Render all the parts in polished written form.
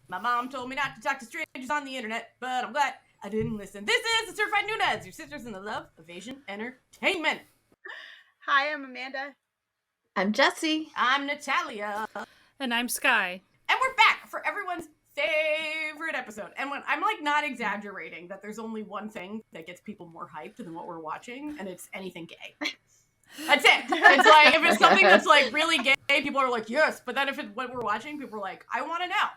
My mom told me not to talk to strangers on the internet, but I'm glad I didn't listen. This is the Certified Noonas, your sisters in the love of Asian entertainment. Hi, I'm Amanda. I'm Jessie. I'm Natalia. And I'm Sky. And we're back for everyone's favorite episode. And when I'm like not exaggerating that there's only one thing that gets people more hyped than what we're watching, and it's anything gay. That's it. It's like, if it's something that's like really gay, people are like, yes. But then if it's what we're watching, people are like, I want to know.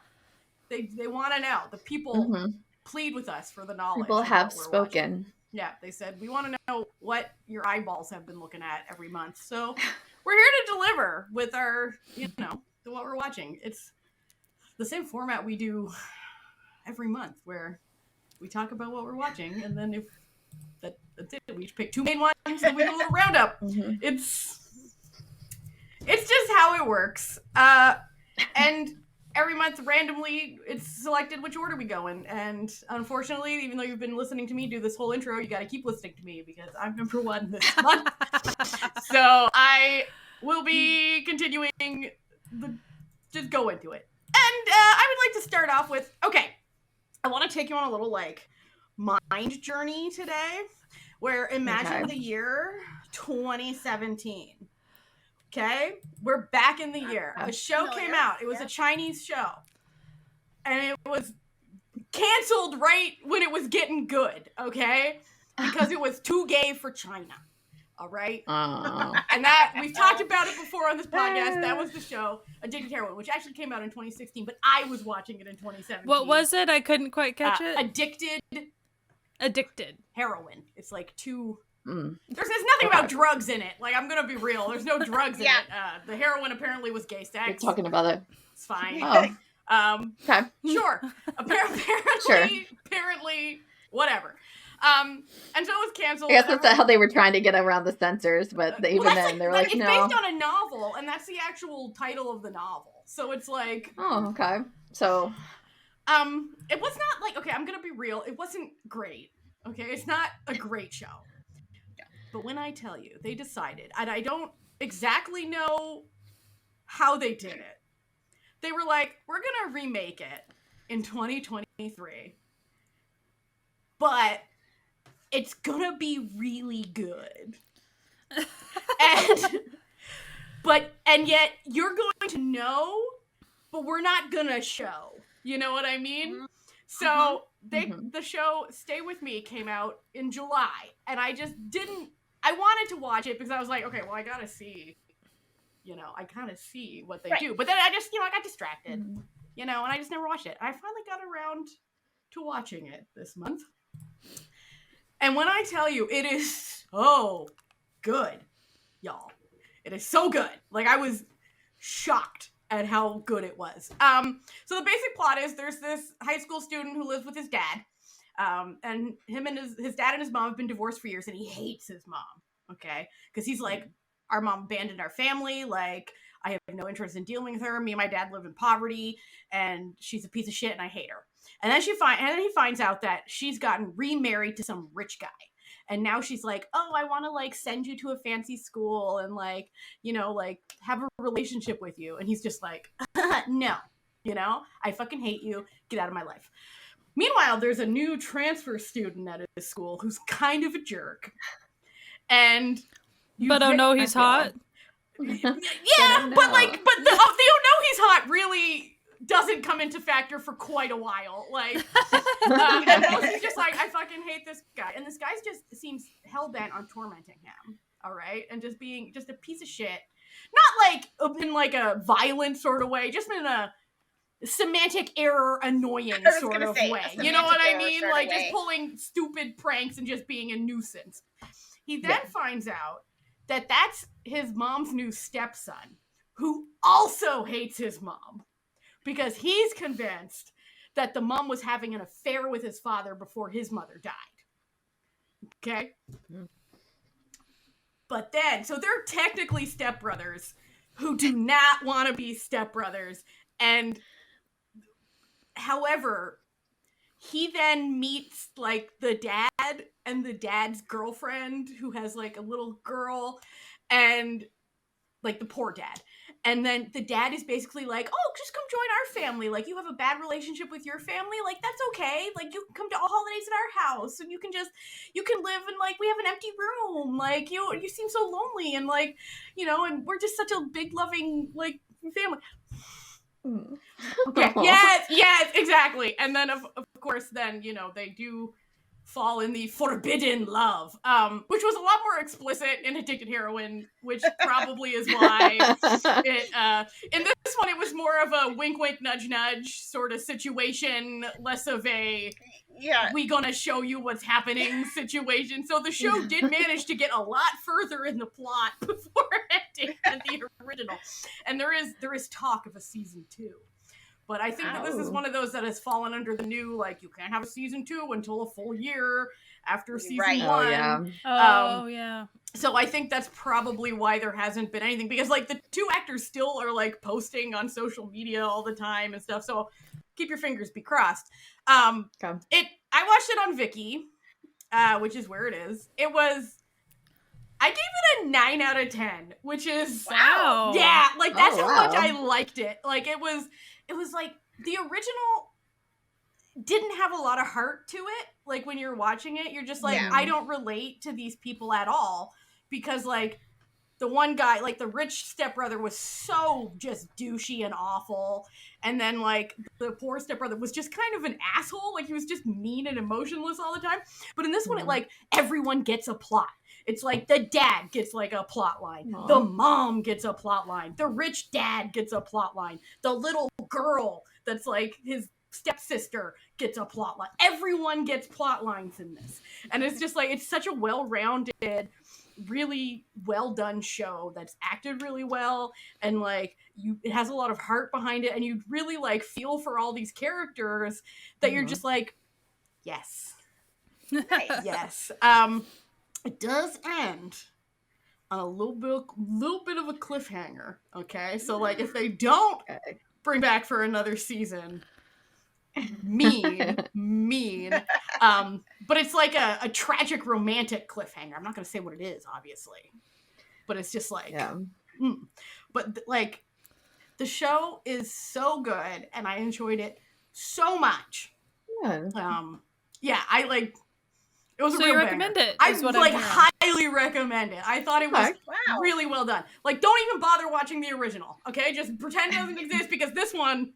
They want to know. The people plead with us for the knowledge. People have spoken. Watching. Yeah, they said, we want to know what your eyeballs have been looking at every month. So we're here to deliver with our, what we're watching. It's the same format we do every month, where we talk about what we're watching, and then if that's it, we each pick two main ones, and we do a little roundup. It's just how it works. And every month, randomly, it's selected which order we go in. And unfortunately, even though you've been listening to me do this whole intro, you got to keep listening to me because I'm number one this month. So I will be continuing. Just go into it. And I would like to start off with, I want to take you on a little, mind journey today, where imagine the year 2017. Okay? We're back in the year. The show came out. It was a Chinese show. And it was canceled right when it was getting good, okay? Because it was too gay for China. All right? And that, we've talked about it before on this podcast. That was the show, Addicted Heroin, which actually came out in 2016, but I was watching it in 2017. What was it? I couldn't quite catch it. Addicted Heroin. It's like two... There's nothing about drugs in it. Like, I'm gonna be real. There's no drugs in it. The heroin apparently was gay sex. You're talking about it. It's fine. Okay. Sure. Apparently, whatever. And so it was canceled. I guess that's how they were trying to get around the censors, but they were like, no. It's based on a novel, and that's the actual title of the novel. So it's like... Oh, okay. So... It was not like... Okay, I'm gonna be real. It wasn't great. Okay? It's not a great show. But when I tell you, they decided, and I don't exactly know how they did it. They were like, we're going to remake it in 2023. But it's going to be really good. and yet you're going to know, but we're not going to show. You know what I mean? So the show Stay With Me came out in July, and I just didn't. I wanted to watch it because I was like, okay, well, I gotta see, I kind of see what they do. But then I just, I got distracted, and I just never watched it. I finally got around to watching it this month. And when I tell you, it is so good, y'all. It is so good. Like, I was shocked at how good it was. So the basic plot is there's this high school student who lives with his dad. And him and his dad and his mom have been divorced for years, and he hates his mom, okay? Because he's like, our mom abandoned our family, like, I have no interest in dealing with her, me and my dad live in poverty, and she's a piece of shit, and I hate her. And then he finds out that she's gotten remarried to some rich guy, and now she's like, oh, I want to, send you to a fancy school, and, have a relationship with you, and he's just like, no, I fucking hate you, get out of my life. Meanwhile, there's a new transfer student at his school who's kind of a jerk. And but oh no, he's hot? Yeah, but the oh no, he's hot really doesn't come into factor for quite a while. And he's just like, I fucking hate this guy. And this guy just seems hell-bent on tormenting him. All right? And just being just a piece of shit. Not in a violent sort of way, just in a semantic error annoying sort of way. You know what I mean? Just pulling stupid pranks and just being a nuisance. He then finds out that that's his mom's new stepson, who also hates his mom because he's convinced that the mom was having an affair with his father before his mother died. Okay? But then, so they're technically stepbrothers who do not want to be stepbrothers, and however, he then meets the dad and the dad's girlfriend who has a little girl, and the poor dad. And then the dad is basically like, oh, just come join our family. Like, you have a bad relationship with your family. Like, that's okay. Like, you can come to all holidays at our house and you can live in, like, we have an empty room. Like, you seem so lonely. And, like, and we're just such a big, loving, like, family. Okay. Yes, exactly. And then, of course, then, they do fall in the forbidden love, which was a lot more explicit in Addicted Heroine, which probably is why in this one it was more of a wink wink nudge nudge sort of situation, less of a we gonna show you what's happening situation. So the show did manage to get a lot further in the plot before ending than the original, and there is talk of a season 2. But I think that this is one of those that has fallen under the new, like, you can't have a season 2 until a full year after season 1. Yeah. So I think that's probably why there hasn't been anything, because, like, the 2 actors still are, like, posting on social media all the time and stuff. So keep your fingers be crossed. I watched it on Viki, which is where it is. I gave it a 9 out of 10, which is wow. Yeah, like, that's how much I liked it. Like, it was like the original didn't have a lot of heart to it. Like, when you're watching it, you're just like, I don't relate to these people at all, because, like, the one guy, like, the rich stepbrother was so just douchey and awful, and then, like, the poor stepbrother was just kind of an asshole. Like, he was just mean and emotionless all the time. But in this one, it, like, everyone gets a plot. It's like the dad gets, like, a plot line. Aww. The mom gets a plot line. The rich dad gets a plot line. The little girl that's, like, his stepsister gets a plot line. Everyone gets plot lines in this. And it's just, like, it's such a well-rounded, really well-done show that's acted really well. And, like, it has a lot of heart behind it. And you really, like, feel for all these characters that you're just like, yes. Yes. It does end on a little bit of a cliffhanger, okay? So, like, if they don't bring back for another season, mean. But it's like a tragic romantic cliffhanger. I'm not going to say what it is, obviously. But it's just like... But, like, the show is so good, and I enjoyed it so much. Yeah. I, like... It was so a real you recommend banger. it? I like highly recommend it. I thought it was really well done. Like, don't even bother watching the original, okay? Just pretend it doesn't exist, because this one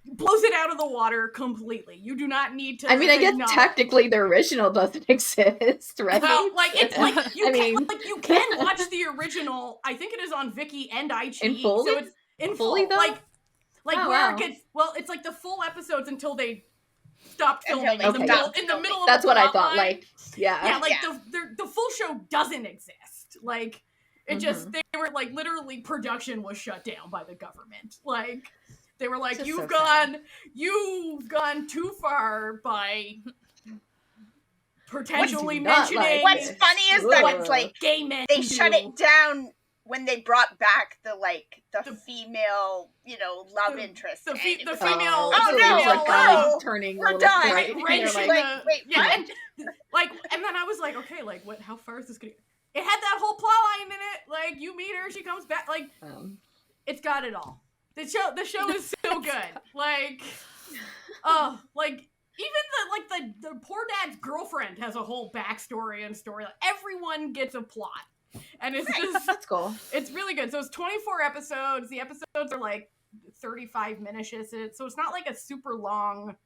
blows it out of the water completely. You do not need to. I mean, I guess technically the original doesn't exist, right? Well, like, it's like you can watch the original. I think it is on Viki and IG. In full? So it's in fully, full. though? It gets it's like the full episodes until they stopped filming in the middle of that's the what I thought. line. Like, the full show doesn't exist. Like, it just they were like, literally production was shut down by the government. Like, they were like, you've gone too far by potentially mentioning. What's funny is that it's like gay men. They shut it down when they brought back the female, love interest. The female. Turning. We're done. Right? Wait, what? And then I was like, okay, like, what? How far is this gonna? It had that whole plot line in it. Like, you meet her, she comes back. Like, it's got it all. The show is so good. Like, like, even the poor dad's girlfriend has a whole backstory and story. Like, everyone gets a plot. And it's just... That's cool. It's really good. So it's 24 episodes. The episodes are like 35 minutes. So it's not like a super long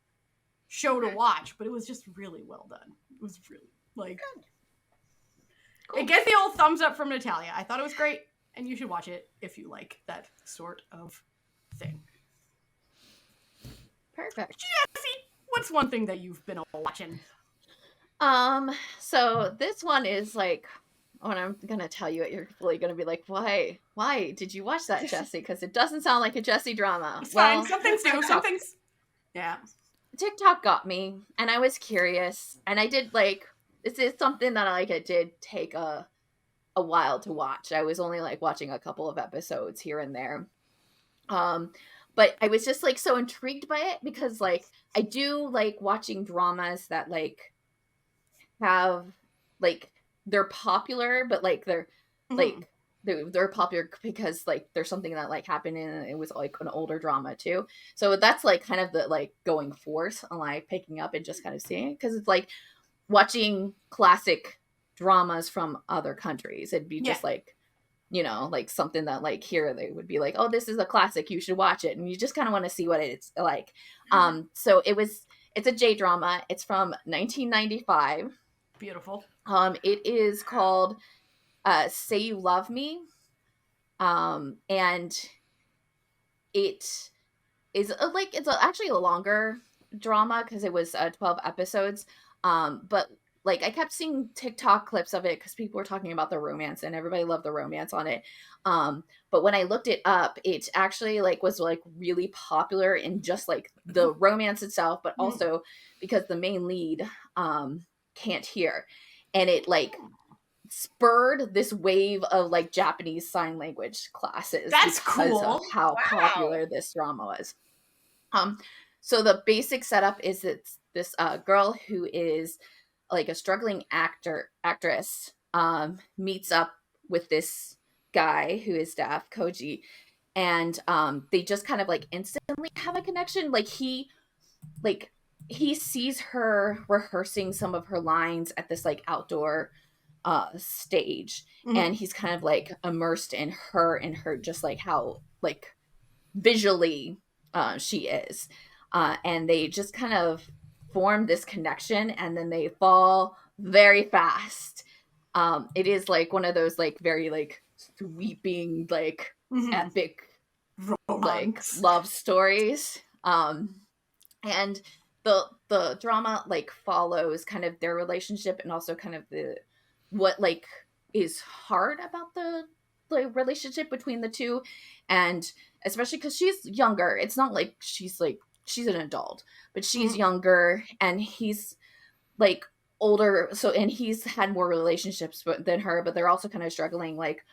show to watch, but it was just really well done. It was really, like... Cool. It gets the old thumbs up from Natalia. I thought it was great, and you should watch it if you like that sort of thing. Perfect. Jessie, what's one thing that you've been watching? So this one is like... When I'm gonna tell you it, you're fully gonna be like, why did you watch that, Jessie? Because it doesn't sound like a Jessie drama. It's fine. Some things do. Some things, yeah. TikTok got me, and I was curious, and I did this is something that I did take a while to watch. I was only watching a couple of episodes here and there, but I was just so intrigued by it because I do watching dramas that have they're popular, but they're they're popular because like there's something that like happened and it was like an older drama too. So that's like kind of the like going force on like picking up and just kind of seeing it, because it's like watching classic dramas from other countries. It'd be just like, you know, like something that like here they would be like, oh, this is a classic, you should watch it, and you just kind of want to see what it's like. So it's a J drama. It's from 1995. Beautiful. It is called Say You Love Me, and it is actually a longer drama because it was 12 episodes, but like I kept seeing TikTok clips of it because people were talking about the romance and everybody loved the romance on it, but when I looked it up, it actually like was like really popular in just like the romance itself, but also because the main lead can't hear, and it like spurred this wave of like Japanese sign language classes. That's because cool. of how popular this drama was. So the basic setup is it's this girl who is like a struggling actress meets up with this guy who is deaf, Koji, and they just kind of like instantly have a connection. Like he sees her rehearsing some of her lines at this like outdoor stage, and he's kind of like immersed in her just like how like visually she is, and they just kind of form this connection, and then they fall very fast. It is like one of those like very like sweeping like epic like love stories, and the drama like follows kind of their relationship and also kind of what like is hard about the relationship between the two, and especially because she's younger. It's not like she's an adult, but she's younger and he's like older, so and he's had more relationships than her, but they're also kind of struggling like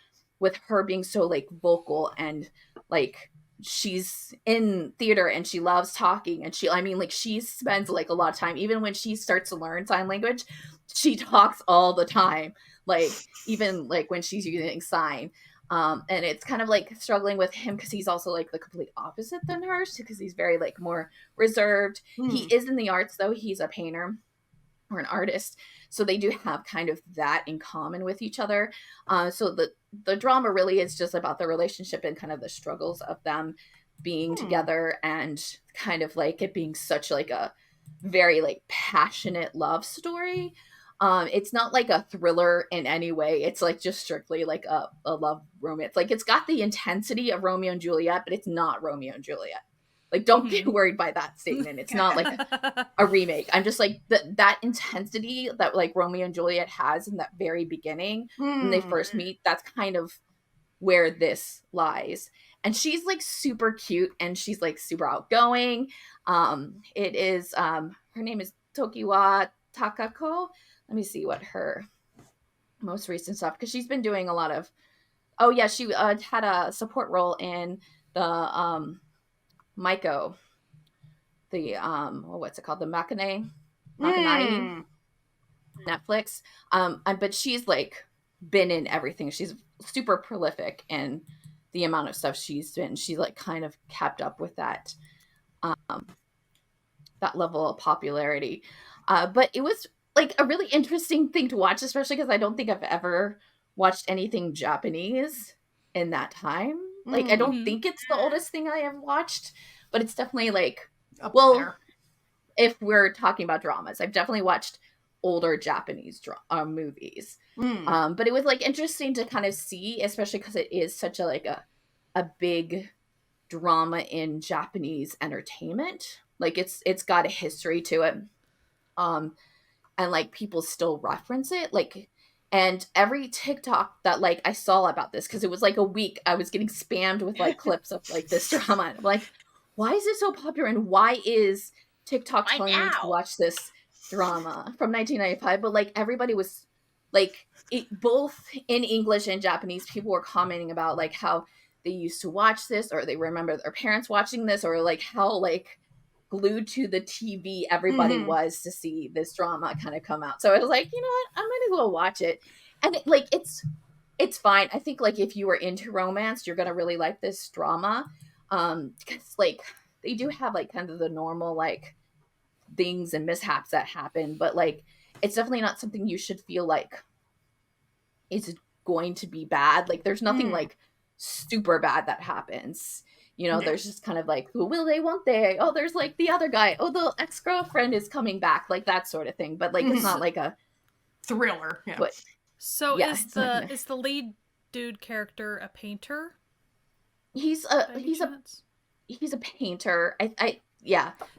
with her being so like vocal, and like she's in theater and she loves talking, and she spends like a lot of time, even when she starts to learn sign language, she talks all the time, like even like when she's using sign. And it's kind of like struggling with him because he's also like the complete opposite than her, because he's very like more reserved. He is in the arts though. He's a painter or an artist, so they do have kind of that in common with each other. So the drama really is just about the relationship and kind of the struggles of them being together, and kind of like it being such like a very like passionate love story. It's not like a thriller in any way. It's like just strictly like a love romance. Like it's got the intensity of Romeo and Juliet, but it's not Romeo and Juliet. Like don't get worried by that statement. It's not like a remake. I'm just like that intensity that like Romeo and Juliet has in that very beginning when they first meet. That's kind of where this lies. And she's like super cute and she's like super outgoing. It is her name is Tokiwa Takako. Let me see what her most recent stuff, because she's been doing a lot of. Oh yeah, she had a support role in the Maiko, the what's it called, the Makanai Netflix. But she's like been in everything. She's super prolific in the amount of stuff she's been. She's like kind of kept up with that that level of popularity. But it was like a really interesting thing to watch, especially because I don't think I've ever watched anything Japanese in that time. Like I don't think it's the oldest thing I have watched, but it's definitely like there. If we're talking about dramas, I've definitely watched older Japanese movies. But it was like interesting to kind of see, especially because it is such a like a big drama in Japanese entertainment. Like it's got a history to it. And like people still reference it, like, and every TikTok that like I saw about this, because it was like a week I was getting spammed with like clips of like this drama, and I'm like, why is it so popular, and why is TikTok telling me to watch this drama from 1995? But like everybody was like, it, both in English and Japanese, people were commenting about like how they used to watch this, or they remember their parents watching this, or like how like glued to the TV everybody was to see this drama kind of come out. So I was like, you know what, I might as well watch it. And it, like it's it's fine. I think like if you were into romance, you're gonna really like this drama. Because like they do have like kind of the normal like things and mishaps that happen, but like it's definitely not something you should feel like is going to be bad. Like there's nothing like super bad that happens. You know, there's just kind of like, who will they, won't they? Oh, there's like the other guy. Oh, the ex-girlfriend is coming back, like that sort of thing. But like it's not like a thriller. Yeah. But, so is the lead dude character a painter? He's a painter.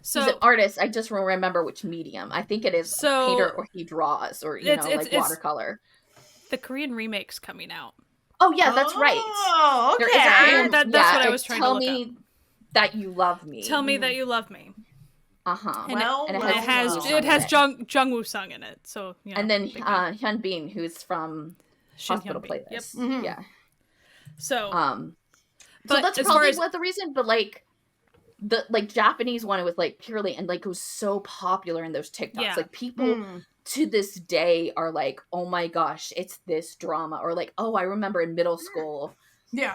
So he's an artist. I just don't remember which medium. I think it is a painter, or he draws, or like watercolor. The Korean remake's coming out. Oh yeah, that's right. Oh, okay. That's what I was trying to look up. Tell me that you love me. Tell me that you love me. And it has Jung Woo Sung in it. So and then Hyun Bin, who's from Hospital Playlist. Yep. Mm-hmm. Yeah. So so that's probably what the reason. But like the Japanese one, it was like purely and like it was so popular in those TikToks. Yeah. Like people to this day are like, oh my gosh, it's this drama, or like, oh, I remember in middle school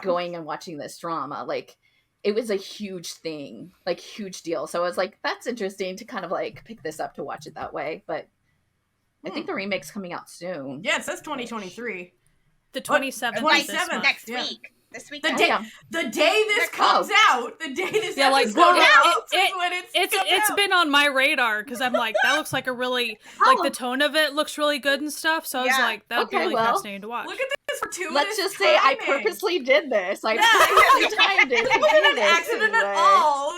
going and watching this drama. Like it was a huge thing, like huge deal. So I was like, that's interesting to kind of like pick this up to watch it that way. But I think the remake's coming out soon. Yeah, it says 2023. The 27th. 27th next week. This week. The day this comes out. The day this episode comes out. It's been on my radar because I'm like, that looks like a really like the tone of it looks really good and stuff. So I was like, that would be really fascinating to watch. Look at this fortuitous. Let's just say I purposely did this. I purposely timed it. It wasn't an accident at all.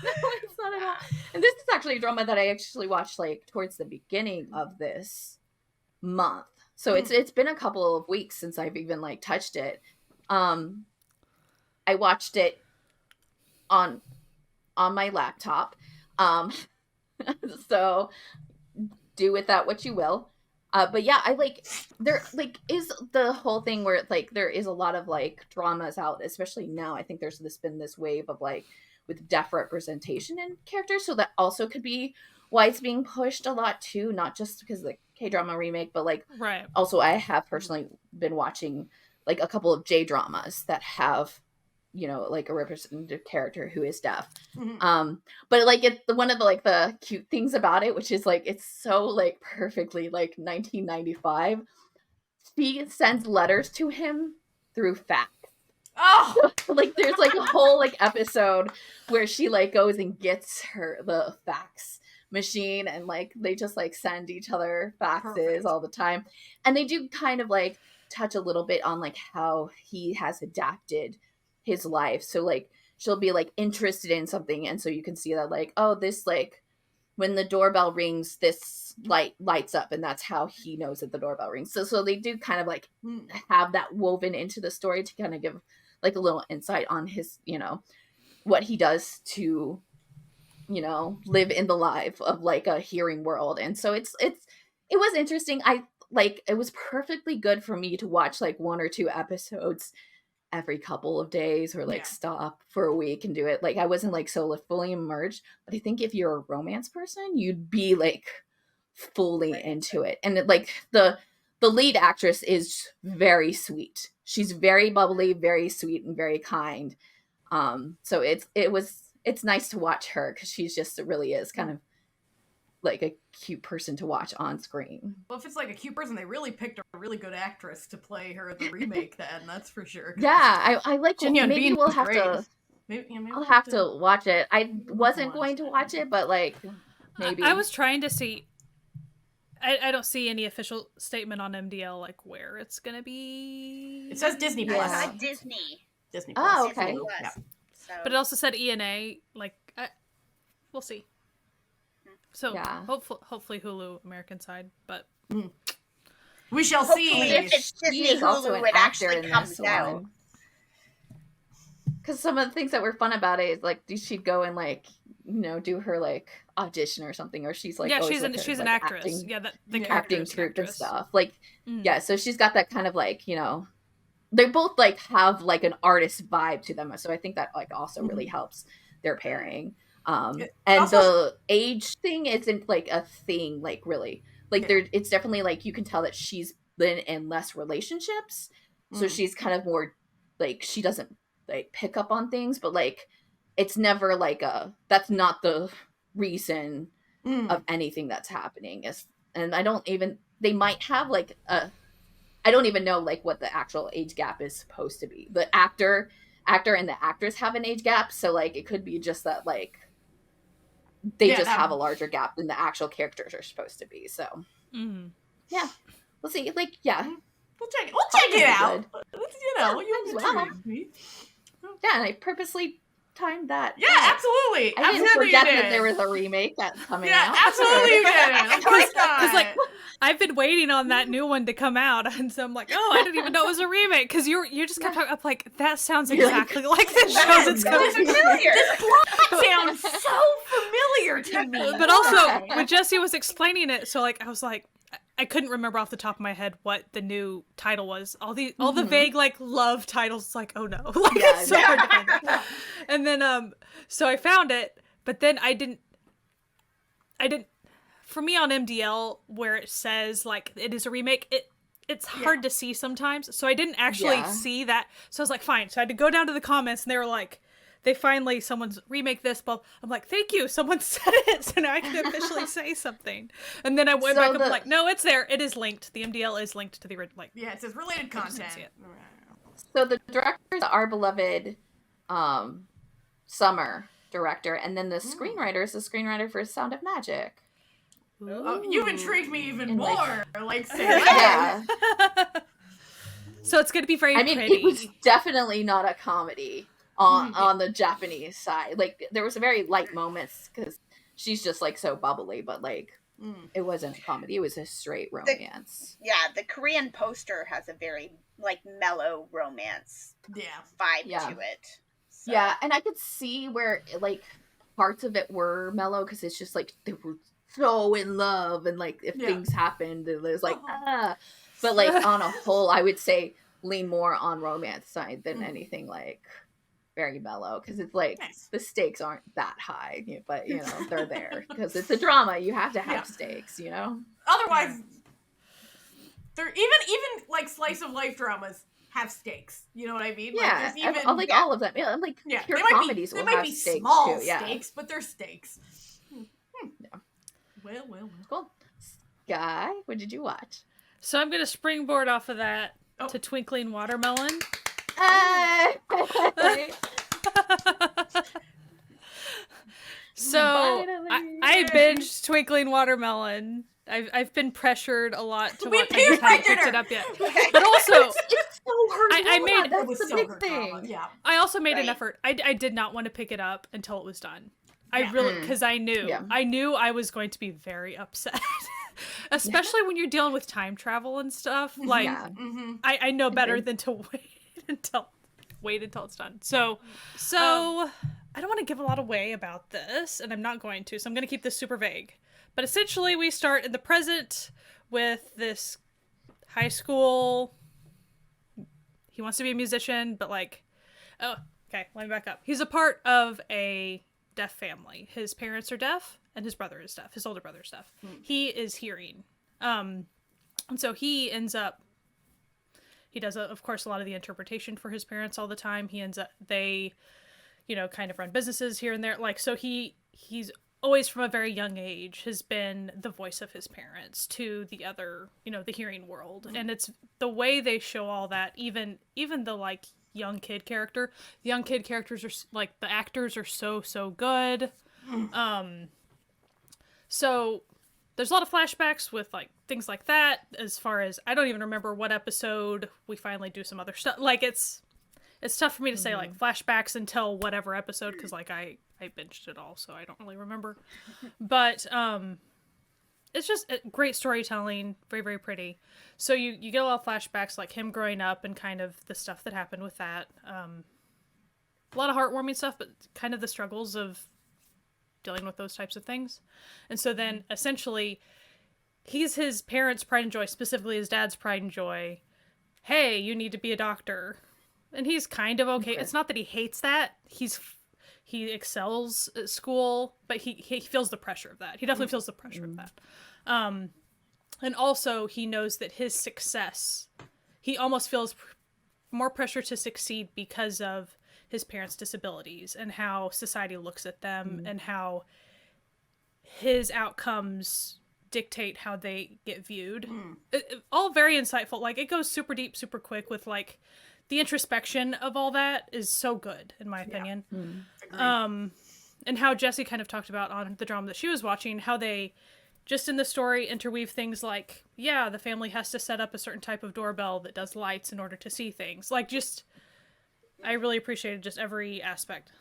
No, it's not at all. And this is actually a drama that I actually watched like towards the beginning of this month. So it's been a couple of weeks since I've even like touched it. I watched it on my laptop. So do with that what you will. But yeah, I like there like is the whole thing where like there is a lot of like dramas out, especially now. I think there's been this wave of like with deaf representation in characters, so that also could be why it's being pushed a lot too, not just because of the K-drama remake, but like also I have personally been watching like a couple of J-dramas that have, you know, like a representative character who is deaf. But like it's one of the like the cute things about it, which is like it's so like perfectly like 1995. She sends letters to him through fax. Oh, like there's like a whole like episode where she like goes and gets the fax machine and like they just like send each other faxes all the time, and they do kind of like touch a little bit on like how he has adapted his life. So like she'll be like interested in something, and so you can see that like, oh, this like when the doorbell rings, this light lights up, and that's how he knows that the doorbell rings. So they do kind of like have that woven into the story to kind of give like a little insight on his, you know, what he does to, you know, live in the life of like a hearing world. And so it was interesting. I like it was perfectly good for me to watch like one or two episodes every couple of days, or like stop for a week and do it. Like I wasn't like so fully immersed, but I think if you're a romance person, you'd be like fully into it. And it, like the lead actress is very sweet. She's very bubbly, very sweet, and very kind. So it's nice to watch her because she's just, it really is kind of like a cute person to watch on screen. Well, if it's like a cute person, they really picked a really good actress to play her in the remake then, that's for sure. Yeah, I like it. Maybe we'll have great. to, maybe I'll have to watch it. I wasn't going to watch it, but like, maybe. I was trying to see, I don't see any official statement on MDL like where it's gonna be. It says Disney Plus. Yeah. Disney Plus. Oh, okay. Disney Plus. Yeah. So. But it also said ENA. Like, we'll see. So hopefully Hulu American side, but we shall hopefully see. if it's Disney Hulu, it actually comes out. Because some of the things that were fun about it is like she'd go and like, you know, do her like audition or something, or she's like she's an actress. Acting, the acting troupe and stuff. Like so she's got that kind of like, you know, they both like have like an artist vibe to them. So I think that like also really helps their pairing. And also, the age thing isn't like a thing, like really like there. It's definitely like you can tell that she's in less relationships. So she's kind of more like, she doesn't like pick up on things, but like it's never like that's not the reason of anything that's happening. And they might have like I don't even know like what the actual age gap is supposed to be. The actor and the actress have an age gap, so like it could be just that like they just have a larger gap than the actual characters are supposed to be. So yeah, we'll see. Like we'll check it out. You intrigued me. Yeah, and I purposely timed that. Yeah, absolutely. I didn't forget that there was a remake that's coming out. Yeah, absolutely you did. Of course not. Because like I've been waiting on that new one to come out, and so I'm like, oh, I didn't even know it was a remake. Because you just kept talking up like that sounds exactly like the show that's coming. This plot sounds so familiar to me. But also when Jessie was explaining it, so like I was like, I couldn't remember off the top of my head what the new title was. All the vague like love titles. It's like, oh no, like it's so hard to find that. And then so I found it, but then I didn't. For me on MDL, where it says like it is a remake, it's hard to see sometimes. So I didn't actually see that. So I was like, fine. So I had to go down to the comments, and they were like, someone's remake this, but I'm like, thank you, someone said it, so now I can officially say something. And then I went back and I'm like, no, it's there. It is linked. The MDL is linked to the original. Like, yeah, it says related content. So the director is our beloved Summer director, and then the screenwriter is the screenwriter for Sound of Magic. You've intrigued me even more. Yeah. So it's going to be very pretty. It was definitely not a comedy on the Japanese side. Like there was very light moments because she's just like so bubbly, but like it wasn't a comedy. It was a straight romance. The Korean poster has a very like mellow romance vibe to it. So. Yeah, and I could see where like parts of it were mellow because it's just like they were so in love, and like if things happened, it was like but like on a whole, I would say lean more on romance side than anything like very mellow, because it's like the stakes aren't that high, but they're there because it's a drama. You have to have stakes, Otherwise, they're even like slice of life dramas have stakes. You know what I mean? Yeah, like, all of them. Yeah, like pure comedies will have stakes too. Small stakes, but they're stakes. Yeah. Well. Cool. Sky, what did you watch? So I'm gonna springboard off of that to Twinkling Watermelon. So I binged Twinkling Watermelon. I've been pressured a lot to watch. I just haven't picked it up yet. But also, it's so hard. That's the big thing. Yeah. I also made an effort. I did not want to pick it up until it was done. I really, because I knew I was going to be very upset. Especially when you're dealing with time travel and stuff. Like, I know better than to wait until it's done. So I don't want to give a lot away about this, and I'm not going to, so I'm going to keep this super vague. But essentially, we start in the present with this high school. He wants to be a musician, but like, let me back up. He's a part of a deaf family. His parents are deaf, and his brother is deaf. His older brother is deaf. He is hearing. And so he ends up, he does, of course, a lot of the interpretation for his parents all the time. They kind of run businesses here and there. Like, so he's always from a very young age has been the voice of his parents to the other, the hearing world. And it's the way they show all that, even the like young kid character. The young kid characters are like, the actors are so good. So there's a lot of flashbacks with like things like that, as far as I don't even remember what episode we finally do some other stuff. Like it's tough for me to say like flashbacks until whatever episode, because like I binged it all, so I don't really remember. But it's just great storytelling, very, very pretty. So you get a lot of flashbacks, like him growing up and kind of the stuff that happened with that. A lot of heartwarming stuff, but kind of the struggles of dealing with those types of things. And so then essentially he's his parents' pride and joy, specifically his dad's pride and joy. Hey, you need to be a doctor. And he's kind of okay. It's not that he hates that. He excels at school, but he feels the pressure of that. He definitely feels the pressure of that. And also, he knows that his success, he almost feels more pressure to succeed because of his parents' disabilities and how society looks at them and how his outcomes dictate how they get viewed. All very insightful. Like, it goes super deep, super quick with, like, the introspection of all that is so good, in my opinion. And how Jessie kind of talked about on the drama that she was watching, how they just in the story interweave things like, yeah, the family has to set up a certain type of doorbell that does lights in order to see things. Like, just, I really appreciated just every aspect.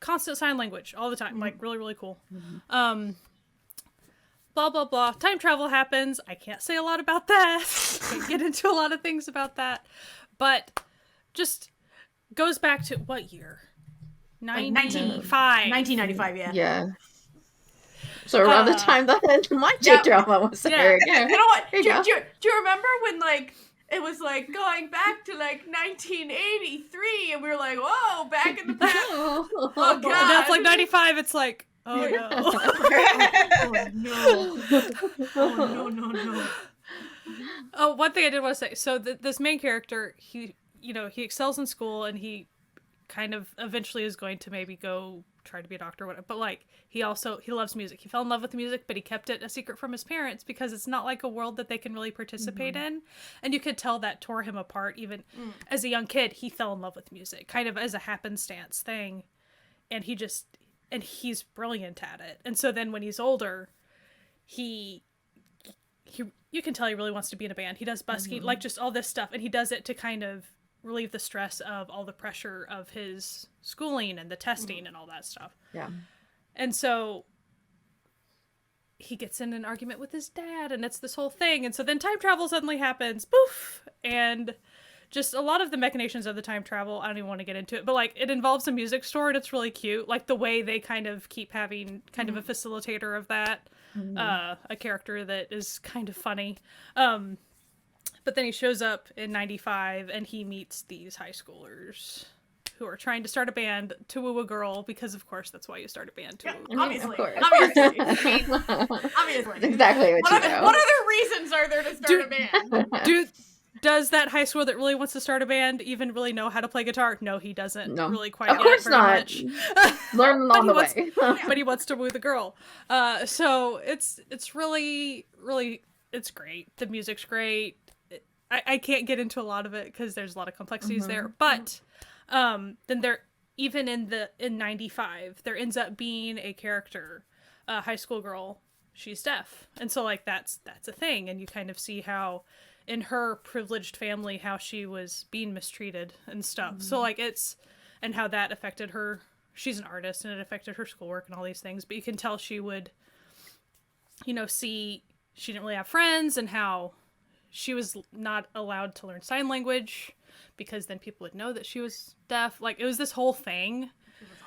Constant sign language all the time. Like, really, really cool. Blah, blah, blah. Time travel happens. I can't say a lot about that. Can't get into a lot of things about that. But just goes back to what year? 1995, yeah. Yeah. So around the time that my drama was airing. Yeah. You know what? Do you remember when, like, it was, like, going back to, like, 1983, and we were like, whoa, back in the past. Oh, God. Now it's, like, 95, it's like, oh, no. Oh, no. Oh, one thing I did want to say. So this main character, he excels in school, and he kind of eventually is going to maybe go try to be a doctor or whatever. But, like, he loves music. He fell in love with music, but he kept it a secret from his parents because it's not like a world that they can really participate in. And you could tell that tore him apart. Even as a young kid, he fell in love with music, kind of as a happenstance thing. And he's brilliant at it. And so then when he's older, you can tell he really wants to be in a band. He does busking, like, just all this stuff. And he does it to kind of relieve the stress of all the pressure of his schooling and the testing and all that stuff. Yeah. And so he gets in an argument with his dad, and it's this whole thing. And so then time travel suddenly happens. Poof! And just a lot of the machinations of the time travel, I don't even want to get into it, but, like, it involves a music store, and it's really cute. Like, the way they kind of keep having kind of a facilitator of that, a character that is kind of funny. But then he shows up in 95, and he meets these high schoolers who are trying to start a band to woo a girl, because, of course, that's why you start a band to woo. Obviously. Of course. Obviously. Exactly what you do. What other reasons are there to start a band? Does that high schooler that really wants to start a band even really know how to play guitar? No, he doesn't really quite of get course it very not. much. Learn along the way. But he wants to woo the girl. So it's really, really, it's great. The music's great. I can't get into a lot of it because there's a lot of complexities there. But then there, even in 95, there ends up being a character, a high school girl. She's deaf, and so, like, that's a thing, and you kind of see how in her privileged family how she was being mistreated and stuff. So, like, and how that affected her. She's an artist, and it affected her schoolwork and all these things. But you can tell she would, see she didn't really have friends, and how she was not allowed to learn sign language because then people would know that she was deaf. Like, it was this whole thing.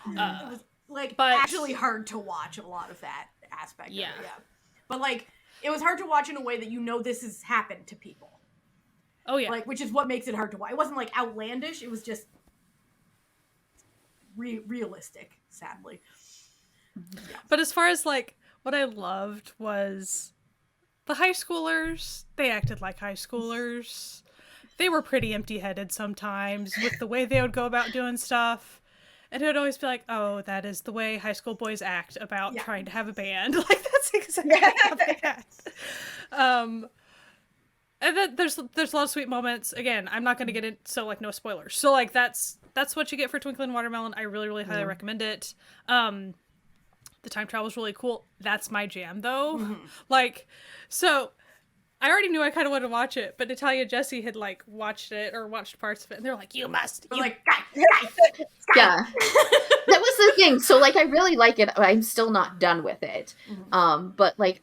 It was, like, actually hard to watch a lot of that aspect of it, But, like, it was hard to watch in a way that this has happened to people. Oh, yeah. Like, which is what makes it hard to watch. It wasn't, like, outlandish. It was just realistic, sadly. Yeah. But as far as, like, what I loved was the high schoolers, they acted like high schoolers. They were pretty empty-headed sometimes with the way they would go about doing stuff. And it would always be like, oh, that is the way high school boys act about trying to have a band. Like, that's exactly how they act. And then there's a lot of sweet moments. Again, I'm not going to get in, so, like, no spoilers. So, like, that's what you get for Twinkling Watermelon. I really, really highly recommend it. The time travel is really cool. That's my jam, though. Like, so I already knew I kind of wanted to watch it, but Natalia and Jessie had, like, watched it or watched parts of it, and they were like, you must. Like, yeah. That was the thing. So, like, I really like it. I'm still not done with it. But, like,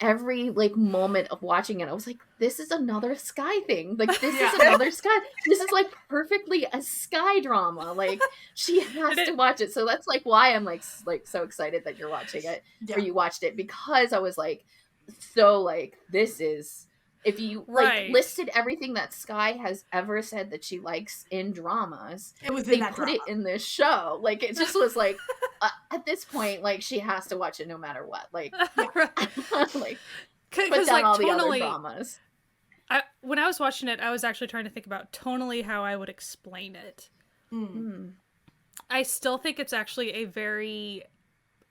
every, like, moment of watching it, I was like, this is another Sky thing. Like, this is another Sky. This is, like, perfectly a Sky drama. Like, she has to watch it. So that's, like, why I'm, like so excited that you're watching it, or you watched it, because I was, like, so, like, this is, if you like listed everything that Sky has ever said that she likes in dramas, they put it in this show. Like, it just was like, at this point, like, she has to watch it no matter what. Like, like, Put down all the other dramas. When I was watching it, I was actually trying to think about tonally how I would explain it. I still think it's actually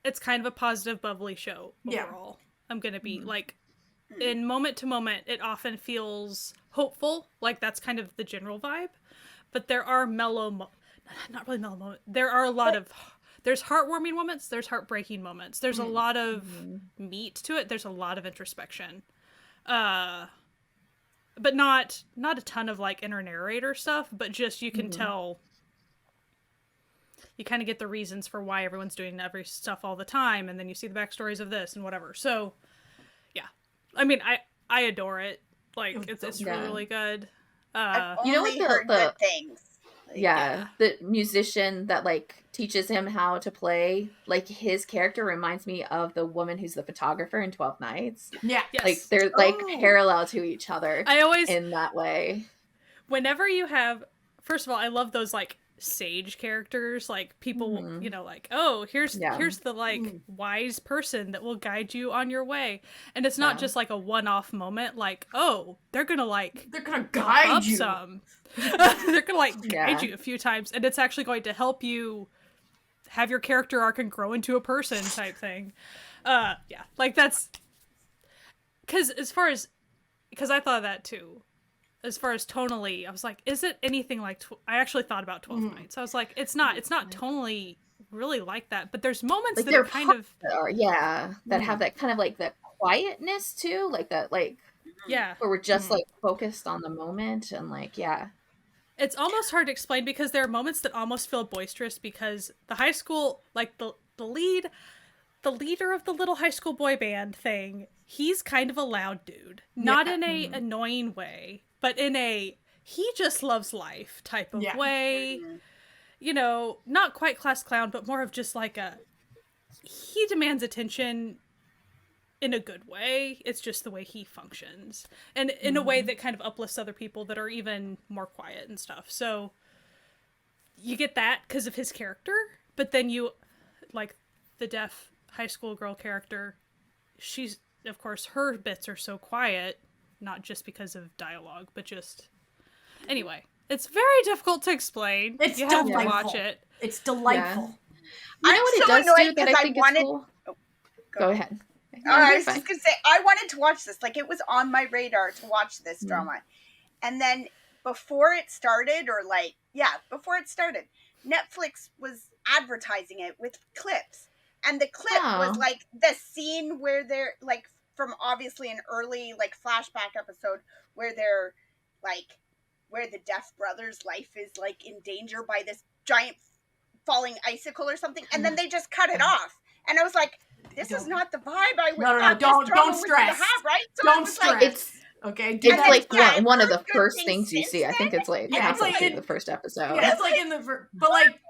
it's kind of a positive, bubbly show overall. I'm going to be like, in moment to moment, it often feels hopeful. Like that's kind of the general vibe. But there are not really mellow moments. There are a lot of, there's heartwarming moments. There's heartbreaking moments. There's a lot of meat to it. There's a lot of introspection. But not a ton of like inner narrator stuff, but just you can tell, you kind of get the reasons for why everyone's doing every stuff all the time, and then you see the backstories of this and whatever. So, yeah, I mean, I adore it. Like it's really, really good. I've only heard good things. Yeah, the musician that like teaches him how to play, like his character reminds me of the woman who's the photographer in 12 Nights. Yeah. Yes. Like they're like parallel to each other. I always in that way. Whenever you have, first of all, I love those like sage characters, like people, you know, like, oh, here's the like wise person that will guide you on your way. And it's not just like a one-off moment, like, oh, they're gonna guide you some. They're gonna like guide you a few times, and it's actually going to help you have your character arc and grow into a person type thing. Like that's because I thought of that too. As far as tonally, I was like, is it anything like I actually thought about 12 Nights. I was like, it's not tonally really like that, but there's moments like that are kind of that have that kind of like that quietness too, like that, like where we're just like focused on the moment and like it's almost hard to explain because there are moments that almost feel boisterous because the high school, like the leader of the little high school boy band thing, he's kind of a loud dude, not in a annoying way, but in a he just loves life type of way. You know, not quite class clown, but more of just like he demands attention in a good way. It's just the way he functions. And in a way that kind of uplifts other people that are even more quiet and stuff. So you get that because of his character, but then you, like the deaf high school girl character, she's, of course, her bits are so quiet, not just because of dialogue, but just... Anyway, it's very difficult to explain. You have to watch it. It's delightful. You know what it does do that I think is cool? Go ahead. I was just going to say, I wanted to watch this. Like, it was on my radar to watch this drama. And then before it started, Netflix was advertising it with clips. And the clip was, like, the scene where they're, like, from obviously an early, like, flashback episode where they're, like, where the deaf brother's life is, like, in danger by this giant falling icicle or something. And then they just cut it off. And I was like, this is not the vibe I would don't stress. Have, right? So don't stress. Like, it's like one of the first things you see. I think it's like the first episode. Yeah, it's like in the but like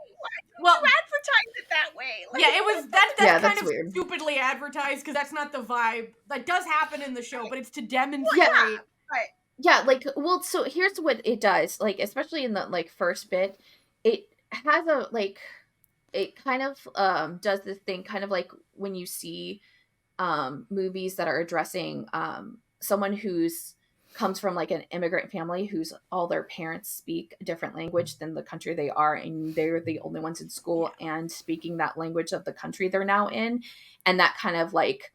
well, advertise it that way. Like, it was that's kind of weird. Stupidly advertised because that's not the vibe. That does happen in the show, but it's to demonstrate. So here's what it does. Like, especially in the like first bit, it has a like. It kind of does this thing kind of like when you see movies that are addressing someone who's comes from like an immigrant family who's all their parents speak a different language than the country they are, and they're the only ones in school and speaking that language of the country they're now in. And that kind of like,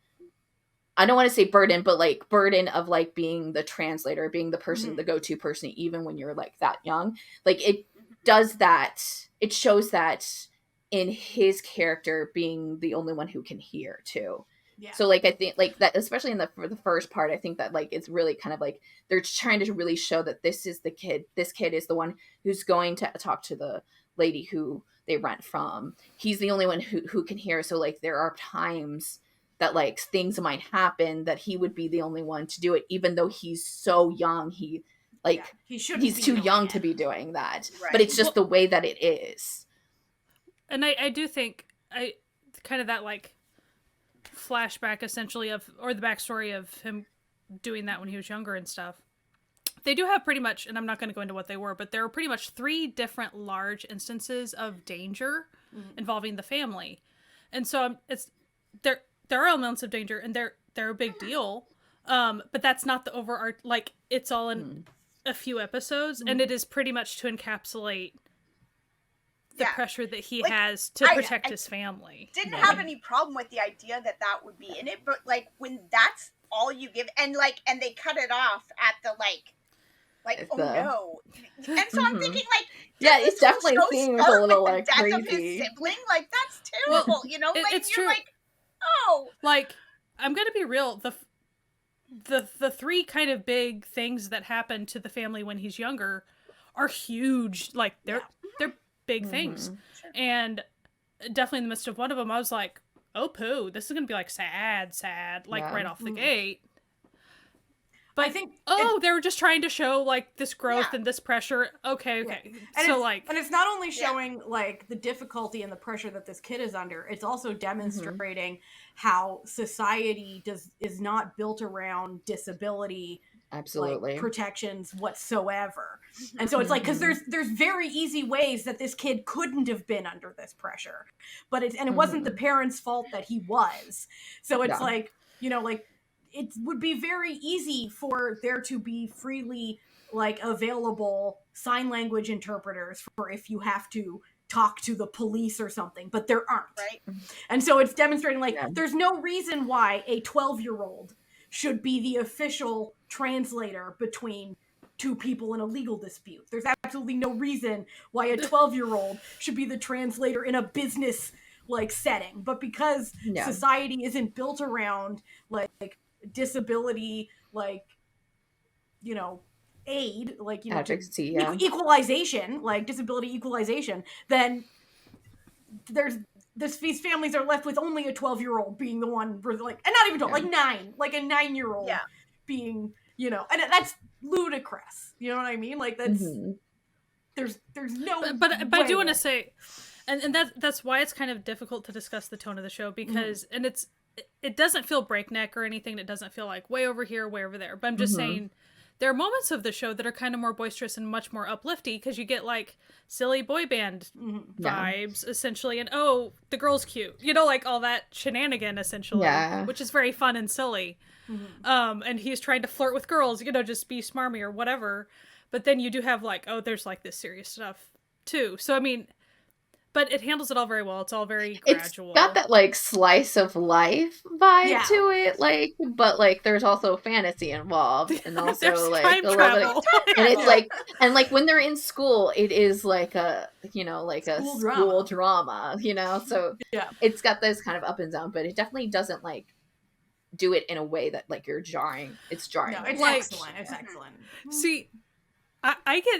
I don't want to say burden, but like burden of like being the translator, being the person, the go-to person, even when you're like that young. Like it does that. It shows that in his character being the only one who can hear too. Yeah. So like I think like that, especially for the first part, I think that like it's really kind of like they're trying to really show that this is the kid. This kid is the one who's going to talk to the lady who they rent from. He's the only one who can hear. So like there are times that like things might happen that he would be the only one to do it, even though he's so young. He's too young to be doing that. Right. But it's just the way that it is. And I do think kind of that like flashback essentially or the backstory of him doing that when he was younger and stuff. They do have pretty much, and I'm not going to go into what they were, but there are pretty much 3 different large instances of danger involving the family. And so there are elements of danger and they're a big deal. But that's not the overarch, like, it's all in a few episodes, and it is pretty much to encapsulate the pressure that he has to protect his family. Didn't have any problem with the idea that would be in it, but like when that's all you give, and they cut it off at the no, and so I'm thinking like, it definitely seems a little like death crazy. Of his sibling, like that's terrible, you know, like it's you're true. like, oh, like I'm gonna be real, the three kind of big things that happen to the family when he's younger are huge, like they're big things. Sure. And definitely in the midst of one of them I was like, oh poo, this is gonna be like sad like right off the gate. But I think they were just trying to show like this growth and this pressure. Okay. And so and it's not only showing like the difficulty and the pressure that this kid is under, it's also demonstrating how society is not built around disability like, protections whatsoever. And so it's like, because there's very easy ways that this kid couldn't have been under this pressure, but it wasn't the parents' fault that he was. So it's like, you know, like it would be very easy for there to be freely like available sign language interpreters for if you have to talk to the police or something, but there aren't. Right. And so it's demonstrating like there's no reason why a 12-year-old should be the official translator between two people in a legal dispute. There's absolutely no reason why a 12-year-old should be the translator in a business like setting. But because society isn't built around like disability, like, you know, aid, like, you know, advocacy, equalization, like disability equalization, then these families are left with only a 12-year-old being the one, like, and not even 12, like 9, like a 9-year-old being, you know, and that's ludicrous. You know what I mean? Like that's there's no. But I do want to say, and that's why it's kind of difficult to discuss the tone of the show, because and it doesn't feel breakneck or anything. It doesn't feel like way over here, way over there. But I'm just saying, there are moments of the show that are kind of more boisterous and much more uplifting, because you get like silly boy band vibes essentially, and oh, the girl's cute, you know, like all that shenanigan essentially, which is very fun and silly. And he's trying to flirt with girls, you know, just be smarmy or whatever. But then you do have like, oh, there's like this serious stuff too. So I mean, but it handles it all very well. It's all very gradual. It's got that like slice of life vibe to it, like, but like there's also fantasy involved, and also like time travel. And it's like, and like when they're in school, it is like a, you know, like a school drama, you know. So it's got this kind of up and down, but it definitely doesn't like do it in a way that like you're jarring. It's jarring. No, it's like, excellent. It's excellent. See, I get,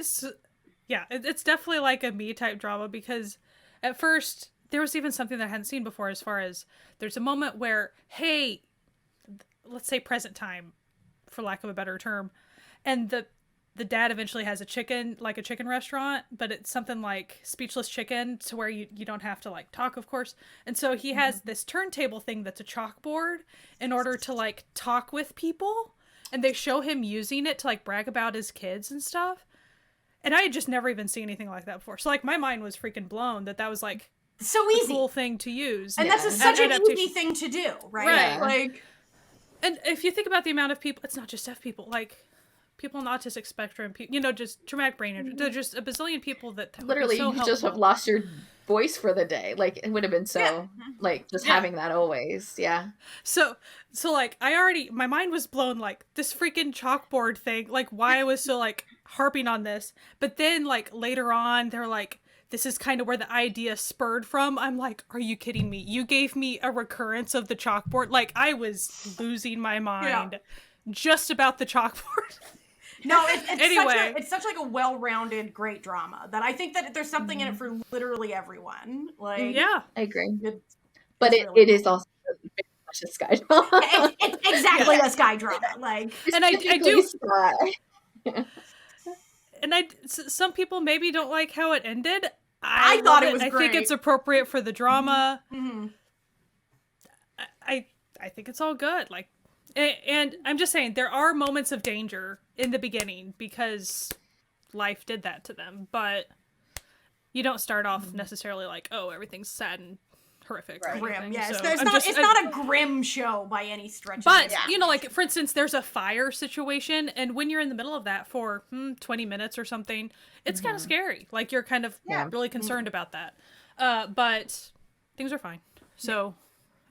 it's definitely like a me type drama, because at first, there was even something that I hadn't seen before, as far as there's a moment where, hey, let's say present time, for lack of a better term, and the dad eventually has a chicken restaurant, but it's something like speechless chicken, to where you don't have to like talk, of course. And so he has this turntable thing that's a chalkboard in order to like talk with people, and they show him using it to like brag about his kids and stuff. And I had just never even seen anything like that before. So, like, my mind was freaking blown that was, like, so easy. A cool thing to use. And that's such an easy thing to do, right? Like, and if you think about the amount of people, it's not just deaf people, like, people on the autistic spectrum, you know, just traumatic brain injury. There's just a bazillion people that literally, so you just have lost your voice for the day. Like, it would have been so, like, just having that always. Yeah. So, like, my mind was blown, like, this freaking chalkboard thing, like, why I was so, like, harping on this. But then, like, later on, they're like, this is kind of where the idea spurred from. I'm like, are you kidding me? You gave me a recurrence of the chalkboard. Like, I was losing my mind just about the chalkboard. No, it's such like a well-rounded, great drama that I think that there's something in it for literally everyone. Like, I agree. But it is also very much a Sky drama. It's exactly a Sky drama. Like, and I do. Sky. And some people maybe don't like how it ended. I thought it was great. I think it's appropriate for the drama. I think it's all good. Like, and I'm just saying, there are moments of danger in the beginning because life did that to them, but you don't start off necessarily like, oh, everything's sad and horrific. Right. Or Grim, anything, yeah. so It's not a grim show by any stretch. But, you know, like, for instance, there's a fire situation, and when you're in the middle of that for 20 minutes or something, it's kind of scary. Like, you're kind of really concerned about that. But things are fine. So,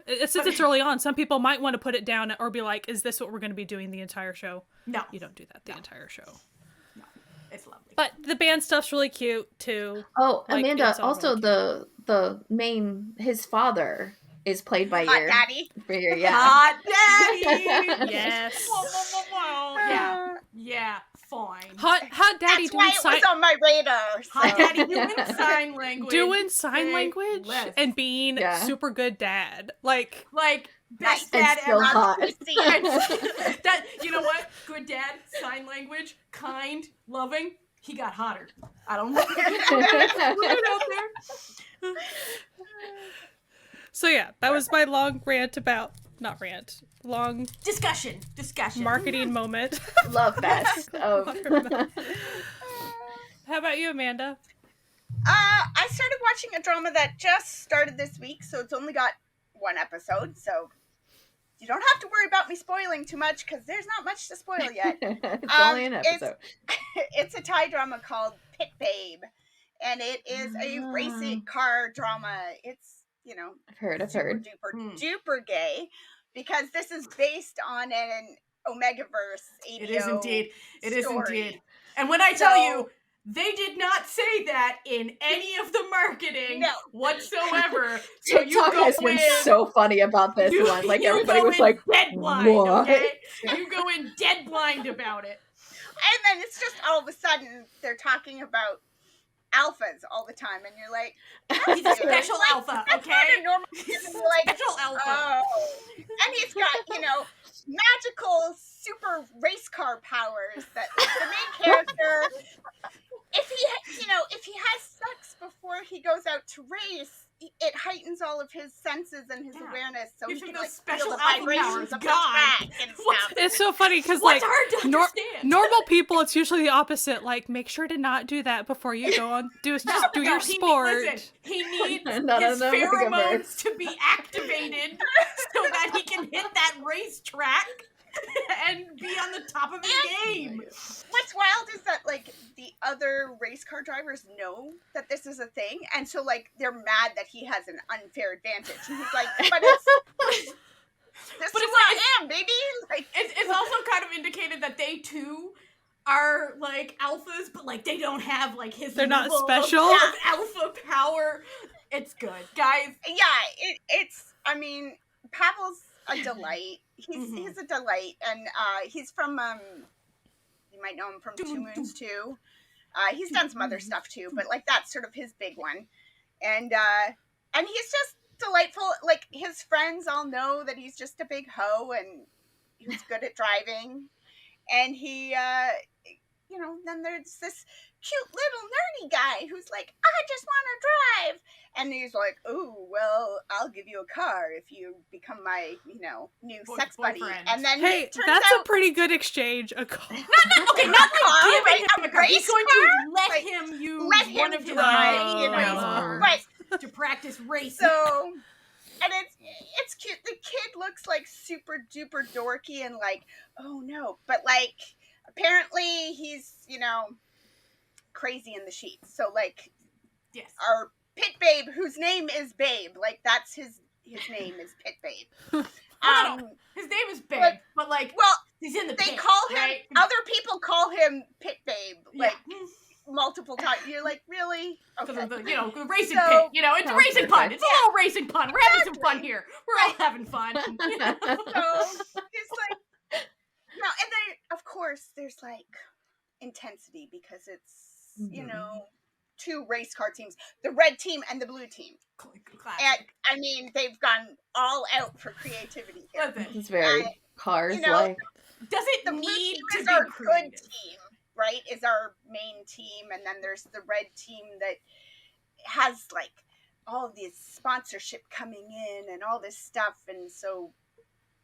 since it's early on, some people might want to put it down or be like, is this what we're going to be doing the entire show? No. You don't do that the entire show. No. It's lovely. But the band stuff's really cute, too. Oh, Like, Amanda, also really the main, his father is played by Hot Daddy. Yeah. Hot Daddy! Yes. Yeah, fine. Hot Daddy That's why it was on my radar. So. Hot Daddy doing sign language. Doing sign language and being super good dad. Like best and dad still ever. hot. That, you know what? Good dad, sign language, kind, loving. He got hotter. I don't know. Put it out there. So yeah, that was my long rant about long discussion marketing moment. Love fest. How about you, Amanda? I started watching a drama that just started this week, so it's only got one episode, so you don't have to worry about me spoiling too much, because there's not much to spoil yet. It's only an episode. It's a Thai drama called Pit Babe, and it is a racing car drama. It's, you know, I've heard. Duper gay, because this is based on an Omegaverse ADO It is indeed. It is story. indeed. And when I tell you, they did not say that in any of the marketing whatsoever. So TikTok has been so funny about this one. Like, everybody was like, dead blind, what? okay? You go in dead blind about it. And then it's just all of a sudden they're talking about alphas all the time, and you're like, he's a special alpha, okay? Special alpha. Oh. And he's got, you know, magical super race car powers that the main character, if he has sex before he goes out to race, it heightens all of his senses and his awareness, so he can, like, special feel the vibrations of the track and stuff. It's so funny because, like, hard to understand? Normal people, it's usually the opposite. Like, make sure to not do that before you go on. Do your sport. He needs his pheromones to be activated so that he can hit that racetrack and be on the top of his game. What's wild is that, like, the other race car drivers know that this is a thing, and so, like, they're mad that he has an unfair advantage. And he's like, but this is who I am, baby. Like, it's also kind of indicated that they too are like alphas, but like they don't have like his. They're not special. Alpha power. It's good, guys. Yeah, it's. I mean, Pavel's a delight. He's a delight, and he's from you might know him from Two Moons too. He's done some other stuff too, but like that's sort of his big one, and he's just delightful. Like, his friends all know that he's just a big hoe and he's good at driving, and he you know, then there's this cute little nerdy guy who's like, I just want to drive. And he's like, oh, well, I'll give you a car if you become my, you know, new sex buddy. And then that's a pretty good exchange. A car. Not giving him a car. He's going to let him use one of his right, to practice racing. So, and it's cute. The kid looks like super duper dorky and like, oh no, but like, apparently he's, you know, crazy in the sheets. So like, yes, our Pit Babe, whose name is Babe, like that's his name is Pit Babe. His name is Babe, but like, well, he's in the they pit, call him. right? Other people call him Pit Babe, like multiple times. You're like, really? Okay. Of the, you know, the racing pit. You know, it's a racing pun. It's a little racing pun. We're having some fun here. We're all having fun. So it's like, no, and then of course there's like intensity because it's you know, two race car teams, the red team and the blue team. Classic. And I mean, they've gone all out for creativity here. It's very Cars, you know, like. Does it the blue need team to is be our creative? good team, right? Is our main team, and then there's the red team that has like all this sponsorship coming in and all this stuff, and so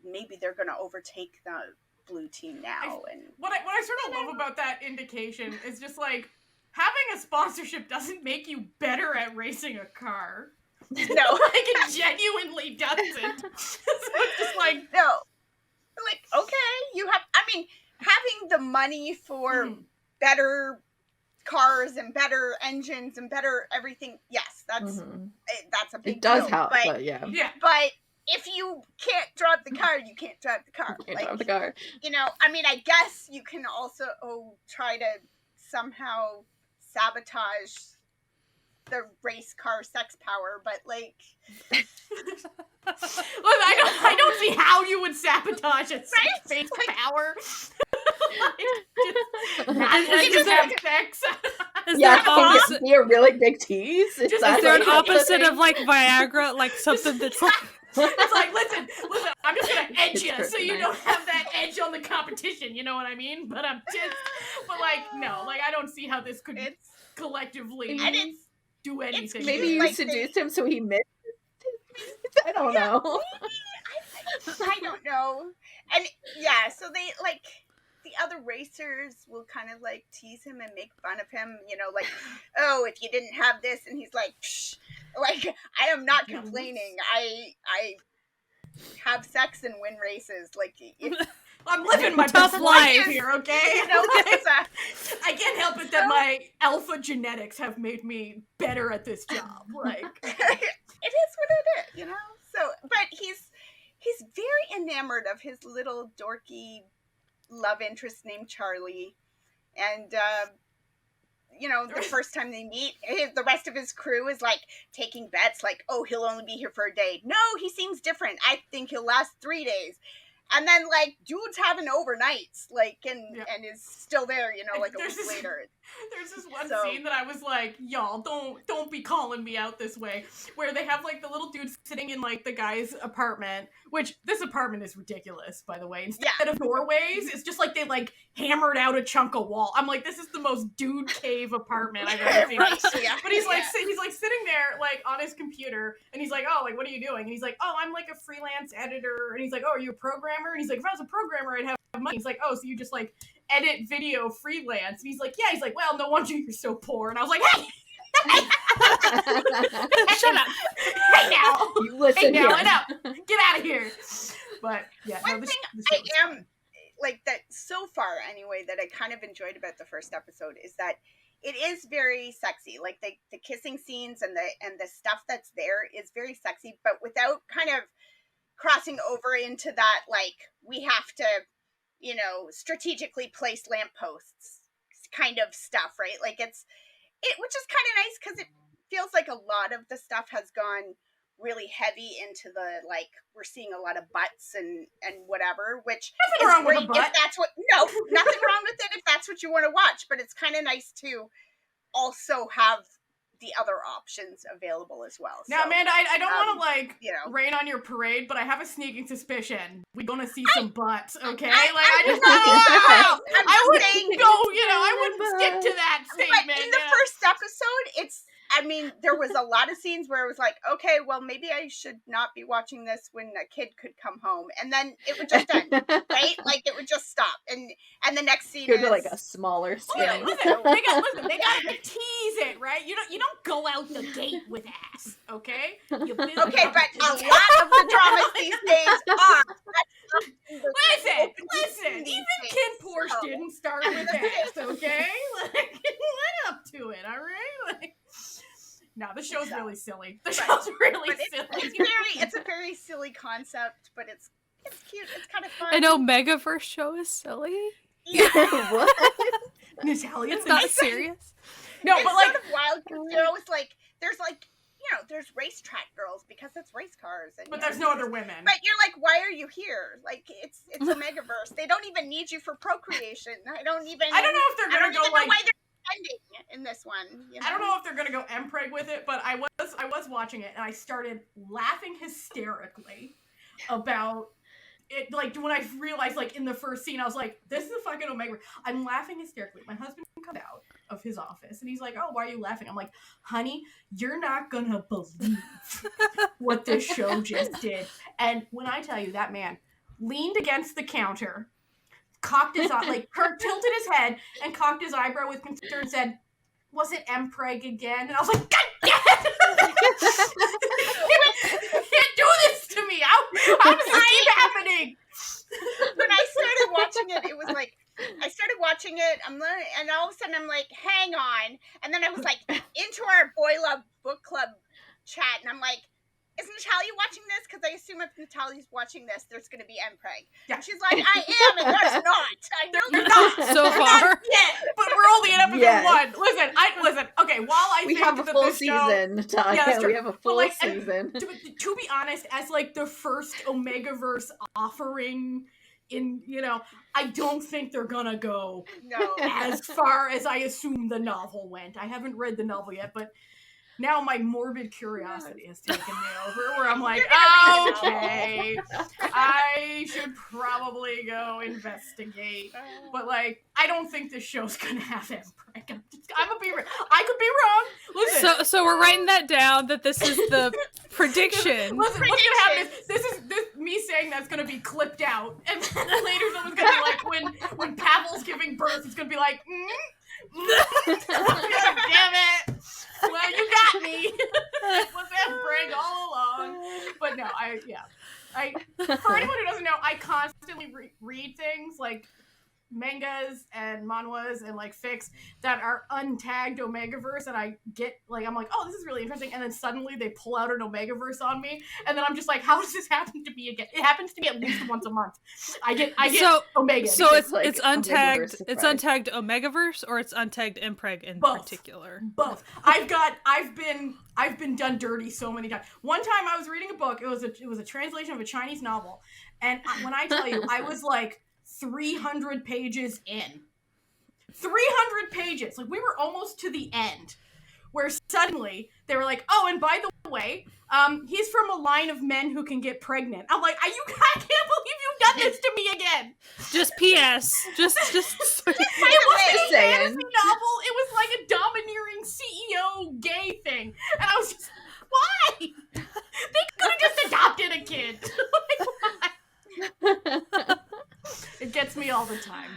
maybe they're going to overtake the blue team now. And what I sort of love about that indication is just like having a sponsorship doesn't make you better at racing a car. No. Like, it genuinely doesn't. So it's just like, no. Like, okay, you have, I mean, having the money for better cars and better engines and better everything, yes, that's a big deal. It does help, but yeah. But if you can't drive the car, you can't drive the car. You can't drive the car. You know, I mean, I guess you can also try to somehow sabotage the race car sex power, but like, look, I don't see how you would sabotage a space power. Have sex. Can be a really big tease. Is there an opposite of like Viagra, like something that's like? It's like, listen, I'm just gonna edge you so you don't have that edge on the competition, you know what I mean? But no, like, I don't see how this could collectively do anything. Maybe you seduced him so he missed it. I don't know. I don't know. And so they, like, the other racers will kind of like tease him and make fun of him, you know, like, oh, if you didn't have this, and he's like, psh, like, I am not complaining. I have sex and win races. Like, I'm living my tough best life here, okay? You know, I can't help it that my alpha genetics have made me better at this job. Like, it is what it is, you know. So, but he's very enamored of his little dorky love interest named Charlie, and you know, the first time they meet, the rest of his crew is like taking bets, like, oh, he'll only be here for a day. No, he seems different. I think he'll last 3 days. And then, like, dude's having overnights, like, and is still there, you know, like a week later. There's this one scene that I was like, y'all, don't be calling me out this way, where they have, like, the little dude sitting in, like, the guy's apartment, which this apartment is ridiculous, by the way. Instead of doorways, it's just like they, like, hammered out a chunk of wall. I'm like, this is the most dude cave apartment I've ever seen. But he's like sitting there, like, on his computer, and he's like, oh, like, what are you doing? And he's like, oh, I'm, like, a freelance editor. And he's like, oh, are you a programmer? And he's like, if I was a programmer, I'd have money. He's like, oh, so you just, like, edit video freelance? And he's like, yeah. He's like, well, no wonder you're so poor. And I was like, hey! Shut up. Hey now! You listen hey now, enough! Get out of here! But, yeah. One thing I am, like, that so far, anyway, that I kind of enjoyed about the first episode is that it is very sexy. Like, the kissing scenes and the stuff that's there is very sexy, but without kind of crossing over into that, like, we have to, you know, strategically place lampposts kind of stuff, right? Like, which is kind of nice, because it feels like a lot of the stuff has gone really heavy into the, like, we're seeing a lot of butts and whatever, which nothing is wrong great with a butt. if that's what, no, nothing wrong with it if that's what you want to watch, but it's kind of nice to also have the other options available as well. Now, Amanda, I don't want to, like, you know, rain on your parade, but I have a sneaking suspicion we're gonna see some butts, okay? I wouldn't stick to that statement. But in the first episode, I mean, there was a lot of scenes where it was like, okay, well, maybe I should not be watching this when a kid could come home, and then it would just end, right? Like, it would just stop, and the next scene is like a smaller scene. Yeah, listen, they gotta tease it, right? You don't go out the gate with ass, okay? Okay, but a lot of the dramas these days are. Listen, even Kid Porsche didn't start with ass, okay? Like, went up to it, all right? Like, no, the show's really silly. The show's really silly. It's a very silly concept, but it's cute. It's kind of fun. I know Megaverse show is silly. Yeah. What? Natalia, it's not serious. No, but like, sort of wild, because they're always like, there's like, you know, there's racetrack girls because it's race cars, but there's no other women. But you're like, why are you here? Like, it's a Megaverse. They don't even need you for procreation. I don't know if they're gonna go like. Why they're ending in this one. You know? I don't know if they're gonna go empreg with it, but I was watching it and I started laughing hysterically about it. Like, when I realized, like, in the first scene, I was like, this is a fucking Omega. I'm laughing hysterically. My husband comes out of his office and he's like, oh, why are you laughing? I'm like, honey, you're not gonna believe what this show just did. And when I tell you, that man leaned against the counter, cocked his eye, like, tilted his head and cocked his eyebrow with concern and said, was it empreg again? And I was like, God damn it! can't do this to me. How does this keep happening? When I started watching it, it was like, I started watching it, and all of a sudden I'm like, hang on. And then I was like, into our Boy Love Book Club chat, and I'm like, is Natalia watching this? Because I assume if Natalia's watching this, there's going to be Mpreg. Yeah. And she's like, I am, and there's not. I know You're not. So far. Yeah, but we're only in episode 1. Listen. Okay, while I we think have a that full this show, season, Natalia. Yeah, that's true. We have a full like, season. To be honest, as like the first Omegaverse offering in, I don't think they're gonna go as far as I assume the novel went. I haven't read the novel yet, but now my morbid curiosity has taken me over, where I'm like, okay, I should probably go investigate. But like, I don't think this show's gonna have Mpreg. I could be wrong. Listen. So we're writing that down. That this is the prediction. Listen, what's gonna happen is this me saying that's gonna be clipped out, and then later someone's gonna be like, when Pavel's giving birth, it's gonna be like, damn it. Well, you got me. Was Mpreg all along? But no, for anyone who doesn't know, I constantly read things like mangas and manhwas and like fics that are untagged Omegaverse, and I get like, I'm like, oh, this is really interesting, and then suddenly they pull out an Omegaverse on me, and then I'm just like, how does this happen to me again? It happens to me at least once a month. I get Omega. So it's untagged. It's untagged Omegaverse, or it's untagged Mpreg in particular. Both. I've been done dirty so many times. One time I was reading a book. It was a translation of a Chinese novel, and when I tell you, I was like 300 pages in. 300 pages. Like, we were almost to the end, where suddenly they were like, oh, and by the way, he's from a line of men who can get pregnant. I'm like, I can't believe you've done this to me again. Just P.S. Just it wasn't a fantasy novel. It was like a domineering CEO gay thing. And I was just, why? They could have just adopted a kid. Like, why? It gets me all the time.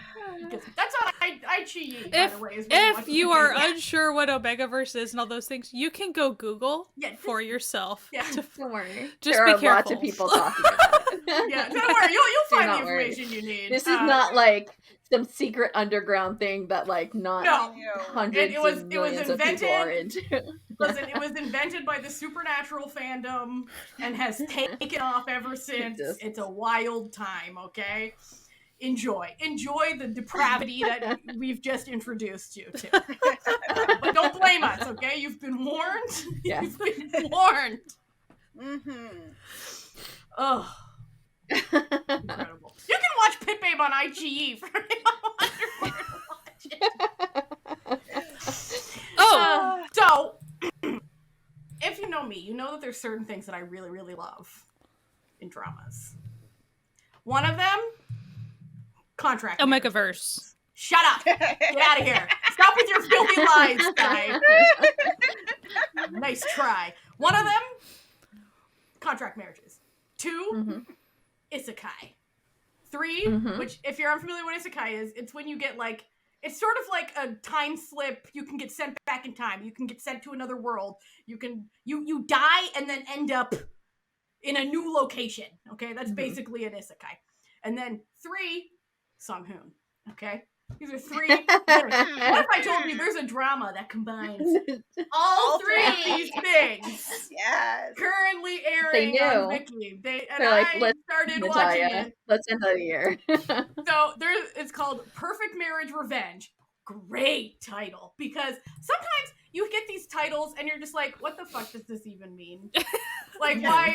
That's what I cheat, by the way. If you are unsure what Omegaverse is and all those things, you can go Google for yourself. Yeah, don't worry. Just there be are careful. lots of people talking about it. Yeah, don't worry. You'll find the information you need. This is not like some secret underground thing that like hundreds of millions of people are into. Listen, it was invented by the supernatural fandom and has taken off ever since. It's a wild time, okay? Enjoy the depravity that we've just introduced you to. But don't blame us, okay? You've been warned. Yeah. You've been warned. Mm-hmm. Ugh. Incredible. You can watch Pit Babe on IGE for anyone who watch it. So, if you know me, you know that there's certain things that I really, really love in dramas. One of them, contract. Omegaverse. Shut up. Get out of here. Stop with your filthy lies, guy. Nice try. One of them, contract marriages. 2, isekai. 3, which if you're unfamiliar with isekai is, it's when you get like, it's sort of like a time slip. You can get sent back in time. You can get sent to another world. You die and then end up in a new location. Okay, that's basically an isekai. And then 3, Sung-hoon. Okay, these are 3. What if I told you there's a drama that combines all 3 of these things? Yes. Currently airing on Viki. They're like, I started watching it. Let's end the year. So it's called Perfect Marriage Revenge. Great title, because sometimes you get these titles and you're just like, what the fuck does this even mean? Like, why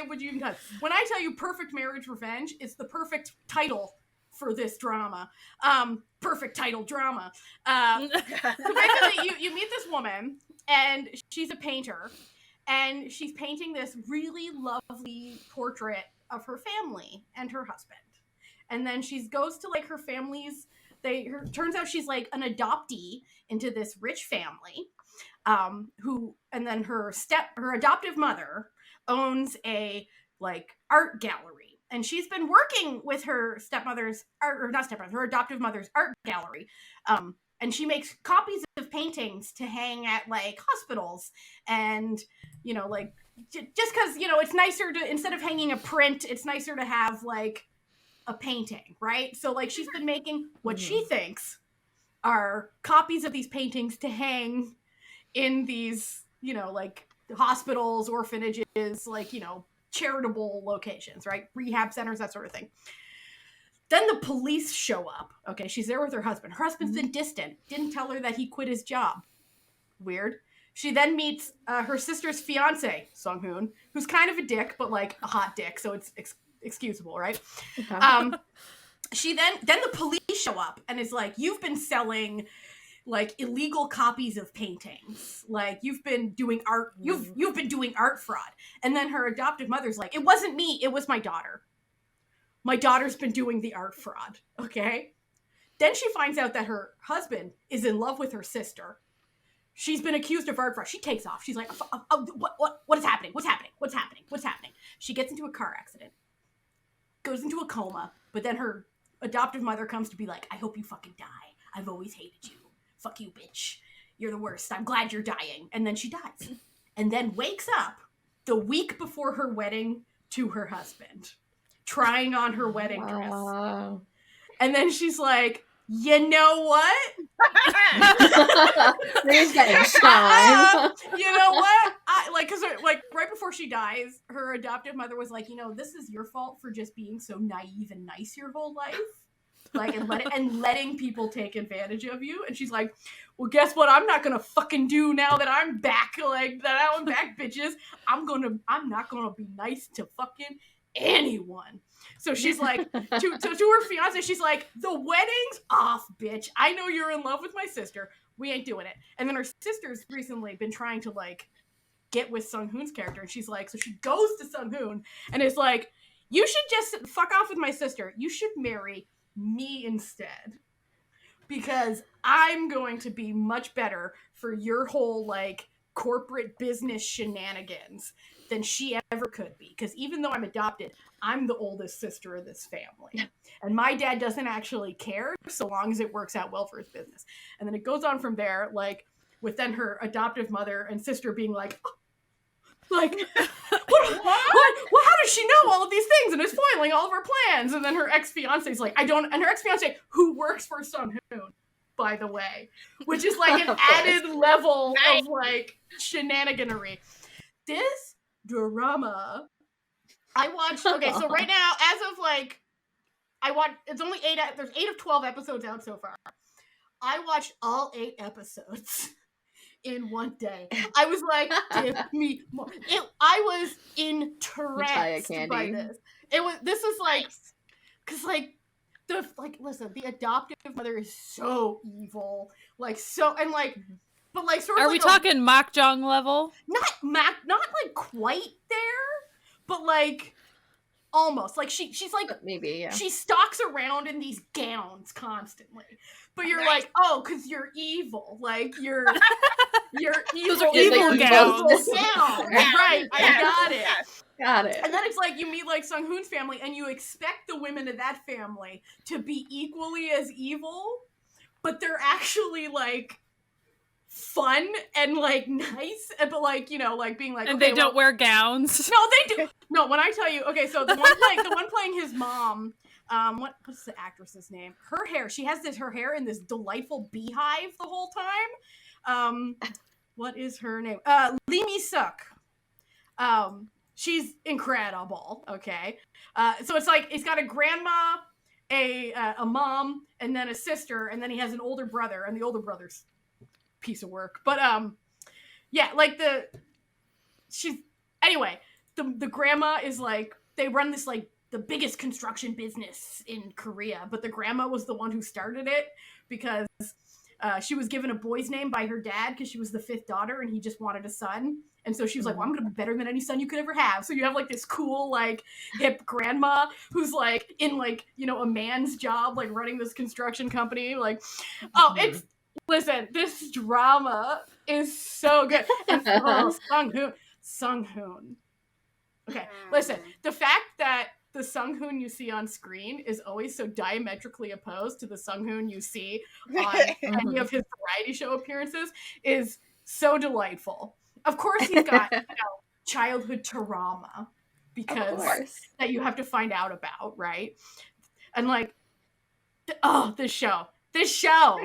would you even cut? When I tell you Perfect Marriage Revenge, it's the perfect title for this drama. Perfect title drama. So basically, you meet this woman, and she's a painter, and she's painting this really lovely portrait of her family and her husband. And then she goes to like her family's. Turns out she's like an adoptee into this rich family, and then her adoptive mother owns a like art gallery, and she's been working with her her adoptive mother's art gallery, and she makes copies of paintings to hang at like hospitals, and you know, like just because, you know, it's nicer to, instead of hanging a print, it's nicer to have like a painting, right? So like she's been making what she thinks are copies of these paintings to hang in these, you know, like hospitals, orphanages, like, you know, charitable locations, right? Rehab centers, that sort of thing. Then the police show up. Okay, she's there with her husband. Her husband's been distant. Didn't tell her that he quit his job. Weird. She then meets her sister's fiance, Sung-hoon, who's kind of a dick, but like a hot dick, so it's excusable, right? Okay. Then the police show up and is like, you've been selling like illegal copies of paintings, like you've been doing art, you've been doing art fraud. And then her adoptive mother's like, it wasn't me, it was my daughter. My daughter's been doing the art fraud. Okay. Then she finds out that her husband is in love with her sister. She's been accused of art fraud. She takes off. She's like, what is happening? What's happening? What's happening? What's happening? She gets into a car accident, goes into a coma, but then her adoptive mother comes to be like, I hope you fucking die. I've always hated you. Fuck you, bitch. You're the worst. I'm glad you're dying. And then she dies. And then wakes up the week before her wedding to her husband, trying on her wedding dress. And then she's like, you know what? There's getting shine. You know what? Because right before she dies, her adoptive mother was like, you know, this is your fault for just being so naive and nice your whole life. Like, and letting people take advantage of you. And she's like, well, guess what? I'm not gonna fucking do now that I'm back. Like, that I'm back, bitches. I'm not gonna be nice to fucking anyone. So she's like, to her fiance, she's like, the wedding's off, bitch. I know you're in love with my sister. We ain't doing it. And then her sister's recently been trying to like get with Sung-hoon's character. And she's like, so she goes to Sung-hoon and is like, you should just fuck off with my sister. You should marry me instead, because I'm going to be much better for your whole like corporate business shenanigans than she ever could be. Because even though I'm adopted, I'm the oldest sister of this family, and my dad doesn't actually care so long as it works out well for his business. And then it goes on from there, like with then her adoptive mother and sister being like, like, what? How does she know all of these things and is foiling all of her plans? And then her ex-fiance's like, and her ex-fiance, who works for Sung-hoon, by the way, which is like an added level of like shenaniganery. This drama, I watched, okay, so right now, as of like, it's only there's 8 of 12 episodes out so far. I watched all 8 episodes in one day. I was like, give me more. I was entranced by this. This is like, because like, listen, the adoptive mother is so evil. Like, so, and like, but like, sort of. Are we talking Mak Jong level? Not like quite there, but like, almost. Like, she's like, maybe, yeah. She stalks around in these gowns constantly. But you're like, oh, because you're evil. Like, you're evil. Those are evil gowns. Right, I got it. Got it. And then it's like, you meet like Sung-hoon's family, and you expect the women of that family to be equally as evil, but they're actually like fun and like nice, but like, you know, like being like, and they don't wear gowns. No, they do. No, when I tell you, okay, so the one playing his mom, what's the actress's name? Her hair, she has her hair in this delightful beehive the whole time. What is her name? Lee Mi-suk. She's incredible. Okay. So it's like, he's got a grandma, a mom, and then a sister, and then he has an older brother, and the older brother's piece of work. But yeah, like anyway, the grandma is like, they run this like the biggest construction business in Korea, but the grandma was the one who started it because she was given a boy's name by her dad because she was the 5th daughter and he just wanted a son. And so she was like, well, I'm going to be better than any son you could ever have. So you have like this cool, like hip grandma who's like in like, you know, a man's job, like running this construction company. Like, oh, listen, this drama is so good. And Sung-hoon. Okay, listen, the fact that the the Sung-hoon you see on screen is always so diametrically opposed to the Sung-hoon you see on any of his variety show appearances is so delightful. Of course, he's got childhood trauma because that you have to find out about, right? And like, this show, it's so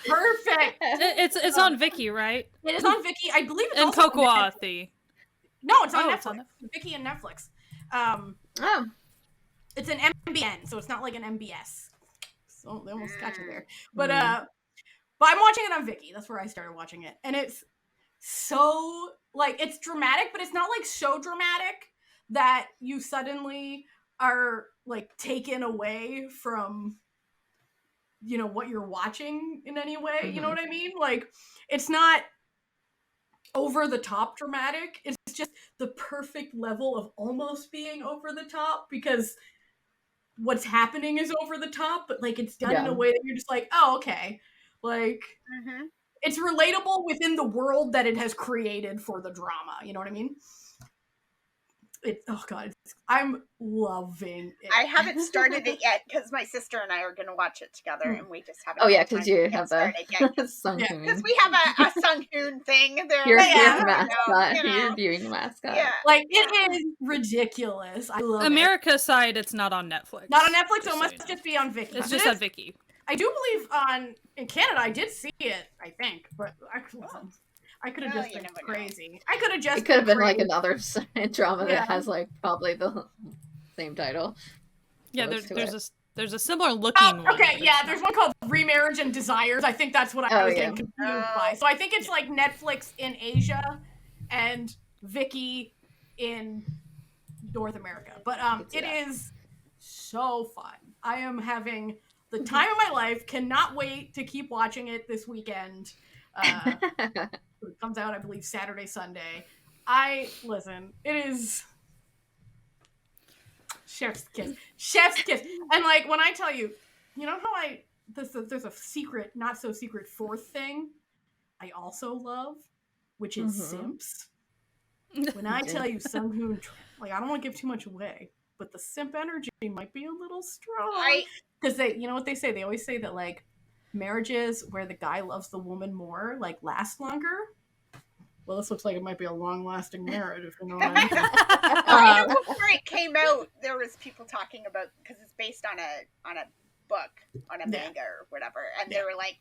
perfect. It's on Viki, right? It is on Viki. I believe it's and also Kokoati. No, it's on Netflix. Viki and Netflix. It's an MBN, so it's not like an MBS. So they almost got you there. But I'm watching it on Viki. That's where I started watching it, and it's so like it's dramatic, but it's not like so dramatic that you suddenly are like taken away from what you're watching in any way. You know what I mean? Like it's not over the top dramatic. It's just the perfect level of almost being over the top because what's happening is over the top, but like it's done in a way that you're just like, oh, okay. Like it's relatable within the world that it has created for the drama. You know what I mean? I'm loving it. I haven't started it yet because my sister and I are going to watch it together, and we just haven't. Oh yeah, because you have a Sung-hoon. Because we have a Sung-hoon thing. You're mascot. You're viewing mascot. Yeah, like it is ridiculous. I love America's side, it's not on Netflix. Not on Netflix, so it must just be on Viki. It's just on Viki. I do believe in Canada I did see it. I think, but I could have just been crazy. I could have just. It could have been like another drama that has like probably the same title. Yeah, there's a similar looking one. Okay, yeah, there's one called Remarriage and Desires. I think that's what I was getting confused by. So I think it's like Netflix in Asia and Viki in North America. But it is so fun. I am having the time of my life. Cannot wait to keep watching it this weekend. It comes out, I believe, Saturday, Sunday. Listen, it is chef's kiss. Chef's kiss. And like, when I tell you, you know how there's a secret, not so secret fourth thing I also love, which is simps. When I tell you Sung-hoon, like, I don't want to give too much away, but the simp energy might be a little strong. Because you know what they say? They always say that, like, marriages where the guy loves the woman more, like, last longer. Well, this looks like it might be a long-lasting marriage, if you know what I mean. Before it came out, there was people talking about, because it's based on a book, on a manga or whatever, and they were like,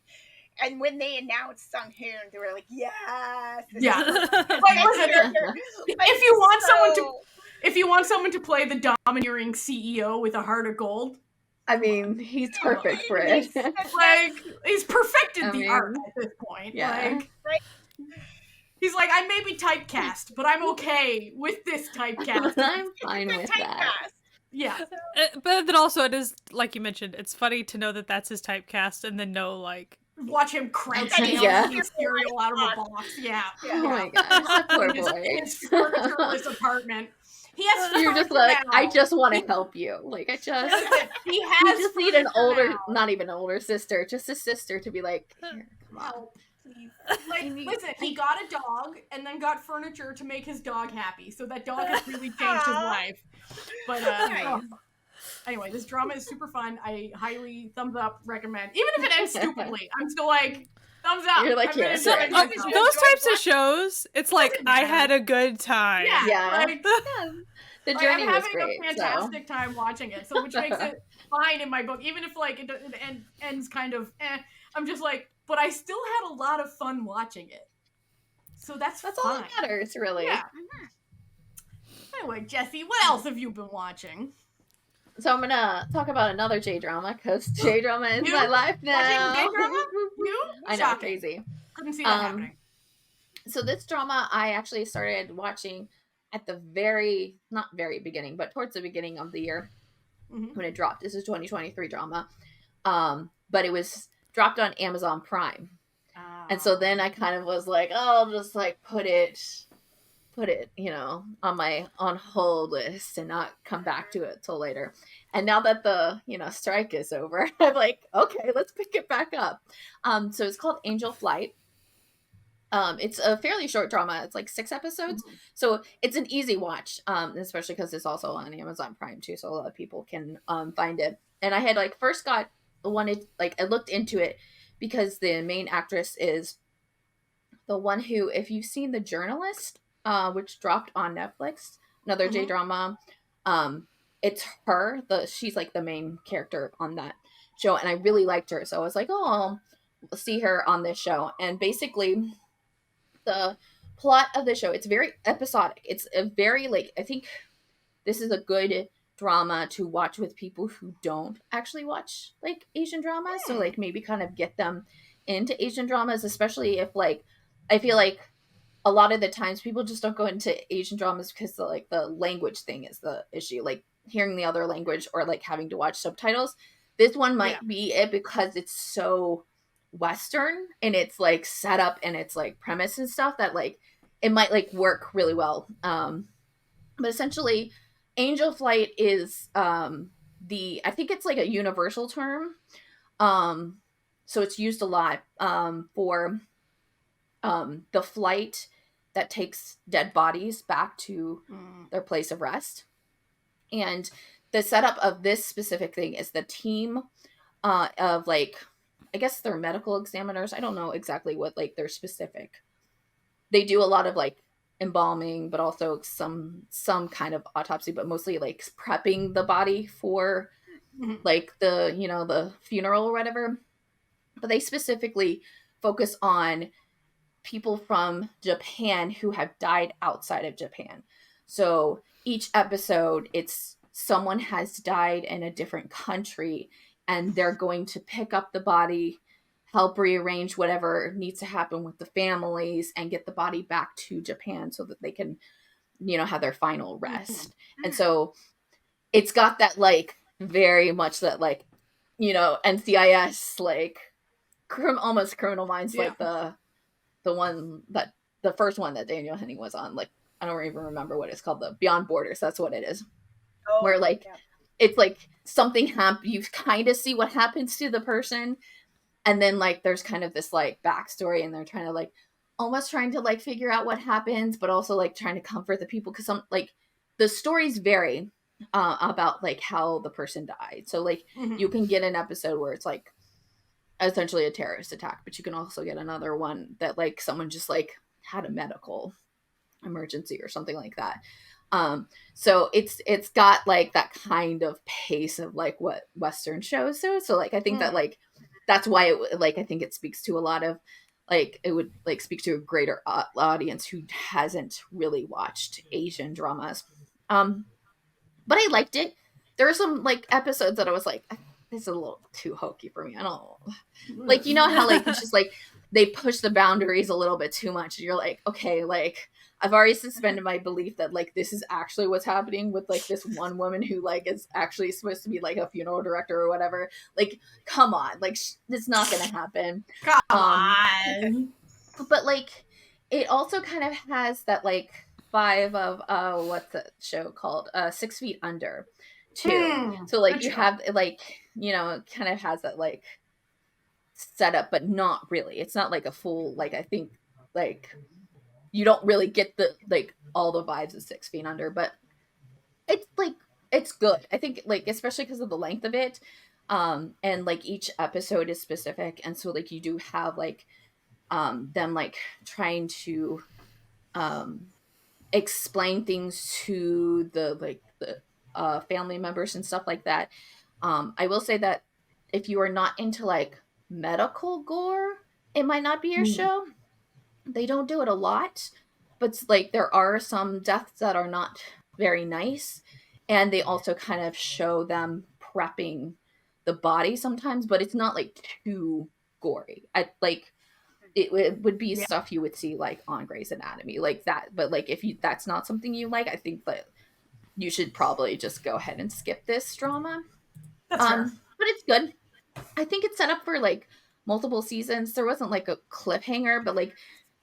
and when they announced Sung-hoon, they were like, yes. Yeah. If you want someone to play the domineering CEO with a heart of gold, I mean, he's perfect for it. Like, he's perfected the art at this point. Yeah. Like, he's like, I may be typecast, but I'm okay with this typecast. I'm fine with that. Yeah. But then also, it is, like you mentioned, it's funny to know that that's his typecast and then know, like... Watch him crouch down eating cereal out of a box. Yeah. Oh my gosh, poor boy. In his furnitureless apartment. He has. You're just like, now. I just want to help you. Like, I just. He has. You just need an older, not even an older sister, just a sister to be like, here, come on. Like, listen, he got a dog and then got furniture to make his dog happy. So that dog has really changed his life. But anyway, this drama is super fun. I highly thumbs up recommend. Even if it ends stupidly, I'm still like, thumbs up. You're like, those types of shows, it's like, I had a good time. Yeah. Like, the journey I'm was having great. A fantastic time watching it. So which makes it fine in my book. Even if like it ends kind of I'm just like, but I still had a lot of fun watching it. So that's fine. All that matters, really. Yeah. Anyway, Jessie, what else have you been watching? So I'm gonna talk about another J-drama, because J-drama is my life now. Watching J-drama? I know, crazy. Couldn't see that happening. So this drama I actually started watching at the not very beginning, but towards the beginning of the year when it dropped. This is 2023 drama. But it was dropped on Amazon Prime. And so then I kind of was like, oh, I'll just like put it, on hold list and not come back to it till later. And now that the, strike is over, I'm like, okay, let's pick it back up. So it's called Angel Flight. It's a fairly short drama. It's like 6 episodes. Mm-hmm. So it's an easy watch, especially because it's also on Amazon Prime too. So a lot of people can find it. And I had like first wanted, like, I looked into it because the main actress is the one who, if you've seen The Journalist, which dropped on Netflix, another J-drama, it's her. She's like the main character on that show, and I really liked her. So I was like, oh, I'll see her on this show. And basically, the plot of the show, it's very episodic. It's a very, like, I think this is a good drama to watch with people who don't actually watch, like, Asian dramas. So, like, maybe kind of get them into Asian dramas, especially if, like, I feel like a lot of the times people just don't go into Asian dramas because the language thing is the issue, like hearing the other language or like having to watch subtitles. This one might be it because it's so Western and it's like set up and it's like premise and stuff that like it might like work really well. But essentially, angel flight is I think it's like a universal term. So it's used a lot for the flight that takes dead bodies back to their place of rest. And the setup of this specific thing is the team of, like, I guess they're medical examiners. I don't know exactly what, like, their specific. They do a lot of, like, embalming, but also some kind of autopsy, but mostly, like, prepping the body for, like, the funeral or whatever. But they specifically focus on people from Japan who have died outside of Japan. So each episode, it's someone has died in a different country and they're going to pick up the body, help rearrange whatever needs to happen with the families and get the body back to Japan so that they can, have their final rest. And so it's got that, like, very much that, like, NCIS, like, almost Criminal Minds, like the first one that Daniel Henning was on, like, I don't even remember what it's called, the Beyond Borders, that's what it is. Where, like, it's like something you kind of see what happens to the person, and then, like, there's kind of this, like, backstory, and they're trying to, like, almost trying to, like, figure out what happens, but also, like, trying to comfort the people, because some, like, the stories vary about, like, how the person died. So, like, you can get an episode where it's, like, essentially a terrorist attack, but you can also get another one that, like, someone just, like, had a medical emergency or something like that. So it's got, like, that kind of pace of, like, what Western shows do. So, like, I think that, like, that's why it, like, I think it speaks to a lot of, like, it would, like, speak to a greater audience who hasn't really watched Asian dramas. But I liked it. There were some, like, episodes that I was like, this is a little too hokey for me. I don't like, how, like, it's just like they push the boundaries a little bit too much. And you're like, okay, like, I've already suspended my belief that, like, this is actually what's happening with, like, this one woman who, like, is actually supposed to be, like, a funeral director or whatever. Like, come on, like, it's not gonna happen. Come on. But, like, it also kind of has that, like, vibe of what's the show called? 6 Feet Under. Too. So, like, you have, like, it kind of has that, like, setup, but not really. It's not like a full, like, I think, like, you don't really get the, like, all the vibes of 6 Feet Under, but it's, like, it's good. I think, like, especially because of the length of it, and, like, each episode is specific, and so, like, you do have, like, them, like, trying to explain things to the, like, the family members and stuff like that. I will say that if you are not into, like, medical gore, it might not be your show. They don't do it a lot, but, like, there are some deaths that are not very nice, and they also kind of show them prepping the body sometimes, but it's not, like, too gory. It would be stuff you would see, like, on Grey's Anatomy, like that. But, like, if that's not something you like, I think that you should probably just go ahead and skip this drama. That's fair. But it's good. I think it's set up for, like, multiple seasons. There wasn't, like, a cliffhanger, but, like,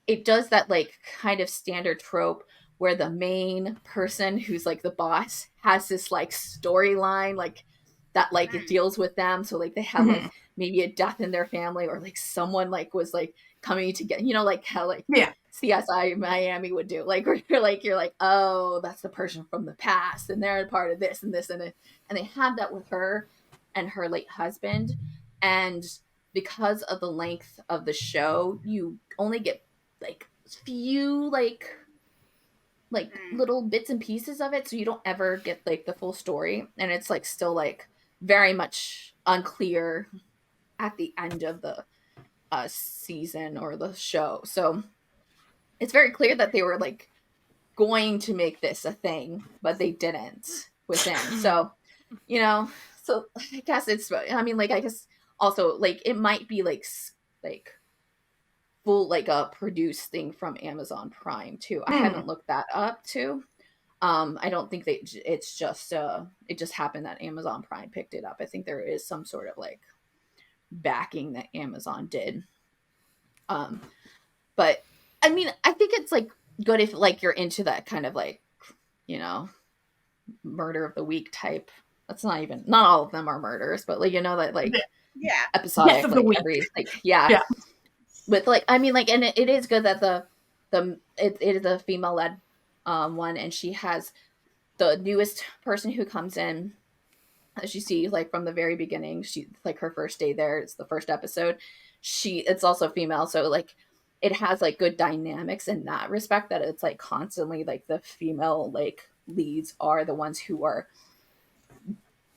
it does that, like, kind of standard trope where the main person who's, like, the boss has this, like, storyline, like, that, like, it deals with them. So, like, they have, like, maybe a death in their family, or, like, someone, like, was, like, coming together, you know, like how like yeah. CSI Miami would do, like where you're like, oh, that's the person from the past, and they're a part of this and this and it, and they had that with her and her late husband, and because of the length of the show, you only get like few like little bits and pieces of it, so you don't ever get like the full story, and it's like still like very much unclear at the end of the season or the show. So it's very clear that they were like going to make this a thing, but they didn't within. So, you know, so I guess it's, I mean, like, I guess also like it might be like full, like a produced thing from Amazon Prime too. I haven't looked that up too. I don't think it's just, it just happened that Amazon Prime picked it up. I think there is some sort of like backing that Amazon did. But I mean, I think it's like good if like you're into that kind of like, you know, murder of the week type. That's not all of them are murders, but like, you know, that like episodic, like every like with like, I mean, like, and it is good that it is a female led one, and she has the newest person who comes in, as you see, like from the very beginning. She like her first day there, it's the first episode. It's also female, so like it has like good dynamics in that respect, that it's like constantly like the female like leads are the ones who are,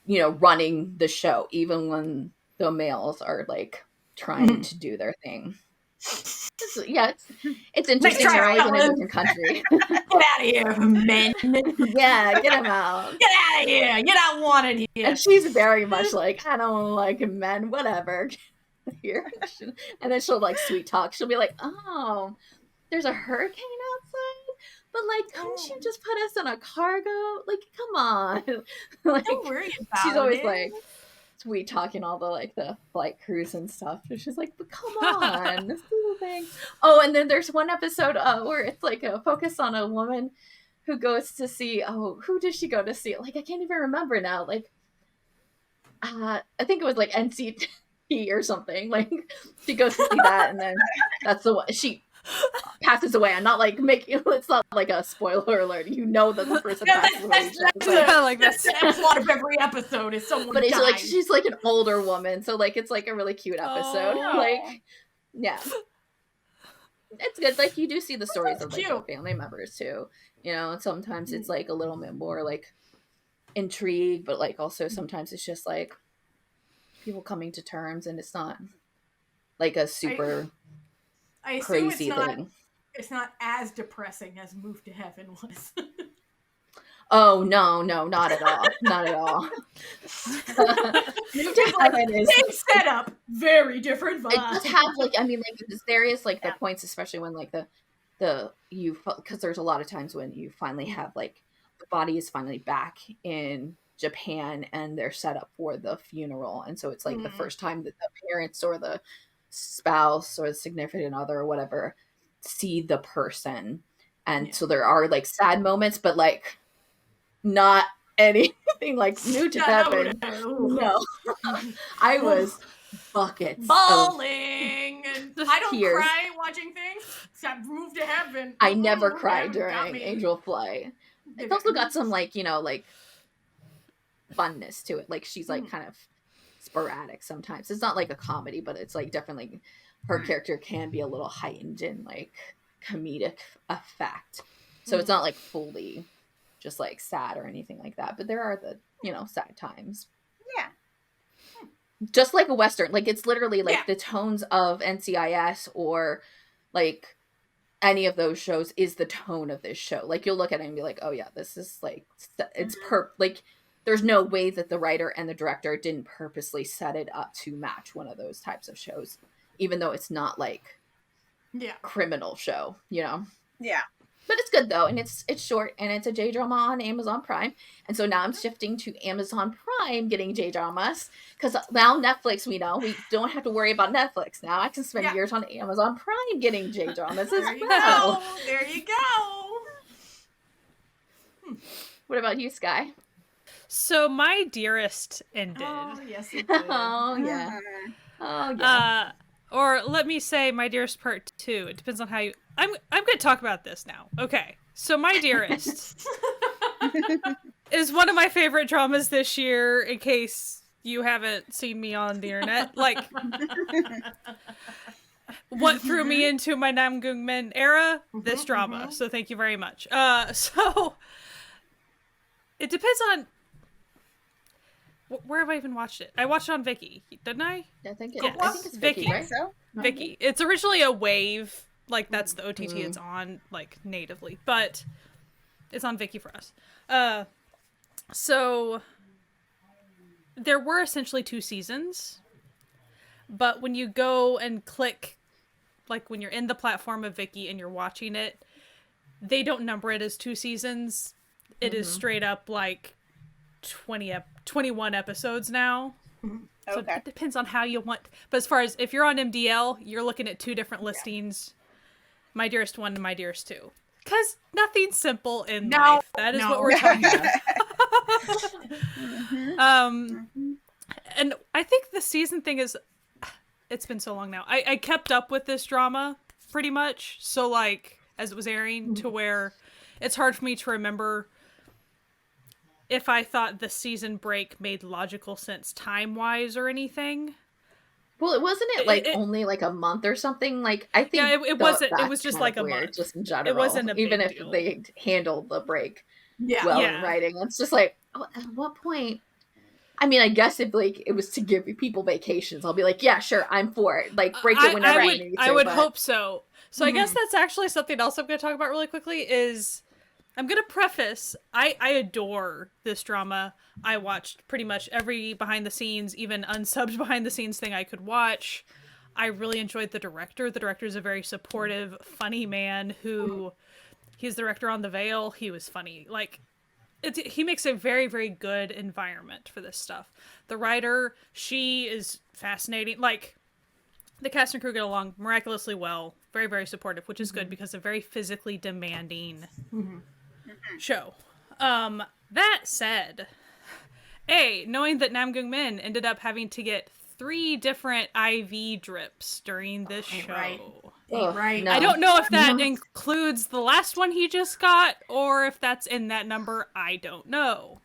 you know, running the show, even when the males are like trying to do their thing. It's interesting. They're always in a different country. Get out of here, men. Yeah, get them out. Get out of here. You're not wanted here. And she's very much like, I don't like men, whatever. Here. And then she'll like sweet talk. She'll be like, oh, there's a hurricane outside, but like, couldn't you just put us in a cargo? Like, come on. Like, don't worry about she's always it. like sweet talking all the like the flight crews and stuff. And she's like, but come on, this little thing. Oh, and then there's one episode where it's like a focus on a woman who goes to see, who did she go to see? Like, I can't even remember now. Like, I think it was like NCT or something. Like, she goes to see that, and then that's the one she passes away. I'm not like making, it's not like a spoiler alert. You know that the person passes away. That's the plot of every episode is someone but it's dying. like she's like an older woman, so like it's like a really cute episode. Like, yeah, it's good. Like, you do see the stories of like the family members too, you know, and sometimes it's like a little bit more like intrigue, but like also sometimes it's just like people coming to terms, and it's not like a super I crazy thing. It's not as depressing as Move to Heaven was. Oh no, not at all. Not at all. Move to Heaven is same setup, very different vibe. It does have like, I mean, like there's various like the points, especially when like because there's a lot of times when you finally have like the body is finally back in Japan and they're set up for the funeral, and so it's like the first time that the parents or the spouse or the significant other or whatever see the person, and so there are like sad moments, but like not anything like New to Heaven. No. I was buckets bawling, and I don't tears. cry watching things except Move to Heaven. I never cried during Angel Flight. It's also got some like, you know, like funness to it. Like, she's like kind of sporadic sometimes. It's not like a comedy, but it's like definitely her character can be a little heightened in like comedic effect. So it's not like fully just like sad or anything like that, but there are the, you know, sad times. Yeah. Just like a Western. Like, it's literally like the tones of NCIS or like any of those shows is the tone of this show. Like, you'll look at it and be like, oh yeah, this is like, it's like there's no way that the writer and the director didn't purposely set it up to match one of those types of shows, even though it's not like criminal show, you know? Yeah. But it's good though, and it's short, and it's a J-drama on Amazon Prime. And so now I'm shifting to Amazon Prime getting J-dramas, because now Netflix, we know, we don't have to worry about Netflix now. I can spend years on Amazon Prime getting J-dramas as well. There you go. What about you, Sky? So my Dearest ended. Oh, yes, it did. Oh, yeah. Oh, yeah. Or let me say My Dearest Part 2. It depends on how you... I'm going to talk about this now. Okay. So My Dearest is one of my favorite dramas this year, in case you haven't seen me on the internet. Like, what threw me into my Namgung-min era? This drama. So thank you very much. So it depends on... Where have I even watched it? I watched it on Viki, didn't I? I think it's Viki, right? So? Viki. It's originally a Wave, like that's the OTT it's on, like natively, but it's on Viki for us. So there were essentially 2 seasons, but when you go and click, like when you're in the platform of Viki and you're watching it, they don't number it as 2 seasons. It is straight up like 21 episodes now. So it depends on how you want. But as far as if you're on MDL, you're looking at 2 different listings. My Dearest 1 and My Dearest 2. Because nothing's simple in life. That is what we're talking about. And I think the season thing is, it's been so long now. I kept up with this drama pretty much. So like, as it was airing, to where it's hard for me to remember if I thought the season break made logical sense time-wise or anything. Well, it wasn't only like a month or something. Like I think it wasn't. It was just like a month. Just in general, it wasn't a big even if deal. they handled the break in writing. It's just like, at what point? I mean, I guess if like it was to give people vacations, I'll be like, yeah, sure, I'm for it. Like break it whenever I need to. I would hope so. So I guess that's actually something else I'm going to talk about really quickly is. I'm going to preface, I adore this drama. I watched pretty much every behind the scenes, even unsubbed behind the scenes thing I could watch. I really enjoyed the director. The director is a very supportive, funny man who, he's the director on The Veil. He was funny. Like, he makes a very, very good environment for this stuff. The writer, she is fascinating. Like, the cast and crew get along miraculously well. Very, very supportive, which is good because it's a very physically demanding show. That said, knowing that Namgung-min ended up having to get 3 different IV drips during this show. Right. No. I don't know if that includes the last one he just got or if that's in that number. I don't know.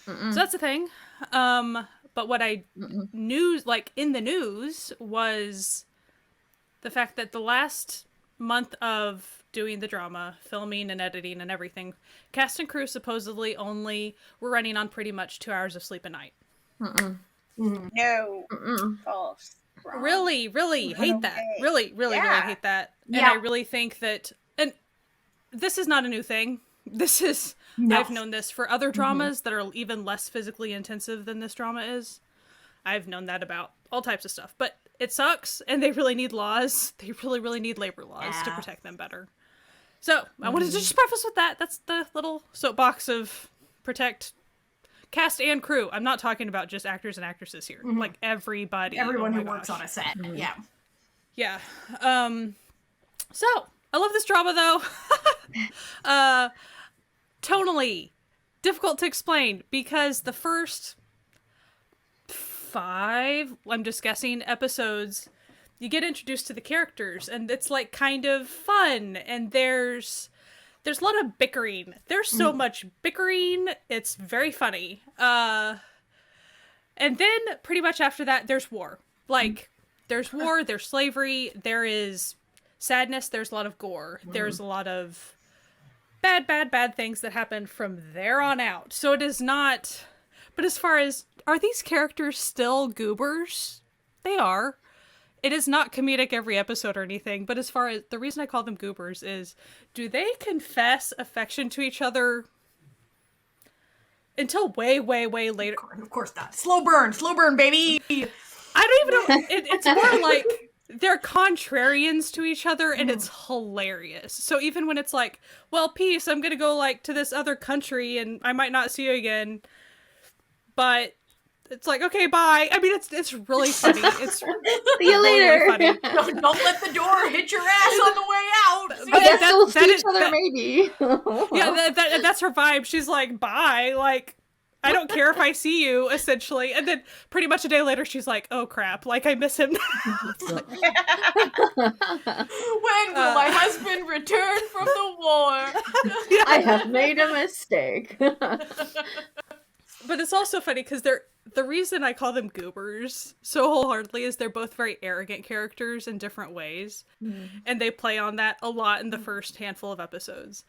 So that's the thing. But what I knew, like in the news, was the fact that the last month of doing the drama, filming and editing and everything, cast and crew supposedly only were running on pretty much 2 hours of sleep a night. No. False. Wrong. Really hate that. Really hate that. And I really think that, and this is not a new thing. This is, I've known this for other dramas that are even less physically intensive than this drama is. I've known that about all types of stuff, but it sucks, and they really need laws. They really need labor laws to protect them better. So, I wanted to just preface with that. That's the little soapbox of protect cast and crew. I'm not talking about just actors and actresses here. Like, everybody. Everyone who works on a set. Yeah. So, I love this drama, though. Tonally, difficult to explain, because the first 5, I'm just guessing, episodes, you get introduced to the characters, and it's like kind of fun, and there's a lot of bickering. There's so much bickering, it's very funny. And then pretty much after that, there's war. Like, there's war, there's slavery, there is sadness, there's a lot of gore, there's a lot of bad things that happen from there on out. So it is not, but as far as, are these characters still goobers? They are. It is not comedic every episode or anything, but as far as, the reason I call them goobers is, do they confess affection to each other until way later? Of course not. Slow burn, baby! I don't even know, it's more like, they're contrarians to each other, and it's hilarious. So even when it's like, well, peace, I'm gonna go, like, to this other country, and I might not see you again, but it's like, okay, bye. I mean, it's really funny. It's see you later. Really funny. Don't let the door hit your ass on the way out. I guess we'll see each other, maybe. Yeah, that's her vibe. She's like, bye. Like, I don't care if I see you, essentially. And then pretty much a day later, she's like, oh crap, like I miss him. When will my husband return from the war? I have made a mistake. But it's also funny because the reason I call them goobers so wholeheartedly is they're both very arrogant characters in different ways. And they play on that a lot in the first handful of episodes.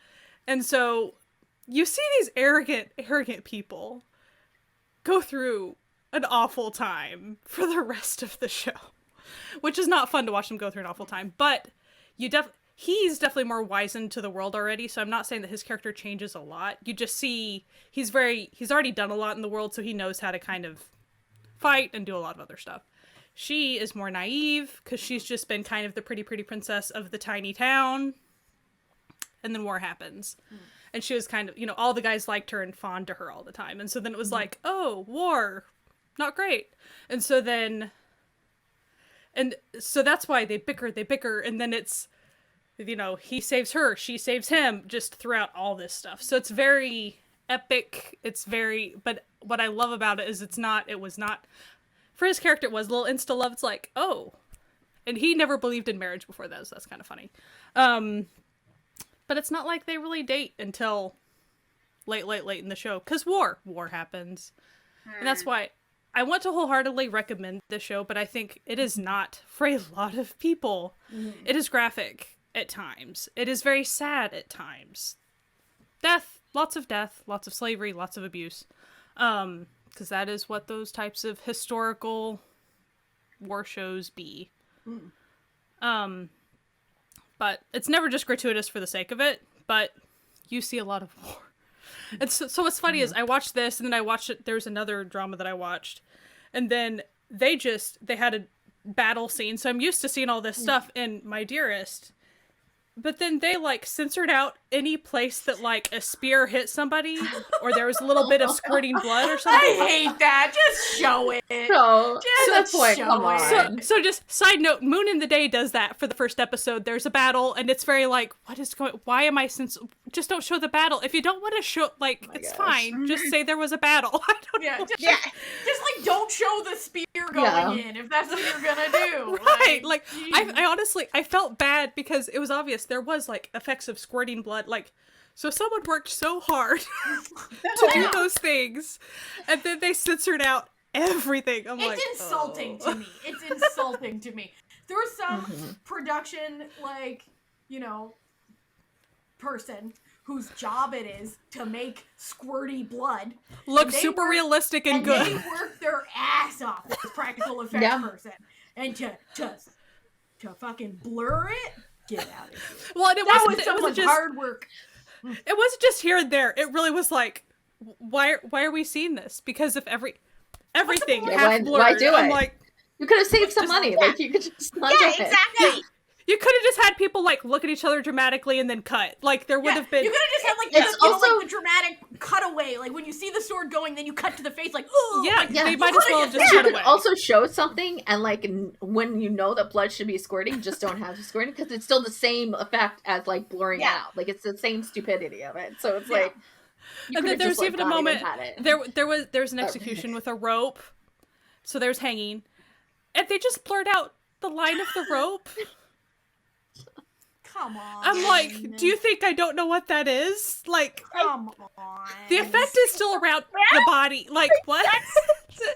And so you see these arrogant people go through an awful time for the rest of the show, which is not fun to watch them go through an awful time. But he's definitely more wizened to the world already, so I'm not saying that his character changes a lot. You just see he's already done a lot in the world, so he knows how to kind of fight and do a lot of other stuff. She is more naive because she's just been kind of the pretty princess of the tiny town, and then war happens. And she was kind of, all the guys liked her and fawned to her all the time. And so then it was like, oh, war, not great. And so that's why they bicker. And then it's, he saves her, she saves him, just throughout all this stuff. So it's very epic. But what I love about it is it was not, for his character, it was a little insta love. It's like, oh, and he never believed in marriage before that, so that's kind of funny. But it's not like they really date until late in the show. Because war happens. And that's why I want to wholeheartedly recommend this show, but I think it is not for a lot of people. It is graphic at times. It is very sad at times. Lots of death, lots of slavery, lots of abuse. Because that is what those types of historical war shows be. But it's never just gratuitous for the sake of it, but you see a lot of war. And so what's funny is I watched this, and then there's another drama that I watched, and then they had a battle scene, so I'm used to seeing all this stuff in My Dearest. But then they, censored out any place that, a spear hit somebody, or there was a little bit of squirting blood or something. I hate that. Just show it. Come on. So just side note, Moon in the Day does that for the first episode. There's a battle, and it's very why am I just don't show the battle. If you don't want to show, it's fine. Just say there was a battle. I don't know. Just don't show the spear going in, if that's what you're gonna do. Right. I honestly, I felt bad because it was obvious there was effects of squirting blood. So someone worked so hard to do those things, and then they censored out everything. It's insulting to me. It's insulting to me. There was some production, person whose job it is to make squirty blood look super realistic and good. They work their ass off, this practical effects person, and to fucking blur it. Get out of here. Well, and it was just hard work. It wasn't just here and there. It really was why are we seeing this? Because of everything half blurred. Why do I'm it? You could have saved some money. You could just not do it. Exactly. You could have just had people look at each other dramatically and then cut. There would have been. You could have just had the dramatic cutaway. When you see the sword going, then you cut to the face. Oh, they might as well have just cut away. You could also show something, and when you know that blood should be squirting, just don't have squirting because it's still the same effect as blurring out. It's the same stupidity of it. So it's and then there's even a moment there was an execution with a rope, so there's hanging, and they just blurred out the line of the rope. Come on. I'm do you think I don't know what that is? Come on. The effect is still around the body. What?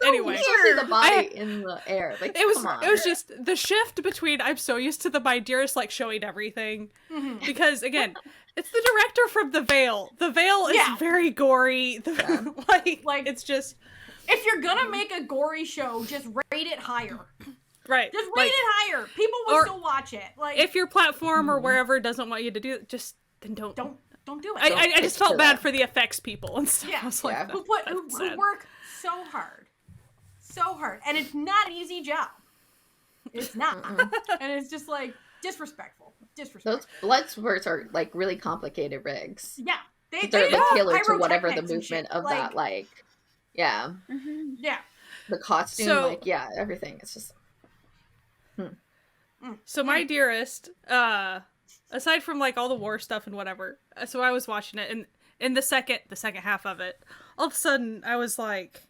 Anyway. You still see the body in the air. It was just the shift between I'm so used to the My Dearest showing everything. Because again, it's the director from The Veil. The Veil is very gory. It's just if you're gonna make a gory show, just rate it higher. Right. Just rate it higher. People will still watch it. If your platform or wherever doesn't want you to do it, just then don't do it. I just felt bad for the effects people and stuff. Yeah. I was who work so hard. So hard. And it's not an easy job. It's not. And it's just disrespectful. Those blood spurts are really complicated rigs. Yeah. They're tailored to whatever the movement of that yeah. Yeah. The costume, everything. It's just So My Dearest, aside from all the war stuff and whatever, so I was watching it, and in the second half of it, all of a sudden I was like,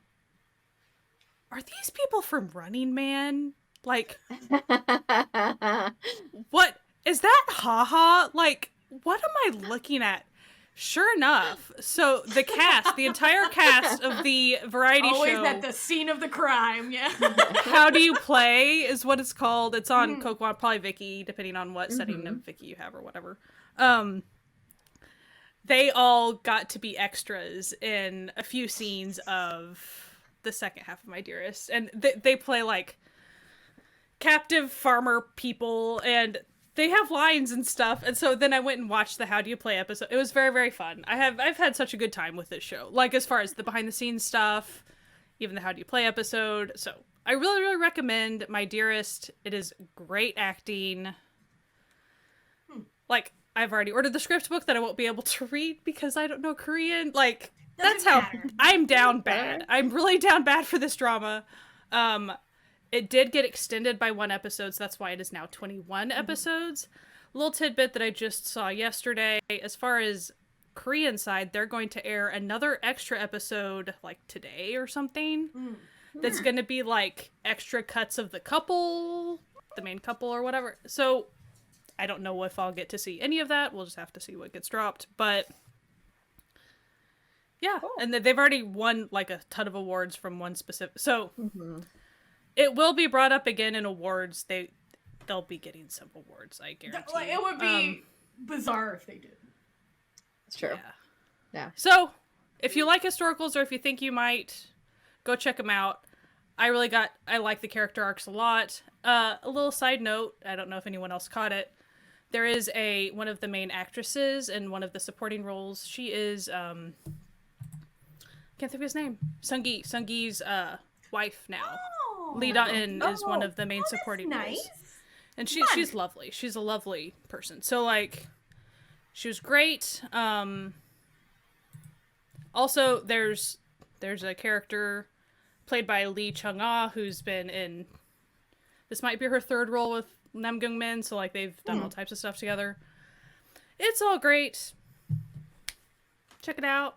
are these people from Running Man? Like, what is that? Haha. Like, what am I looking at? Sure enough, so the cast, the entire cast of the variety show, always at the scene of the crime. Yeah. How Do You Play is what it's called. It's on Coco, probably Viki, depending on what setting of Viki you have or whatever. They all got to be extras in a few scenes of the second half of My Dearest, and they play like captive farmer people, and they have lines and stuff. And so then I went and watched the How Do You Play episode. It was very, very fun. I've had such a good time with this show, like as far as the behind the scenes stuff, even the How Do You Play episode. So I really, really recommend My Dearest. It is great acting. Like, I've already ordered the script book that I won't be able to read because I don't know Korean. Like, that's how I'm down bad. I'm really down bad for this drama. It did get extended by 1 episode, so that's why it is now 21 episodes. Little tidbit that I just saw yesterday. As far as Korean side, they're going to air another extra episode, like today or something. That's going to be like extra cuts of the couple, the main couple or whatever. So I don't know if I'll get to see any of that. We'll just have to see what gets dropped. But yeah, cool. And they've already won like a ton of awards from one specific. So it will be brought up again in awards. They'll be getting some awards, I guarantee. Like, it would be bizarre if they did. It's true. Yeah. So if you like historicals, or if you think you might, go check them out. I like the character arcs a lot. A little side note, I don't know if anyone else caught it. There is one of the main actresses in one of the supporting roles. She is, can't think of his name. Sungi's wife now. Lee Da-in is one of the main supporting roles. And she's lovely. She's a lovely person. So, like, she was great. Also, there's a character played by Lee Chung-ah who's been in... This might be her 3rd role with Nam Gyung-min, so, like, they've done all types of stuff together. It's all great. Check it out.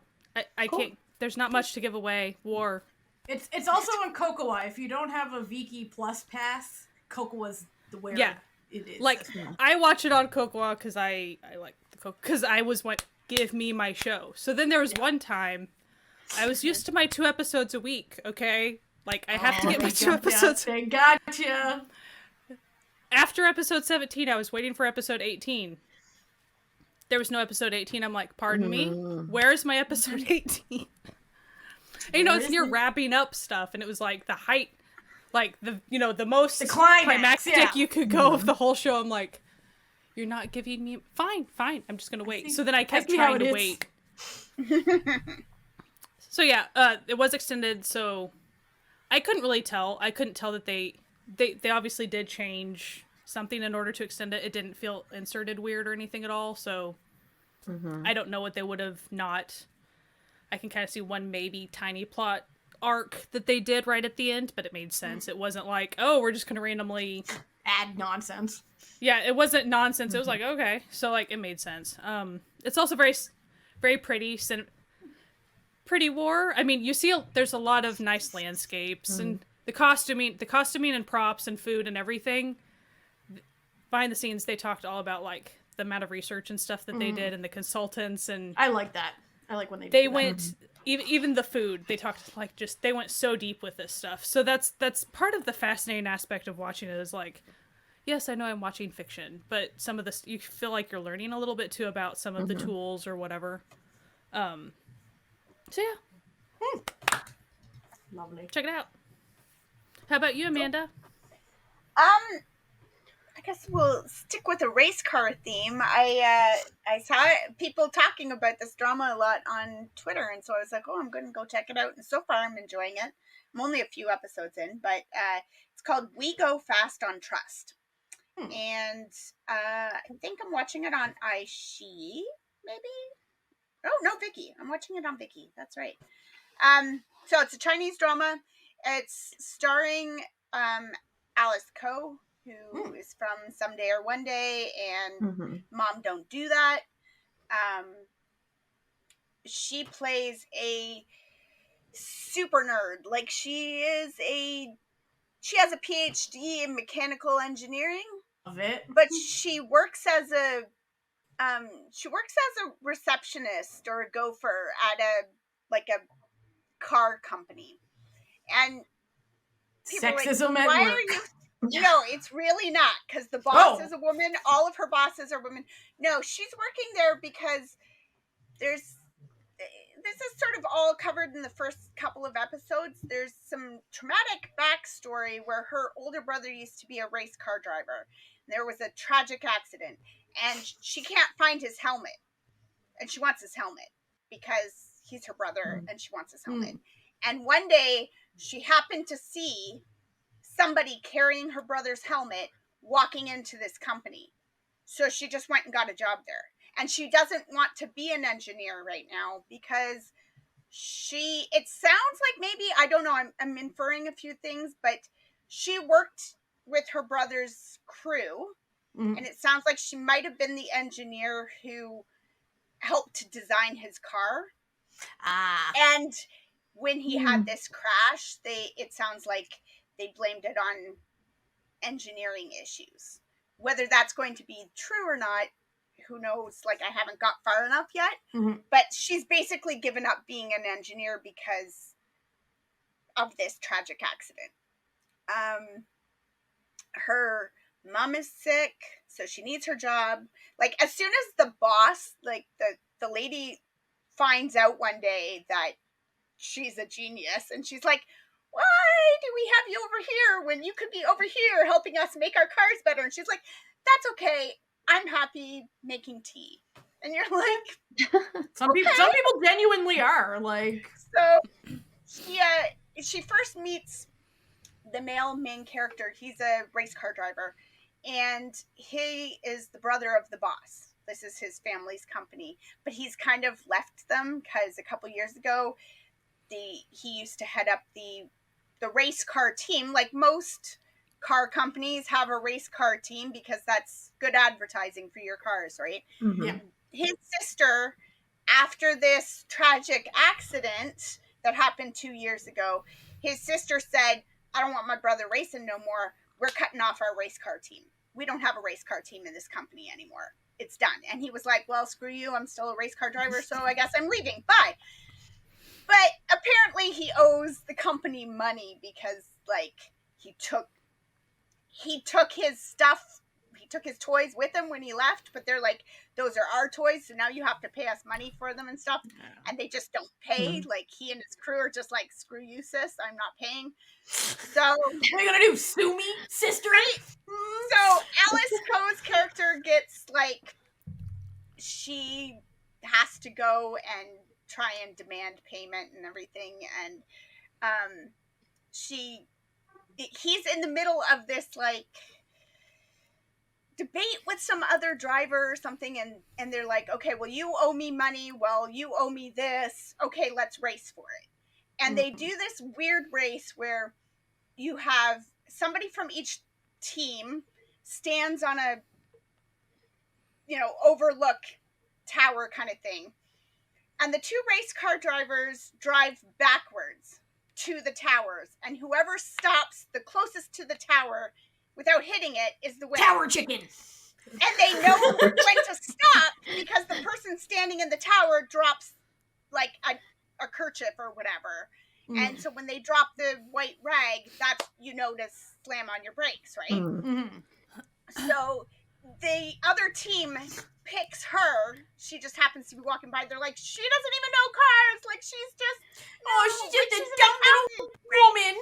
I can't... There's not much to give away. War. It's also on Cocoa. If you don't have a Viki Plus pass, Cocoa is where it is. Like, I watch it on Cocoa because I like the Cocoa, because I was give me my show. So then there was one time I was used to my 2 episodes a week, okay? Like, I have to get my 2 episodes. They gotcha. After episode 17, I was waiting for episode 18. There was no episode 18. I'm like, pardon me? Where's my episode 18? And, it's near wrapping up stuff, and it was like the height, like the most climactic you could go of the whole show. I'm like, you're not giving me fine. I'm just gonna wait. So then I kept trying to wait. So yeah, it was extended. So I couldn't really tell. I couldn't tell that they obviously did change something in order to extend it. It didn't feel inserted weird or anything at all. So I don't know what they would have not. I can kind of see one maybe tiny plot arc that they did right at the end, but it made sense. It wasn't like, oh, we're just going to randomly add nonsense. Yeah, it wasn't nonsense. It was like, okay. So, like, it made sense. It's also very, very pretty. Pretty war. I mean, you see there's a lot of nice landscapes and the costuming and props and food and everything. Behind the scenes, they talked all about, like, the amount of research and stuff that they did and the consultants. And I like that. I like when they went even the food. They talked they went so deep with this stuff. So that's part of the fascinating aspect of watching it is like, yes, I know I'm watching fiction, but some of this you feel like you're learning a little bit too about some of the tools or whatever. So yeah, lovely. Check it out. How about you, Amanda? I guess we'll stick with a race car theme. I saw people talking about this drama a lot on Twitter, and so I was like, oh, I'm going to go check it out. And so far, I'm enjoying it. I'm only a few episodes in, but it's called We Go Fast on Trust. And I think I'm watching it on iShii, maybe? Oh, no, Viki. I'm watching it on Viki. That's right. So it's a Chinese drama. It's starring Alice Ko, who is from Someday or One Day, and Mom Don't Do That. She plays a super nerd. Like she has a PhD in mechanical engineering. Of it. But she works as a receptionist or a gopher at a car company. And people sexism are like, at why work. are you? No, it's really not, because the boss is a woman. All of her bosses are women. No, she's working there because this is sort of all covered in the first couple of episodes. There's some traumatic backstory where her older brother used to be a race car driver. There was a tragic accident, and she can't find his helmet, and she wants his helmet because he's her brother, and she wants his helmet. And one day, she happened to see somebody carrying her brother's helmet walking into this company. So she just went and got a job there. And she doesn't want to be an engineer right now because it sounds like maybe, I don't know, I'm inferring a few things, but she worked with her brother's crew. And it sounds like she might have been the engineer who helped to design his car. And when he had this crash, it sounds like they blamed it on engineering issues. Whether that's going to be true or not, who knows? Like, I haven't got far enough yet. But she's basically given up being an engineer because of this tragic accident. Her mom is sick, so she needs her job. Like, as soon as the boss, like the lady, finds out one day that she's a genius, and she's like, why do we have you over here when you could be over here helping us make our cars better? And she's like, that's okay, I'm happy making tea. And you're like, some people genuinely are like. So she first meets the male main character. He's a race car driver, and he is the brother of the boss. This is his family's company, but he's kind of left them because a couple years ago he used to head up the race car team. Like, most car companies have a race car team because that's good advertising for your cars, right? Yeah. His sister, after this tragic accident that happened 2 years ago, his sister said, I don't want my brother racing no more. We're cutting off our race car team. We don't have a race car team in this company anymore. It's done. And he was like, well, screw you. I'm still a race car driver, so I guess I'm leaving. Bye. But apparently he owes the company money because, like, he took his stuff, he took his toys with him when he left, but they're like, those are our toys, so now you have to pay us money for them and stuff. And they just don't pay. Like, he and his crew are just like, screw you, sis, I'm not paying. So what are you gonna do, sue me, sister? Right? So Alice Coe's character gets, like, she has to go and try and demand payment and everything, and he's in the middle of this, like, debate with some other driver or something, and they're like, okay, well, you owe me money, well, you owe me this, okay, let's race for it. And they do this weird race where you have somebody from each team stands on a, overlook tower kind of thing, and the two race car drivers drive backwards to the towers, and whoever stops the closest to the tower without hitting it is the winner. Tower chicken. And they know when to stop because the person standing in the tower drops, like, a kerchief or whatever. And so when they drop the white rag, that's, to slam on your brakes, right? So the other team picks her. She just happens to be walking by. They're like, she doesn't even know cars. Like, she's just a dumb little woman.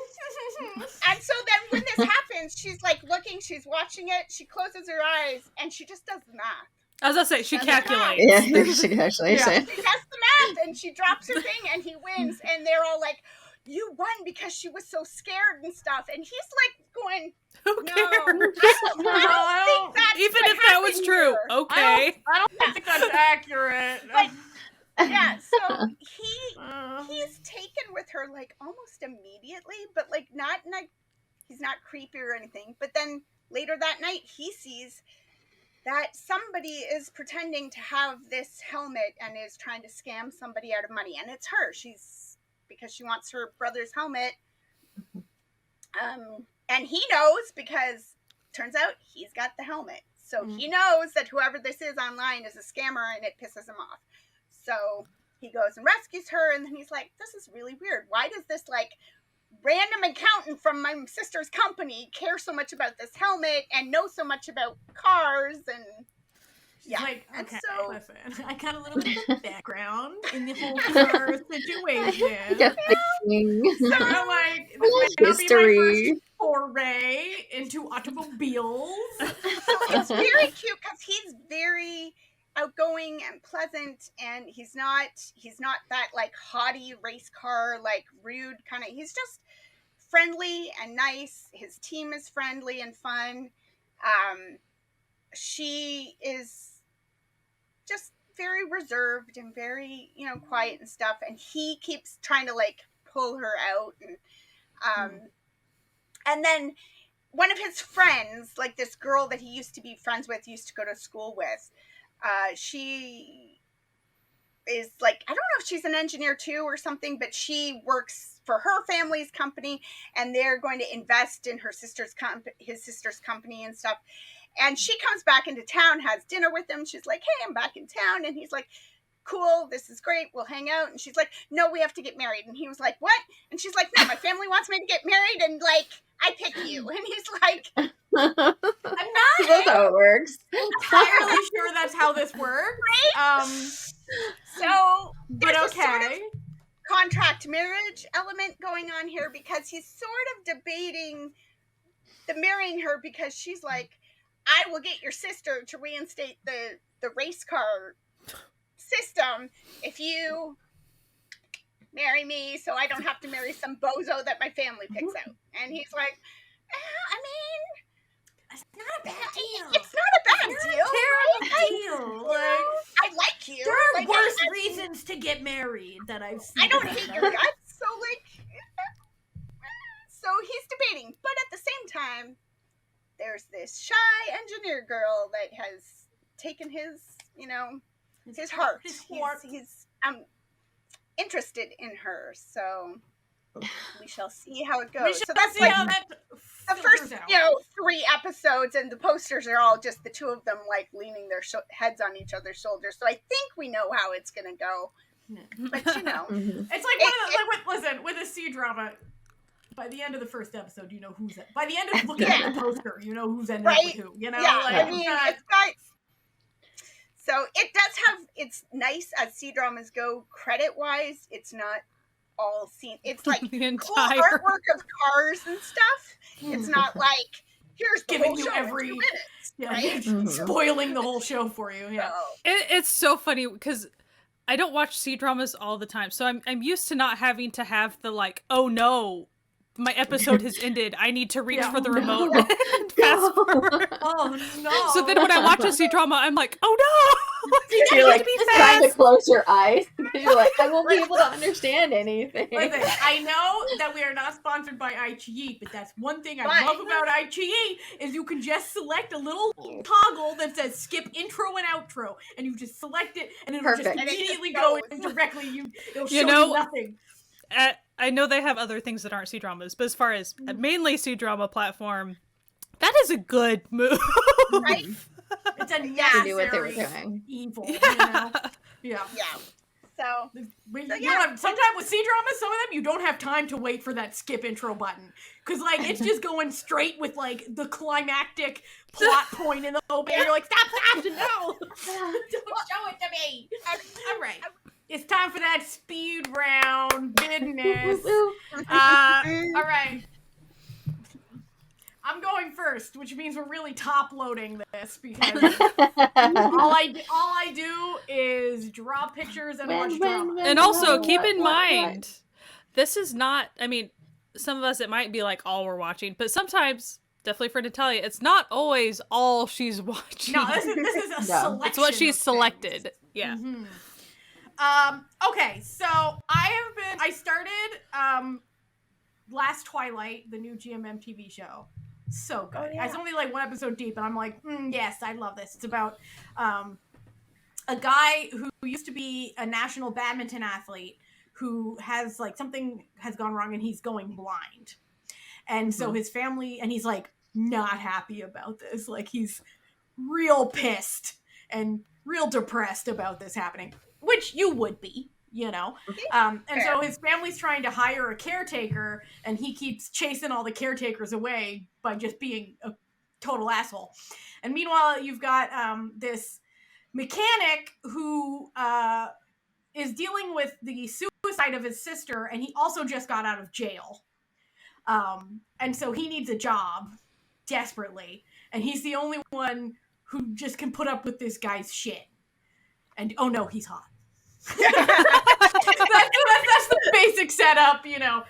And so then when this happens, she's like looking, she's watching it, she closes her eyes, and she just does the math. I was gonna say, she calculates. Yeah, she calculates. She does the math, and she drops her thing, and he wins, and they're all like, you won because she was so scared and stuff. And he's like going, who cares? I don't think that's even if that was true. Here. Okay. I don't think that's accurate. But yeah, so he's taken with her, like, almost immediately, but, like, not he's not creepy or anything. But then later that night, he sees that somebody is pretending to have this helmet and is trying to scam somebody out of money, and it's her. She's because she wants her brother's helmet. And he knows because turns out he's got the helmet. So he knows that whoever this is online is a scammer, and it pisses him off. So he goes and rescues her, and then he's like, this is really weird. Why does this, like, random accountant from my sister's company care so much about this helmet and know so much about cars? And yeah, like, and okay, so listen, I got a little bit of background in the whole car situation. So, like, this may not be my first foray into automobiles. So it's very cute because he's very outgoing and pleasant, and he's not that, like, haughty race car, like, rude kind of. He's just friendly and nice. His team is friendly and fun. She is just very reserved and very, quiet and stuff, and he keeps trying to, like, pull her out. And then one of his friends, like this girl that he used to be friends with, used to go to school with, she is, like, I don't know if she's an engineer too or something, but she works for her family's company, and they're going to invest in his sister's company and stuff. And she comes back into town, has dinner with him. She's like, hey, I'm back in town. And he's like, cool, this is great, we'll hang out. And she's like, no, we have to get married. And he was like, what? And she's like, no, my family wants me to get married, and, like, I pick you. And he's like, I'm not That's how it works. entirely sure that's how this works. Right? So but there's okay. a sort of contract marriage element going on here, because he's sort of debating the marrying her, because she's like, I will get your sister to reinstate the race car system if you marry me, so I don't have to marry some bozo that my family picks out. And he's like, I mean, it's not a bad deal. It's not a bad deal. Terrible deal. I like you. There are like, worse reasons to get married that I've seen. I don't hate your guts. So, like, so he's debating, but at the same time, there's this shy engineer girl that has taken his, his heart. He's interested in her, so we shall see how it goes. So that's like the first, 3 episodes, and the posters are all just the two of them, like, leaning their heads on each other's shoulders. So I think we know how it's gonna go. But it's like with a C drama. By the end of the first episode, you know who's it. By the end of looking at the poster, you know who's ending up with who. You know, I mean, it's got. So it does have. It's nice as C dramas go. Credit wise, it's not all seen. It's like the cool entire artwork of cars and stuff. It's not like here's the giving whole you show every in 2 minutes, right? Spoiling the whole show for you. Yeah, it's so funny because I don't watch C dramas all the time, so I'm used to not having to have the, like, oh no, my episode has ended, I need to reach for the remote and fast forward. Oh no. So then when I watch a C-drama, I'm like, oh no! You're like trying to close your eyes because you're like, I won't be able to understand anything. Listen, I know that we are not sponsored by iQIYI, but that's one thing I love about iQIYI is you can just select a little toggle that says skip intro and outro, and you just select it, and it'll just immediately go in directly. It'll show you nothing. I know they have other things that aren't C-dramas, but as far as a mainly C-drama platform, that is a good move. Right? It's a necessary knew what they were doing. evil. Yeah. You know? Yeah. So Sometimes with C-dramas, some of them you don't have time to wait for that skip intro button, because like it's just going straight with like the climactic plot point in the opening. You're like, stop, no, don't show it to me. All right. It's time for that speed round business. All right. I'm going first, which means we're really top loading this because all I do is draw pictures and watch drama. And also keep in mind, this is not. I mean, some of us it might be like all we're watching, but sometimes. Definitely for Natalia, it's not always all she's watching. No, this is a selection. It's what she's selected. Yeah. Mm-hmm. Okay, so I started last Twilight, the new GMM TV show. So good. I was only like 1 episode deep, and I'm like, yes, I love this. It's about a guy who used to be a national badminton athlete who has like something has gone wrong and he's going blind. And so his family, and he's like not happy about this. Like he's real pissed and real depressed about this happening, which you would be, you know. And so his family's trying to hire a caretaker, and he keeps chasing all the caretakers away by just being a total asshole. And meanwhile, you've got this mechanic who is dealing with the suicide of his sister, and he also just got out of jail. And so he needs a job desperately, and he's the only one who just can put up with this guy's shit. And oh no, he's hot. that's the basic setup, you know.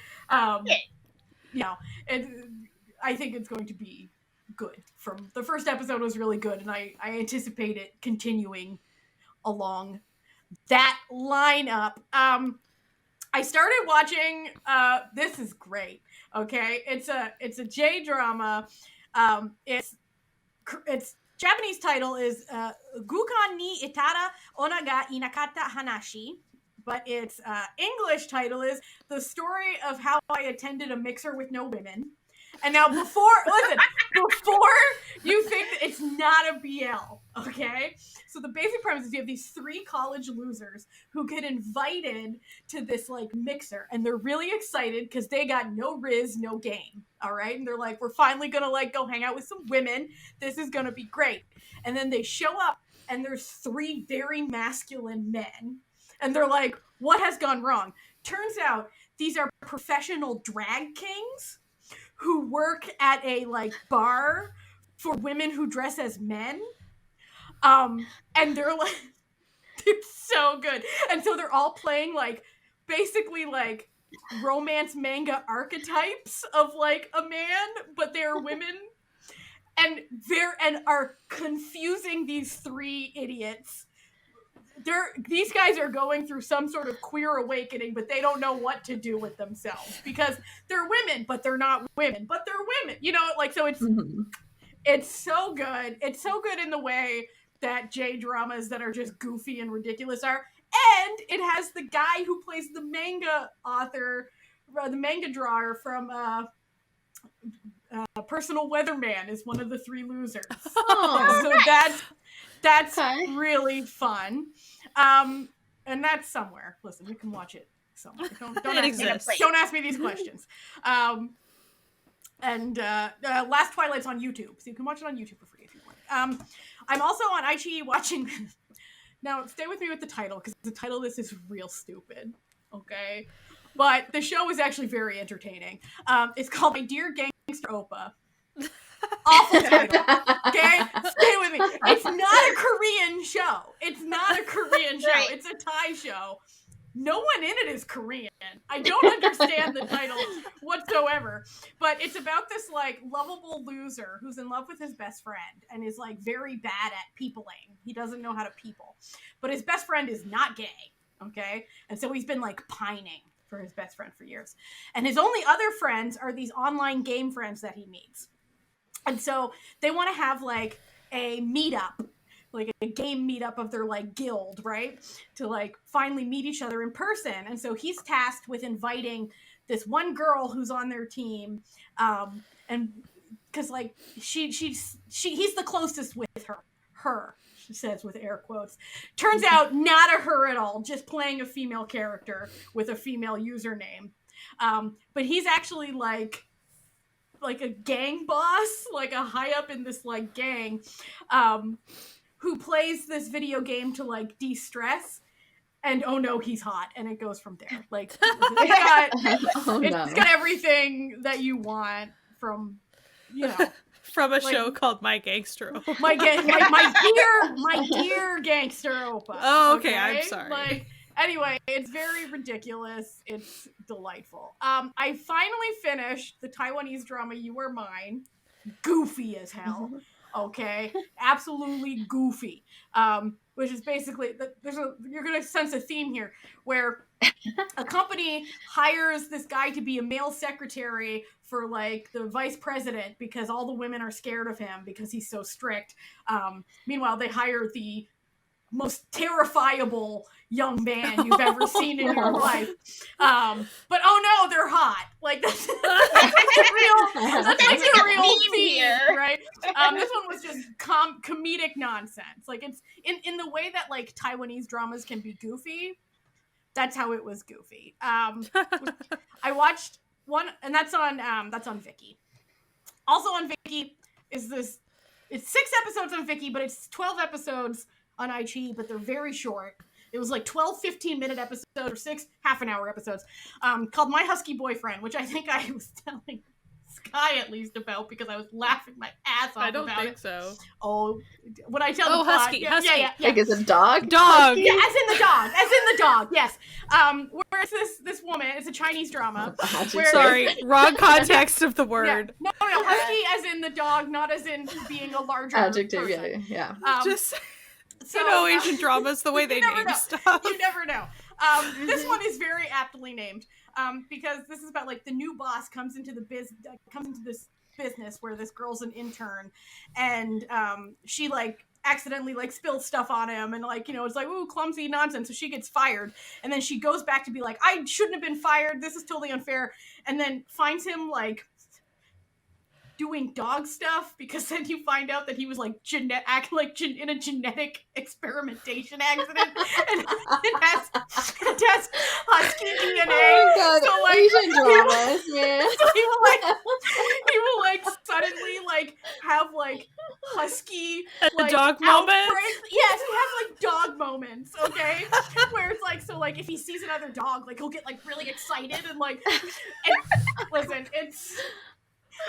You know, and I think it's going to be good. From the first episode was really good, and I anticipate it continuing along that lineup. I started watching. This is great. Okay, it's a J drama. It's Japanese title is Gukan ni Itara Ona ga Inakata Hanashi, but its English title is The Story of How I Attended a Mixer with No Women. And now before you think that it's not a BL, okay? So the basic premise is you have these 3 college losers who get invited to this like mixer, and they're really excited because they got no riz, no game, all right? And they're like, we're finally gonna like go hang out with some women. This is gonna be great. And then they show up, and there's 3 very masculine men, and they're like, what has gone wrong? Turns out these are professional drag kings who work at a like bar for women who dress as men. And they're like, it's so good. And so they're all playing like basically like romance manga archetypes of like a man, but they're women, and are confusing these 3 idiots. These guys are going through some sort of queer awakening, but they don't know what to do with themselves because they're women, but they're not women, but they're women. You know, like, so it's so good. It's so good in the way that J dramas that are just goofy and ridiculous are. And it has the guy who plays the manga author, the manga drawer from Personal Weatherman is one of the 3 losers. Oh, so that's really fun. And that's somewhere. Listen, you can watch it somewhere. Don't ask me these questions. And Last Twilight's on YouTube, so you can watch it on YouTube for free if you want. I'm also on iQIYI watching. Now, stay with me with the title, because the title of this is real stupid. Okay, but the show is actually very entertaining. It's called My Dear Gangster Oppa. Awful title. Okay, stay with me. It's not a Korean show. Right. It's a Thai show. No one in it is Korean. I don't understand the title whatsoever. But it's about this like lovable loser who's in love with his best friend and is like very bad at peopling. He doesn't know how to people. But his best friend is not gay. Okay? And so he's been like pining for his best friend for years. And his only other friends are these online game friends that he meets. And so they want to have like a meetup, like a game meetup of their like guild, right? To like finally meet each other in person. And so he's tasked with inviting this one girl who's on their team. And because like he's the closest with her, she says with air quotes. Turns out not a her at all, just playing a female character with a female username. But he's actually like a gang boss, like a high up in this like gang, who plays this video game to like de-stress, and oh no, he's hot, and it goes from there. Like it's got everything that you want from, you know, from a show called My Gangster Oppa. My dear gangster Oppa. Oh, okay, I'm sorry. Like, anyway, it's very ridiculous. It's delightful. I finally finished the Taiwanese drama You Are Mine. Goofy as hell. Okay? Absolutely goofy. Which is basically, you're going to sense a theme here, where a company hires this guy to be a male secretary for, like, the vice president because all the women are scared of him because he's so strict. Meanwhile, they hire the most terrifiable young man you've ever seen in your life. But oh no, they're hot. Like that's like a real theme, right? This one was just comedic nonsense. Like it's in the way that like Taiwanese dramas can be goofy. That's how it was goofy. I watched one, and that's on Viki. Also on Viki is this. It's 6 episodes on Viki, but it's 12 episodes on IG, but they're very short. It was like 12, 15-minute episodes or 6 half-an-hour episodes called My Husky Boyfriend, which I think I was telling Sky at least about because I was laughing my ass off about it. I don't think so. Oh, when I tell the husky, plot, husky. Yeah. Like it's a dog? Dog. Yeah, as in the dog, yes. Where it's this woman, it's a Chinese drama. Sorry, wrong context of the word. Yeah. No, husky as in the dog, not as in being a larger adjective, person. yeah. So, Asian dramas, the way they name stuff. You never know. This one is very aptly named because this is about like the new boss comes into this business where this girl's an intern, and she like accidentally like spills stuff on him, and like, you know, it's like, ooh, clumsy nonsense. So she gets fired, and then she goes back to be like, I shouldn't have been fired. This is totally unfair, and then finds him like doing dog stuff, because then you find out that he was like in a genetic experimentation accident, and it has husky DNA. Oh God, so like Asian dramas, man. So he will like suddenly like have like husky like dog moments. Yes, he has like dog moments. Okay, where it's like, so like if he sees another dog, like he'll get like really excited and like. Listen,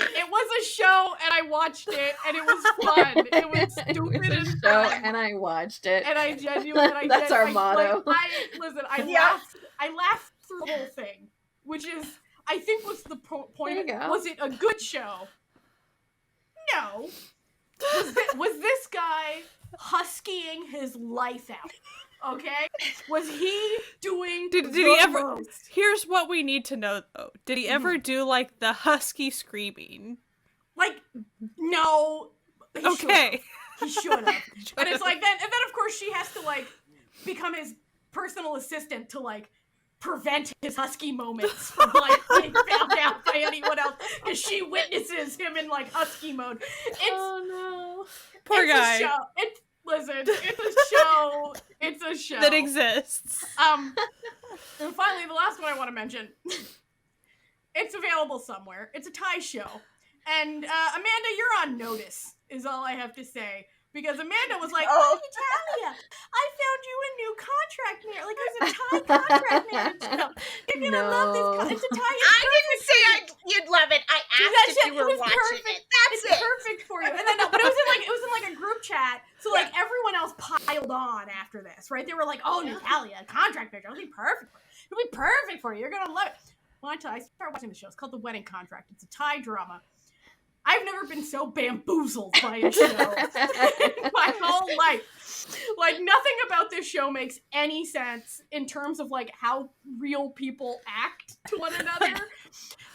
it was a show, and I watched it, and it was fun. It was stupid and fun. And I watched it. And I genuinely, That's our motto. I laughed through the whole thing, which is, I think, was the point. Was it a good show? No. Was this guy huskying his life out? Okay, was he doing? Did he ever? Most? Here's what we need to know, though. Did he ever do like the husky screaming? Like, no. Okay. He should have. And it's like then of course she has to like become his personal assistant to like prevent his husky moments from like being found out by anyone else, because she witnesses him in like husky mode. Oh no, poor guy. Listen, it's a show that exists. And finally, the last one I want to mention. It's available somewhere. It's a Thai show, and Amanda, you're on notice. Is all I have to say, because Amanda was like, "Oh, Natalia, I found you a new contract manager. Like there's a Thai contract manager. You're gonna love this. It's a Thai." I didn't say you'd love it. I asked if you were watching it. That's it. It's perfect for you. And then but it was in like a group chat. So like everyone else piled on after this, right? They were like, "Oh, Natalia, contract manager. It'll be perfect for you. It'll be perfect for you. You're gonna love it." Well, I started watching the show. It's called The Wedding Contract. It's a Thai drama. I've never been so bamboozled by a show in my whole life. Like, nothing about this show makes any sense in terms of, like, how real people act to one another.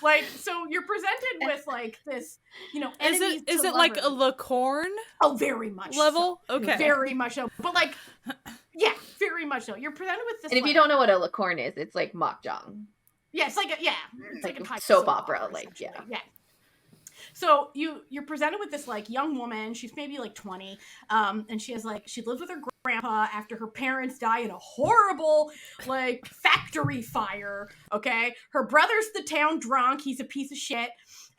Like, so you're presented with, like, this, you know, Is it like a Lacorn? Oh, very much level? So. Okay. Very much so. But, like, yeah, very much so. You're presented with this. And if you don't know what a Lacorn is, it's like Mahjong. Yeah, it's like a soap opera, like, yeah. So you're presented with this like young woman. She's maybe like 20, and she lives with her grandpa after her parents die in a horrible like factory fire. Okay, her brother's the town drunk. He's a piece of shit,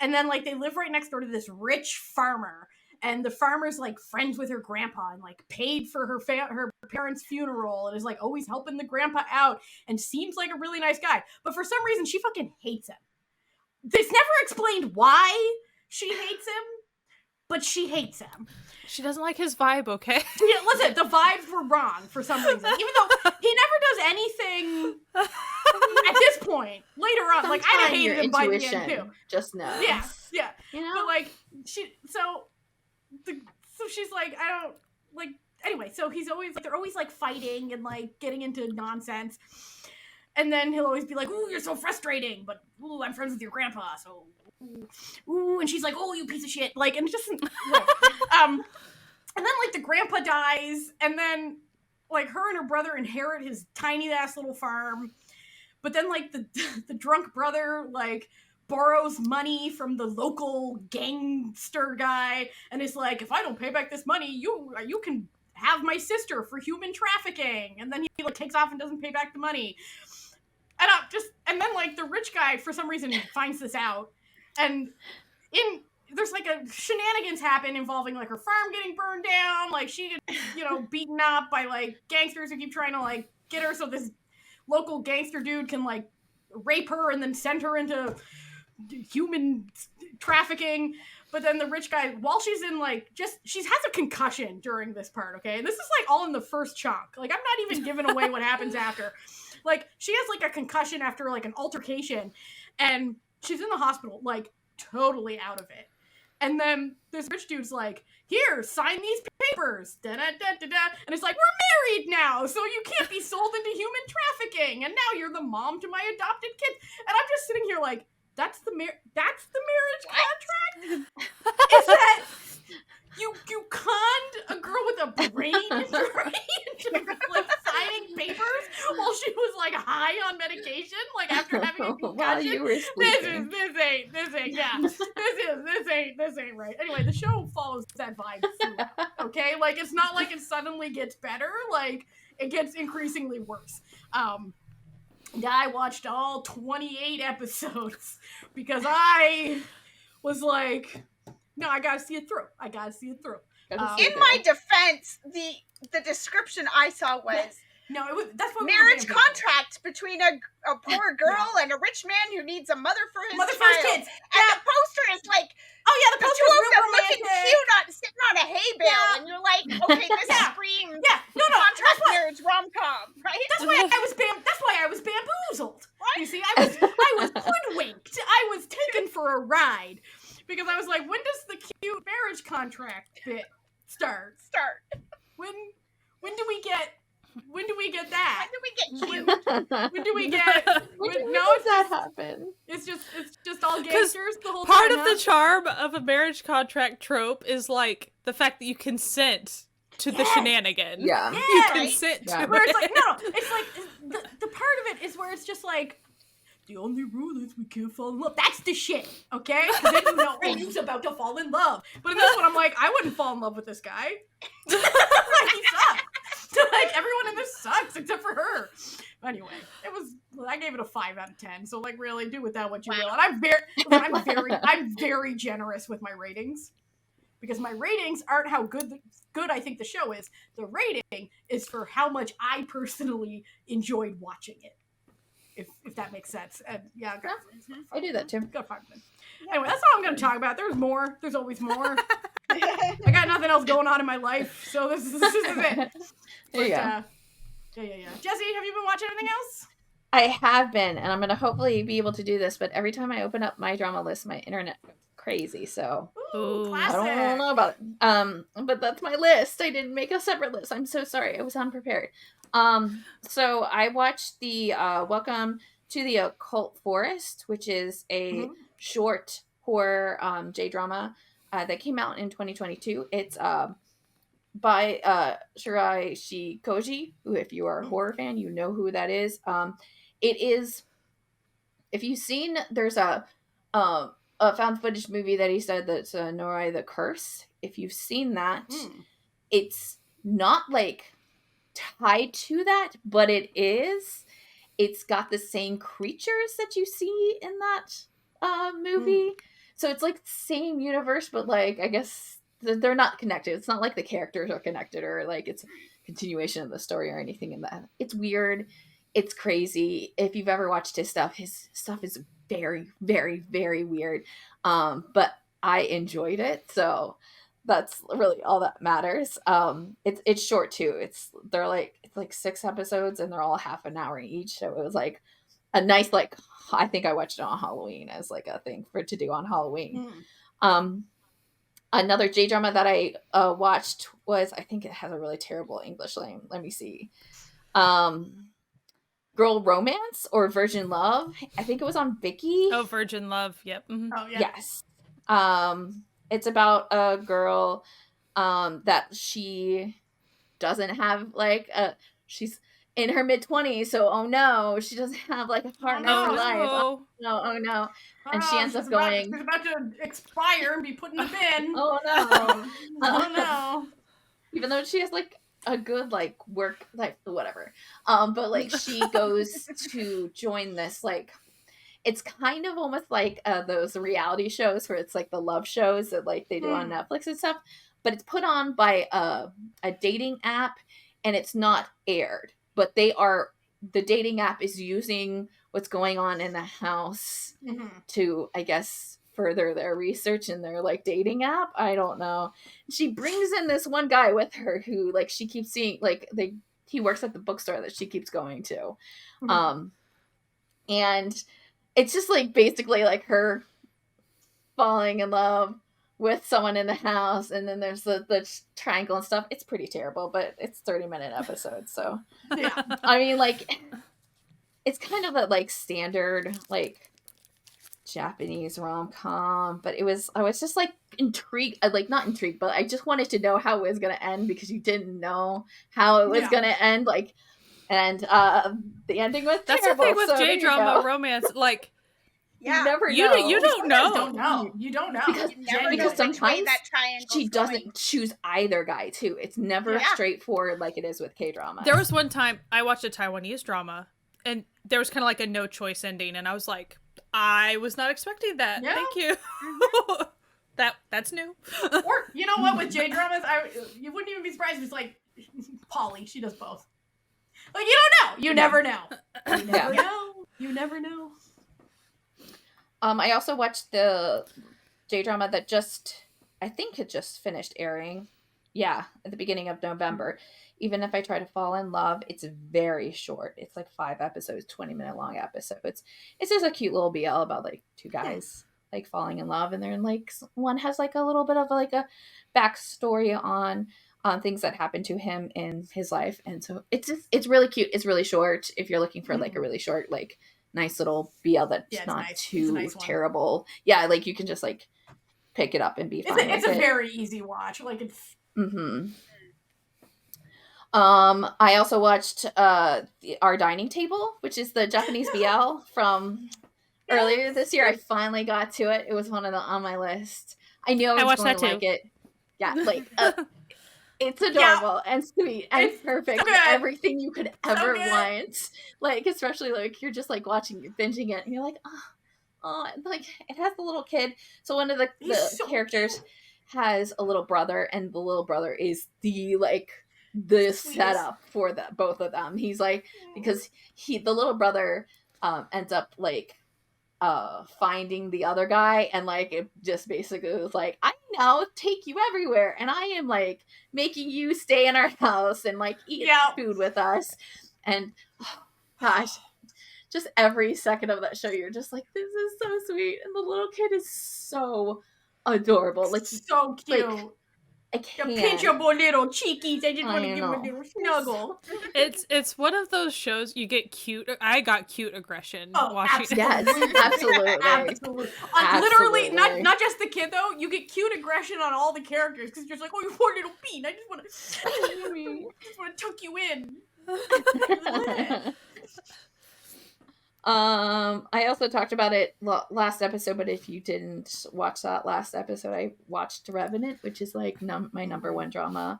and then like they live right next door to this rich farmer, and the farmer's like friends with her grandpa and like paid for her parents' funeral and is like always helping the grandpa out and seems like a really nice guy. But for some reason, she fucking hates him. It's never explained why she hates him, but she hates him. She doesn't like his vibe, okay? Yeah, listen, the vibes were wrong for some reason. Even though he never does anything at this point. Later on, like, I hated him by the end, too. Just know. Yeah. You know? But, like, so she's like, I don't, like, anyway, so they're always, like, fighting and, like, getting into nonsense. And then he'll always be like, ooh, you're so frustrating, but, ooh, I'm friends with your grandpa, so... Ooh, and she's like, oh, you piece of shit. Like, and it just, and then, like, the grandpa dies, and then, like her and her brother inherit his tiny ass little farm, but then like the drunk brother like borrows money from the local gangster guy and is like, if I don't pay back this money, you can have my sister for human trafficking. And then he like takes off and doesn't pay back the money. And then like the rich guy for some reason finds this out, and there's like a shenanigans happen involving like her farm getting burned down, like she gets, you know, beaten up by like gangsters who keep trying to like get her so this local gangster dude can like rape her and then send her into human trafficking. But then the rich guy, while she's in like she has a concussion during this part, okay? And this is like all in the first chunk. Like I'm not even giving away what happens after. Like she has like a concussion after like an altercation, and she's in the hospital, like totally out of it. And then this rich dude's like, here, sign these papers. Da, da, da, da, da. And it's like, we're married now, so you can't be sold into human trafficking. And now you're the mom to my adopted kid. And I'm just sitting here like, that's the marriage contract? Is that you conned a girl with a brain injury into like signing papers while she was like high on medication, like after having a concussion? While you were sleeping. This ain't right. Anyway, the show follows that vibe throughout, okay? Like it's not like it suddenly gets better, like it gets increasingly worse. I watched all 28 episodes because I was like, no, I gotta see it through. In my defense, the description I saw was that's what marriage contract between a poor girl and a rich man who needs a mother for his child. Kids. And the poster is like, oh yeah, the poster is real romantic. Looking cute sitting on a hay bale, and you're like, okay, this screams contract marriage rom-com, right? That's why I was bamboozled. Right? You see, I was hoodwinked. I was taken for a ride because I was like, when does the cute marriage contract bit start? When do we get that? When do we get cute? When do we get? Does that happen? It's just all gangsters the whole time. Part of the charm of a marriage contract trope is like the fact that you consent to the shenanigan. Yeah, you consent to where it. it's like no, it's like the part of it is where it's just like, the only rule is we can't fall in love. That's the shit, okay? Because then you know who's about to fall in love. But in this one, I'm like, I wouldn't fall in love with this guy. Like, he sucks. Like, everyone in this sucks except for her. Anyway, I gave it a 5 out of 10. So, like, really, do with that what you will. And I'm very generous with my ratings. Because my ratings aren't how good I think the show is. The rating is for how much I personally enjoyed watching it. If that makes sense. And yeah, I do that too. Go find them. Anyway, that's all I'm going to talk about. There's more. There's always more. I got nothing else going on in my life, so this is it. There you go. Yeah. Jessie, have you been watching anything else? I have been, and I'm going to hopefully be able to do this, but every time I open up my drama list, my internet goes crazy, so classic. I don't know about it. But that's my list. I didn't make a separate list. I'm so sorry. I was unprepared. So I watched the Welcome to the Occult Forest, which is a short horror J-drama that came out in 2022. It's by Shirai Shikoji, who, if you are a horror fan, you know who that is. It is, if you've seen, there's a found footage movie that he said that's Norai the Curse. If you've seen that, it's not like tied to that, but it's got the same creatures that you see in that movie. So it's like the same universe, but like, I guess they're not connected. It's not like the characters are connected or like it's a continuation of the story or anything in that. It's weird. It's crazy. If you've ever watched his stuff is very, very, very weird. But I enjoyed it. So that's really all that matters. It's short too. It's like 6 episodes and they're all half an hour each. So it was like a nice, like, I think I watched it on Halloween as like a thing to do on Halloween. Another J-drama that I watched was, I think it has a really terrible English name. Let me see. Girl Romance or Virgin Love. I think it was on Viki. Oh, Virgin Love. Yep. Mm-hmm. Oh, yeah. Yes. It's about a girl that she doesn't have like she's in her mid-20s, so oh no, she doesn't have like a partner for life. Oh no. And she ends up going. She's about to expire and be put in the bin. Oh no. Oh no. Even though she has like a good like work life, whatever. But like she goes to join this like, it's kind of almost like those reality shows where it's like the love shows that like they do on Netflix and stuff, but it's put on by a dating app, and it's not aired. But the dating app is using what's going on in the house to, I guess, further their research in their like dating app. I don't know. She brings in this one guy with her who like she keeps seeing, like he works at the bookstore that she keeps going to. And it's just like basically like her falling in love with someone in the house, and then there's the triangle and stuff. It's pretty terrible, but it's 30-minute episodes, so yeah. I mean, like, it's kind of a like standard like Japanese rom-com, but I was just like intrigued, like not intrigued, but I just wanted to know how it was gonna end, because you didn't know how it was gonna end, like, and the ending was that's terrible. The thing with J-drama romance, like. Yeah. You never know. You don't know. You don't know. Because sometimes she doesn't choose either guy, too. It's never straightforward like it is with K-drama. There was one time I watched a Taiwanese drama, and there was kind of like a no-choice ending, and I was like, I was not expecting that. Yeah. Thank you. That's new. Or, you know what, with J-dramas, you wouldn't even be surprised if it's like, Polly, she does both. Like, you don't know. You never know. You never know. You never know. I also watched the J-drama that I think it just finished airing. Yeah, at the beginning of November. Even If I Try to Fall in Love, it's very short. It's like 5 episodes, 20-minute long episodes. It's just a cute little BL about like 2 guys like falling in love, and they're like, one has like a little bit of like a backstory on things that happened to him in his life, and so it's really cute. It's really short. If you're looking for like a really short like nice little BL that's not too terrible. Yeah, like you can just like pick it up and be fine. It's a very easy watch. Like it's. I also watched Our Dining Table, which is the Japanese BL from earlier this year. I finally got to it. It was one of on my list. I knew I was going to like it. Yeah, like it's adorable and sweet and perfect and everything you could ever want. Like, especially like you're just like binging it, and you're like, oh, like it has the little kid. So one of the characters has a little brother, and the little brother is the setup for both of them. He's like, because the little brother ends up like finding the other guy, and like it just basically was like, I now take you everywhere, and I am like making you stay in our house and like eat food with us, and gosh, just every second of that show you're just like, this is so sweet, and the little kid is so adorable, like so cute. Like, I can't. You pinch your little cheekies. I just want to give him a little snuggle. It's one of those shows you get cute. I got cute aggression watching. Yes, absolutely. Absolutely. Literally, not just the kid though. You get cute aggression on all the characters because you're just like, oh, you poor little bean. I just want to tuck you in. I also talked about it last episode, but if you didn't watch that last episode, I watched Revenant, which is like my number one drama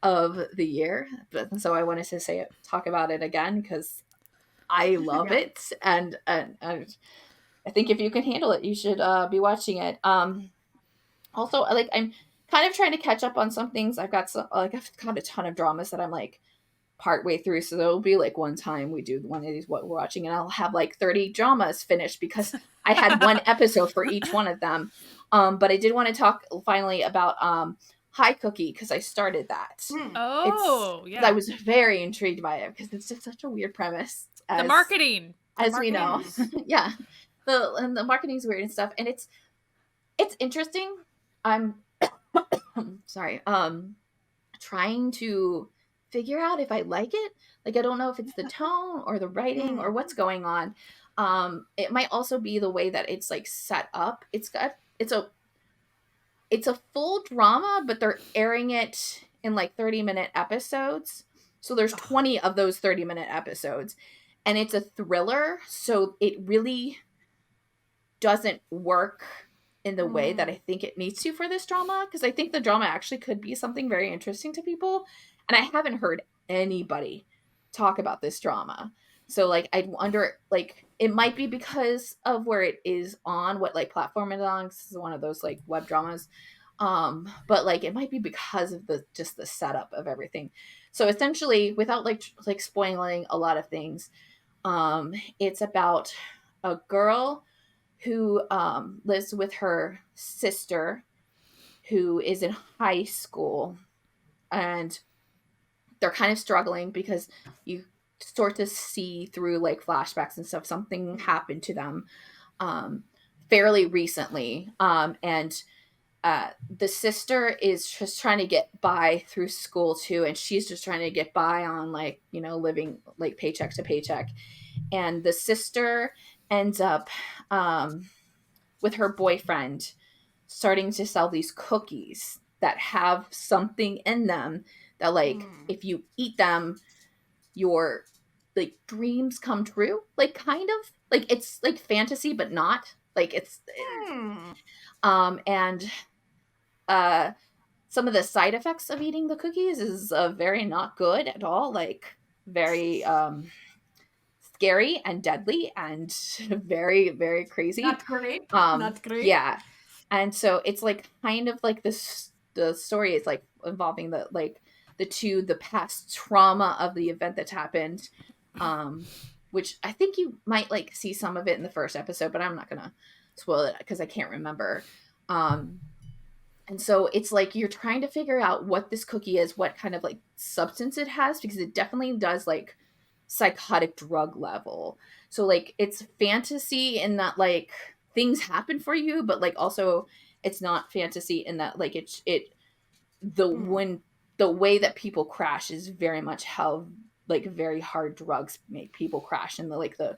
of the year. So I wanted to talk about it again because I love it, and I think if you can handle it, you should be watching it. Also, like I'm kind of trying to catch up on some things. I've got a ton of dramas that I'm like part way through, so there'll be like one time we do one of these what we're watching, and I'll have like 30 dramas finished because I had one episode for each one of them. But I did want to talk finally about High Cookie, because I started that. I was very intrigued by it because it's just such a weird premise. The marketing, we know. Yeah, the marketing is weird and stuff, and it's interesting. I'm sorry, trying to figure out if I like it. Like, I don't know if it's the tone or the writing or what's going on. It might also be the way that it's like set up. It's a full drama, but they're airing it in like 30-minute episodes. So there's 20 of those 30-minute episodes. And it's a thriller, so it really doesn't work in the way that I think it needs to for this drama, because I think the drama actually could be something very interesting to people. And I haven't heard anybody talk about this drama. So, like, I wonder, like, it might be because of where it is on, what, like, platform it's on. This is one of those, like, web dramas. But, like, it might be because of the setup of everything. So, essentially, without, like spoiling a lot of things, it's about a girl who lives with her sister who is in high school, and they're kind of struggling because you sort of see through like flashbacks and stuff something happened to them fairly recently, and the sister is just trying to get by through school too, and she's just trying to get by on, like, you know, living like paycheck to paycheck. And the sister ends up with her boyfriend starting to sell these cookies that have something in them that, like, if you eat them, your like dreams come true, like, kind of like, it's like fantasy but not, like, it's and some of the side effects of eating the cookies is very not good at all, like very scary and deadly and very, very crazy. Not great. Not great. Yeah. And so it's like kind of like this, the story is like involving the past trauma of the event that's happened, which I think you might like see some of it in the first episode, but I'm not gonna spoil it because I can't remember. And so it's like you're trying to figure out what this cookie is, what kind of like substance it has, because it definitely does like psychotic drug level. So like it's fantasy in that like things happen for you, but like also it's not fantasy in that like the way that people crash is very much how like very hard drugs make people crash in the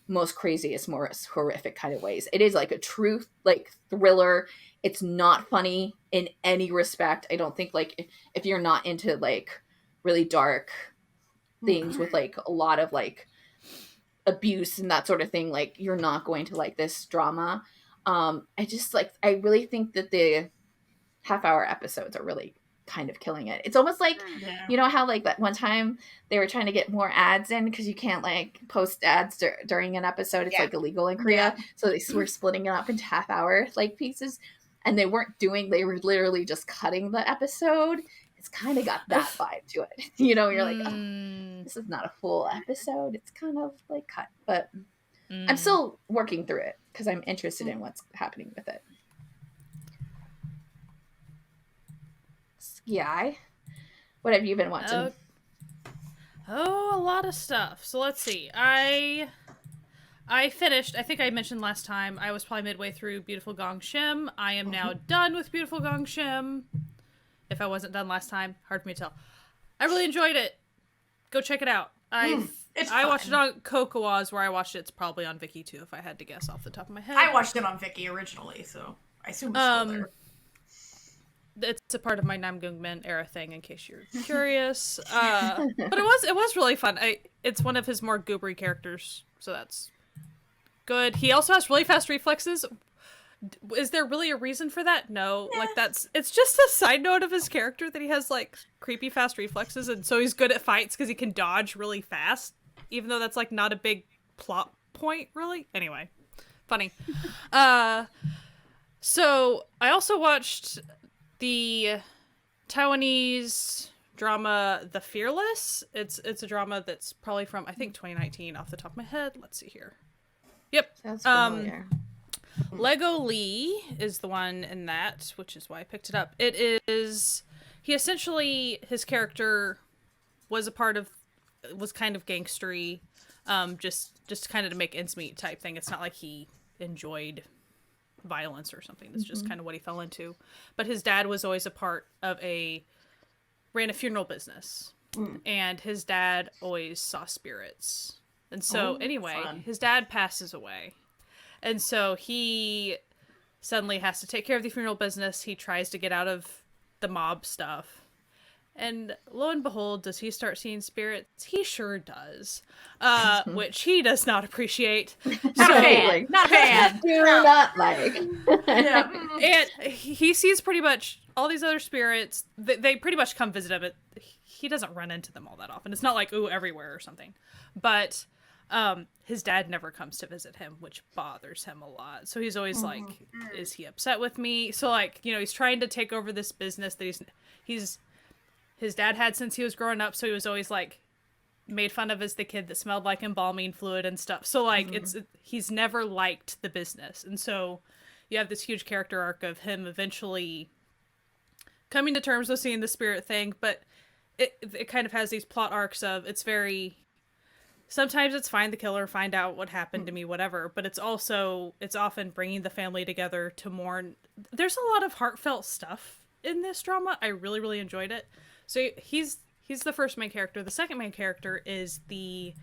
most craziest, more horrific kind of ways. It is like a true like thriller. It's not funny in any respect. I don't think, like, if you're not into like really dark things with like a lot of like abuse and that sort of thing, like, you're not going to like this drama. I really think that the half-hour episodes are really kind of killing it. It's almost like, you know how like that one time they were trying to get more ads in because you can't like post ads during an episode. It's like illegal in Korea. So they were splitting it up into half-hour like pieces, and they were literally just cutting the episode. It's kind of got that vibe to it. You know, you're like, oh, this is not a full episode. It's kind of like cut, but I'm still working through it because I'm interested in what's happening with it. Yeah. What have you been watching? A lot of stuff. So let's see. I finished, I think I mentioned last time, I was probably midway through Beautiful Gong Shim. I am now done with Beautiful Gong Shim. If I wasn't done last time, hard for me to tell. I really enjoyed it. Go check it out. I watched it on Kokowa's, where I watched it. It's probably on Viki too, if I had to guess off the top of my head. I watched it on Viki originally, so I assume it's still there. It's a part of my Namgungmen era thing, in case you're curious. But it was really fun. It's one of his more goobery characters, so that's good. He also has really fast reflexes. Is there really a reason for that? No. Like, it's just a side note of his character that he has like creepy fast reflexes, and so he's good at fights because he can dodge really fast, even though that's like not a big plot point, really. Anyway, funny. So I also watched the Taiwanese drama The Fearless. It's a drama that's probably from, I think, 2019 off the top of my head. Let's see here. Yep. Sounds familiar. Lego Lee is the one in that, which is why I picked it up. It is, his character was kind of gangstery, just kind of to make ends meet type thing. It's not like he enjoyed violence or something. That's just kind of what he fell into. But his dad was always ran a funeral business, and his dad always saw spirits. And so his dad passes away. And so he suddenly has to take care of the funeral business. He tries to get out of the mob stuff. And lo and behold, does he start seeing spirits? He sure does. Which he does not appreciate. Not a fan. Not a fan. Do not like. Yeah. And he sees pretty much all these other spirits. They pretty much come visit him, but he doesn't run into them all that often. It's not like, ooh, everywhere or something. But his dad never comes to visit him, which bothers him a lot. So he's always like, is he upset with me? So, like, you know, he's trying to take over this business that his dad had since he was growing up. So he was always like made fun of as the kid that smelled like embalming fluid and stuff. So like he's never liked the business. And so you have this huge character arc of him eventually coming to terms with seeing the spirit thing, but it kind of has these plot arcs of sometimes it's find the killer, find out what happened to me, whatever, but it's often bringing the family together to mourn. There's a lot of heartfelt stuff in this drama. I really, really enjoyed it. So he's the first main character. The second main character is the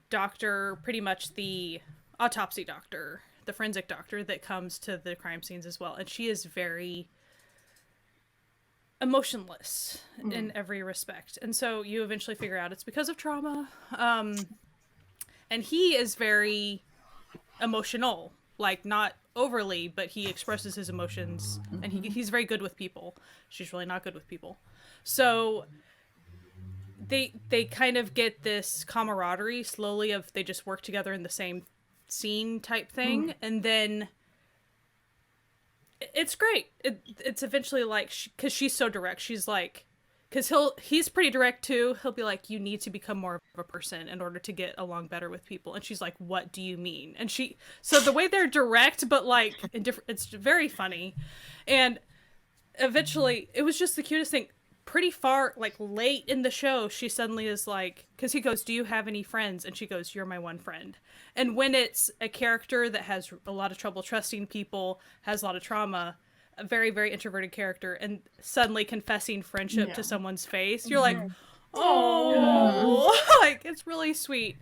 doctor, pretty much the autopsy doctor, the forensic doctor that comes to the crime scenes as well. And she is very emotionless in every respect. And so you eventually figure out it's because of trauma. And he is very emotional, like not overly, but he expresses his emotions and he's very good with people. She's really not good with people. So they kind of get this camaraderie slowly of they just work together in the same scene type thing. And then it's great. It's eventually like, because she's so direct, she's like, because he's pretty direct too. He'll be like, you need to become more of a person in order to get along better with people. And she's like, what do you mean? And so the way they're direct, but like it's very funny. And eventually it was just the cutest thing. Pretty far, like late in the show, she suddenly is like, because he goes, do you have any friends? And she goes, you're my one friend. And when it's a character that has a lot of trouble trusting people, has a lot of trauma, a very, very introverted character, and suddenly confessing friendship to someone's face, you're like, oh, like, it's really sweet.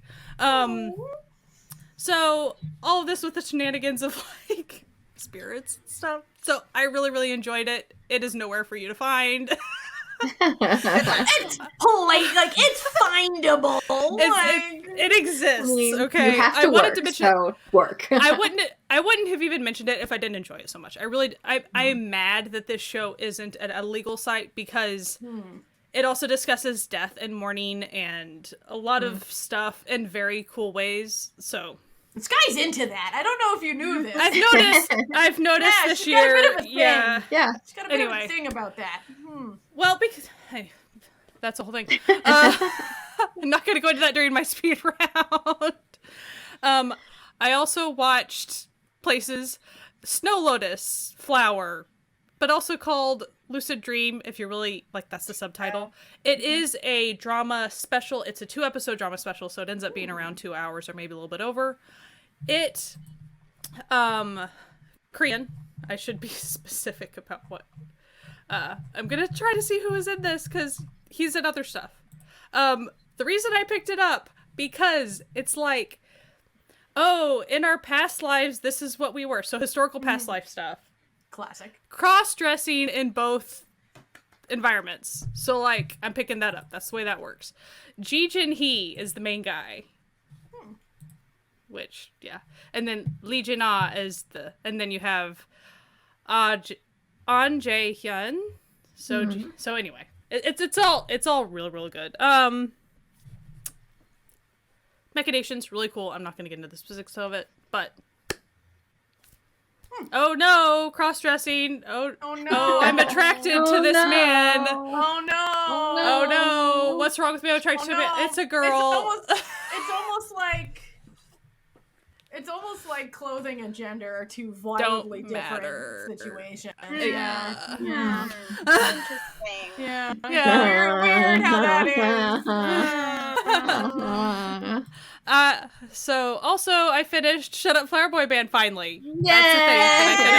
So all of this with the shenanigans of like spirits and stuff. So I really, really enjoyed it. It is nowhere for you to find. It's like it's findable. It exists. I mean, okay, you have to wanted to mention work. I wouldn't have even mentioned it if I didn't enjoy it so much. I am mad that this show isn't at a legal site because it also discusses death and mourning and a lot of stuff in very cool ways. So Sky's into that. I don't know if you knew this. I've noticed this year. Got a bit of a thing. Yeah. She's got a bit of a thing about that. Well, because that's the whole thing. I'm not going to go into that during my speed round. I also watched Places, Snow Lotus Flower, but also called Lucid Dream, if you're really, like, that's the subtitle. It is a drama special. It's a 2-episode drama special, so it ends up being around 2 hours or maybe a little bit over. It, Korean. I should be specific about what. I'm gonna try to see who is in this, because he's in other stuff. The reason I picked it up, because it's like, oh, in our past lives, this is what we were. So historical past life stuff. Classic. Cross-dressing in both environments. So, like, I'm picking that up. That's the way that works. Ji Jin-hee is the main guy. Which, yeah. And then Lee Jin-ah is and then you have An Jae-hyun. So anyway, it's all real, real good. Mechanation's really cool. I'm not going to get into the specifics of it, but oh no, cross-dressing. Oh no, I'm attracted to this man. Oh no. Oh no, what's wrong with me? I'm attracted to a man. It's a girl. It's almost like clothing and gender are two wildly different situations. Yeah. Interesting. Yeah. Weird how that is. So also I finished Shut Up Flower Boy Band finally. Yay! That's the thing that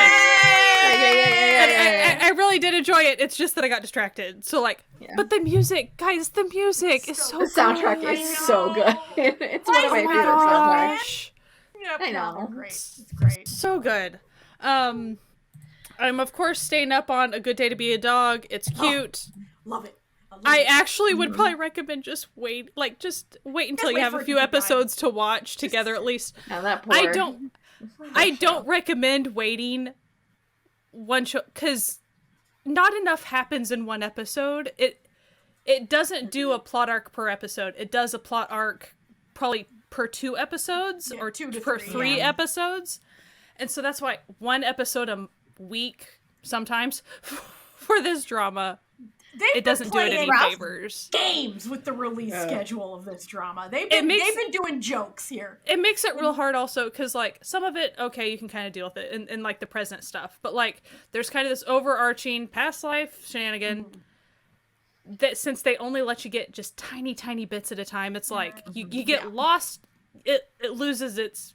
I finished. Yay! I really did enjoy it. It's just that I got distracted. So like, but the music, guys, the music is so good. The soundtrack is so good. It's one of my favorite soundtracks. Yep, I know. Great. It's great. So good. I'm of course staying up on A Good Day to Be a Dog. It's cute. Love it. I actually would probably recommend just wait until you have a few episodes to watch together at least. I don't recommend waiting one show because not enough happens in one episode. It doesn't do a plot arc per episode. It does a plot arc probably per 2 episodes or 2 to per 3 episodes. And so that's why one episode a week sometimes for this drama. It doesn't do it any favors. Games with the release schedule of this drama. They've been doing jokes here. It makes it real hard also because like some of it, okay, you can kind of deal with it in like the present stuff. But like there's kind of this overarching past life shenanigan that since they only let you get just tiny, tiny bits at a time, it's like you get lost. It loses its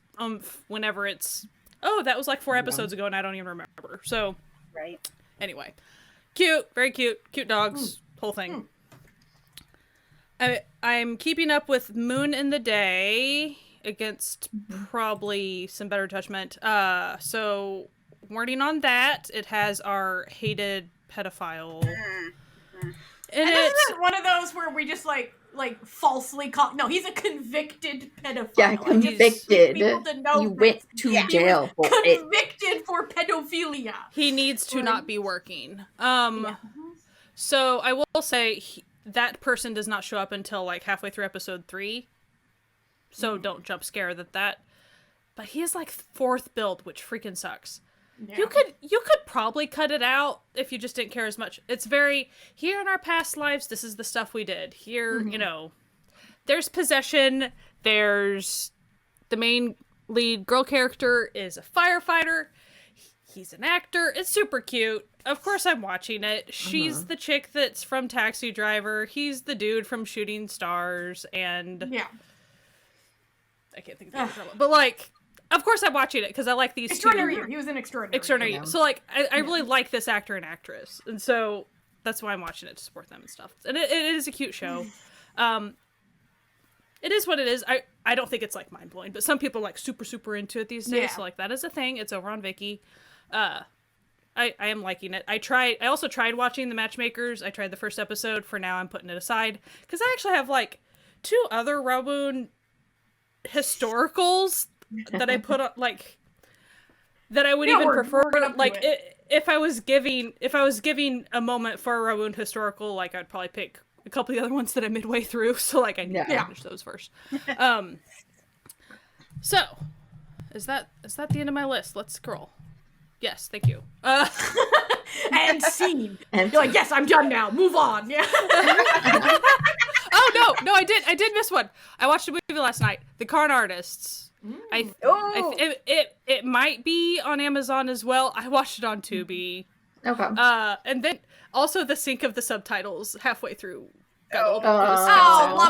whenever it's, that was like 4 episodes ago and I don't even remember. So anyway. Cute, very cute dogs, whole thing. I'm keeping up with Moon in the Day against probably some better judgment. So warning on that. It has our hated pedophile. And isn't one of those where we just like falsely call? No, he's a convicted pedophile. Yeah, convicted. You went to jail for it. Convicted for pedophilia. He needs to not be working. So I will say that person does not show up until like halfway through episode 3. So don't jump scare that. But he is like 4th build, which freaking sucks. Yeah. You could probably cut it out if you just didn't care as much. It's very, here in our past lives, this is the stuff we did. Here, there's possession, there's the main lead girl character is a firefighter, he's an actor, it's super cute. Of course I'm watching it. She's the chick that's from Taxi Driver, he's the dude from Shooting Stars, and I can't think of the other one. But like, of course I'm watching it because I like these Extraordinary Year. He was in Extraordinary Year. So like I really like this actor and actress. And so that's why I'm watching it, to support them and stuff. And it is a cute show. It is what it is. I don't think it's like mind blowing, but some people are like super, super into it these days. So like that is a thing. It's over on Viki. I am liking it. I also tried watching The Matchmakers. I tried the first episode. For now I'm putting it aside. Because I actually have like 2 other Rawoon historicals that I put on, like, that I would even prefer. Like, if I was giving a moment for a Rawoon historical, like, I'd probably pick a couple of the other ones that I'm midway through. So, like, I need to finish those first. So, is that the end of my list? Let's scroll. Yes, thank you. And scene. You're like, yes, I'm done now. Move on. Yeah. Oh no, I did miss one. I watched a movie last night, The Con Artists. It might be on Amazon as well. I watched it on Tubi. Okay. And then also the sync of the subtitles halfway through. Love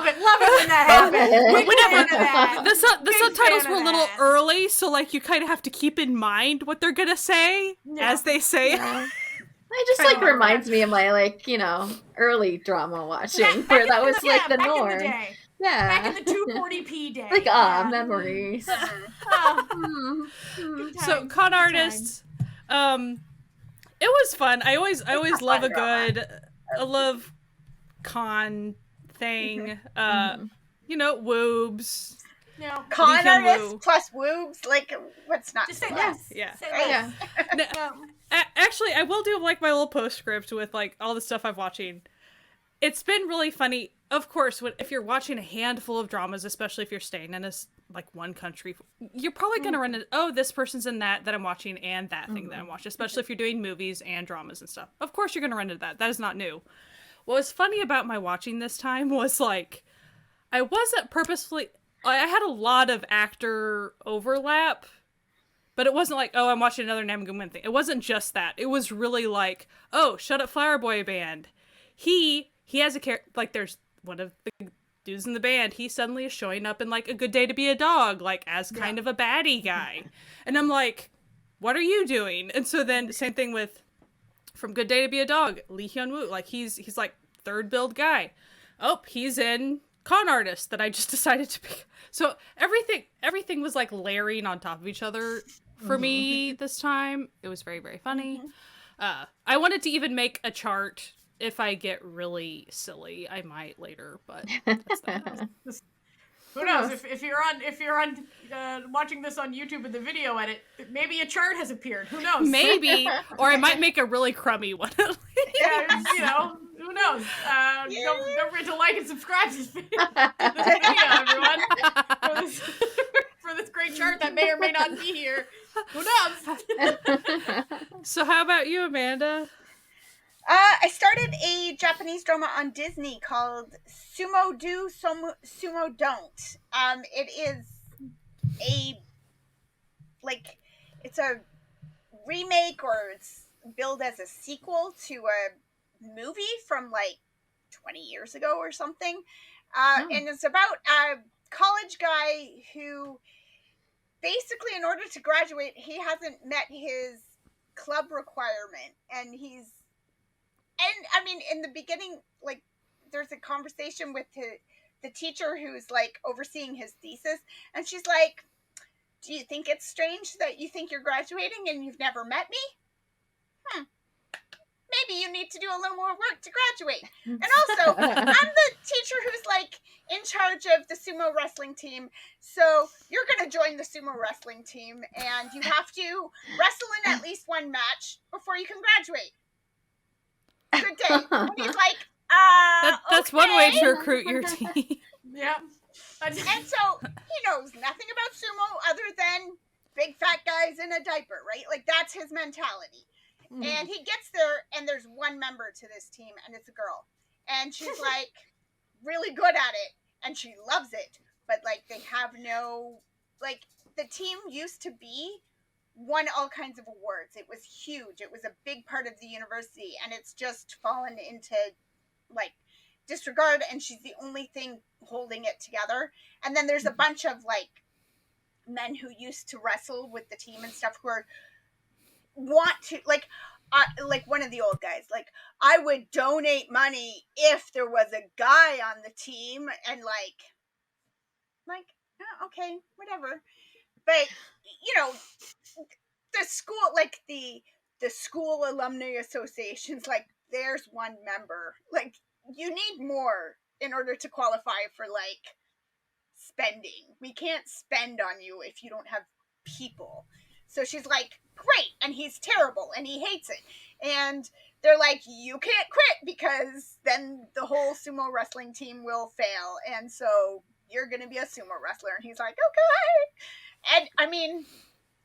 it when that happens. The subtitles were a little early, so like you kind of have to keep in mind what they're gonna say as they say. Yeah. It just like reminds me of my early drama watching where that was like the norm. Back in the 240p day. Like, memories. So, Con Artists, it was fun. I always love a love con thing. Woobs. No. Con Artists plus woobs, like, what's not? Just say less. Yeah. Say less. Actually, I will do like my little postscript with like all the stuff I'm watching. It's been really funny. Of course, if you're watching a handful of dramas, especially if you're staying in one country, you're probably going to run into, this person's in that I'm watching and that thing that I'm watching, especially if you're doing movies and dramas and stuff. Of course, you're going to run into that. That is not new. What was funny about my watching this time was like, I wasn't purposefully, I had a lot of actor overlap, but it wasn't like, I'm watching another Namgoon thing. It wasn't just that. It was really like, Shut Up Flower Boy Band. He has a character, like there's one of the dudes in the band, he suddenly is showing up in like A Good Day to Be a Dog, like as kind of a baddie guy. And I'm like, what are you doing? And so then same thing with From Good Day to Be a Dog, Lee Hyun-woo, like he's like 3rd build guy. He's in Con Artist that I just decided to pick. So everything was like layering on top of each other for me this time. It was very, very funny. I wanted to even make a chart. If I get really silly, I might later, but that's that. Who knows? If you're on watching this on YouTube with the video edit, maybe a chart has appeared. Who knows? Maybe, or I might make a really crummy one. Yeah, who knows? Don't forget to like and subscribe to this video, everyone. For this great chart that may or may not be here. Who knows? So how about you, Amanda? I started a Japanese drama on Disney called Sumo Do, Sumo Don't. It is it's a remake, or it's billed as a sequel to a movie from 20 years ago or something. And it's about a college guy who basically, in order to graduate, he hasn't met his club requirement, and I mean, in the beginning, there's a conversation with the teacher who's overseeing his thesis, and she's like, do you think it's strange that you think you're graduating and you've never met me? Maybe you need to do a little more work to graduate. And also, I'm the teacher who's in charge of the sumo wrestling team, so you're going to join the sumo wrestling team, and you have to wrestle in at least one match before you can graduate. Good day. And he's like, that's okay. one way to recruit your team. Yeah. And so he knows nothing about sumo other than big fat guys in a diaper, right? That's his mentality. Mm-hmm. And he gets there, and there's one member to this team, and it's a girl. And she's really good at it, and she loves it. But they have no, the team used to be won all kinds of awards. It was huge. It was a big part of the university, and it's just fallen into disregard, and she's the only thing holding it together. And then there's a bunch of men who used to wrestle with the team and stuff who want to one of the old guys, I would donate money if there was a guy on the team, and oh, okay, whatever. But the school, the school alumni associations, there's one member. You need more in order to qualify for spending. We can't spend on you if you don't have people. So she's like, great, and he's terrible, and he hates it. And they're like, you can't quit, because then the whole sumo wrestling team will fail, and so you're going to be a sumo wrestler. And he's like, okay. And, I mean,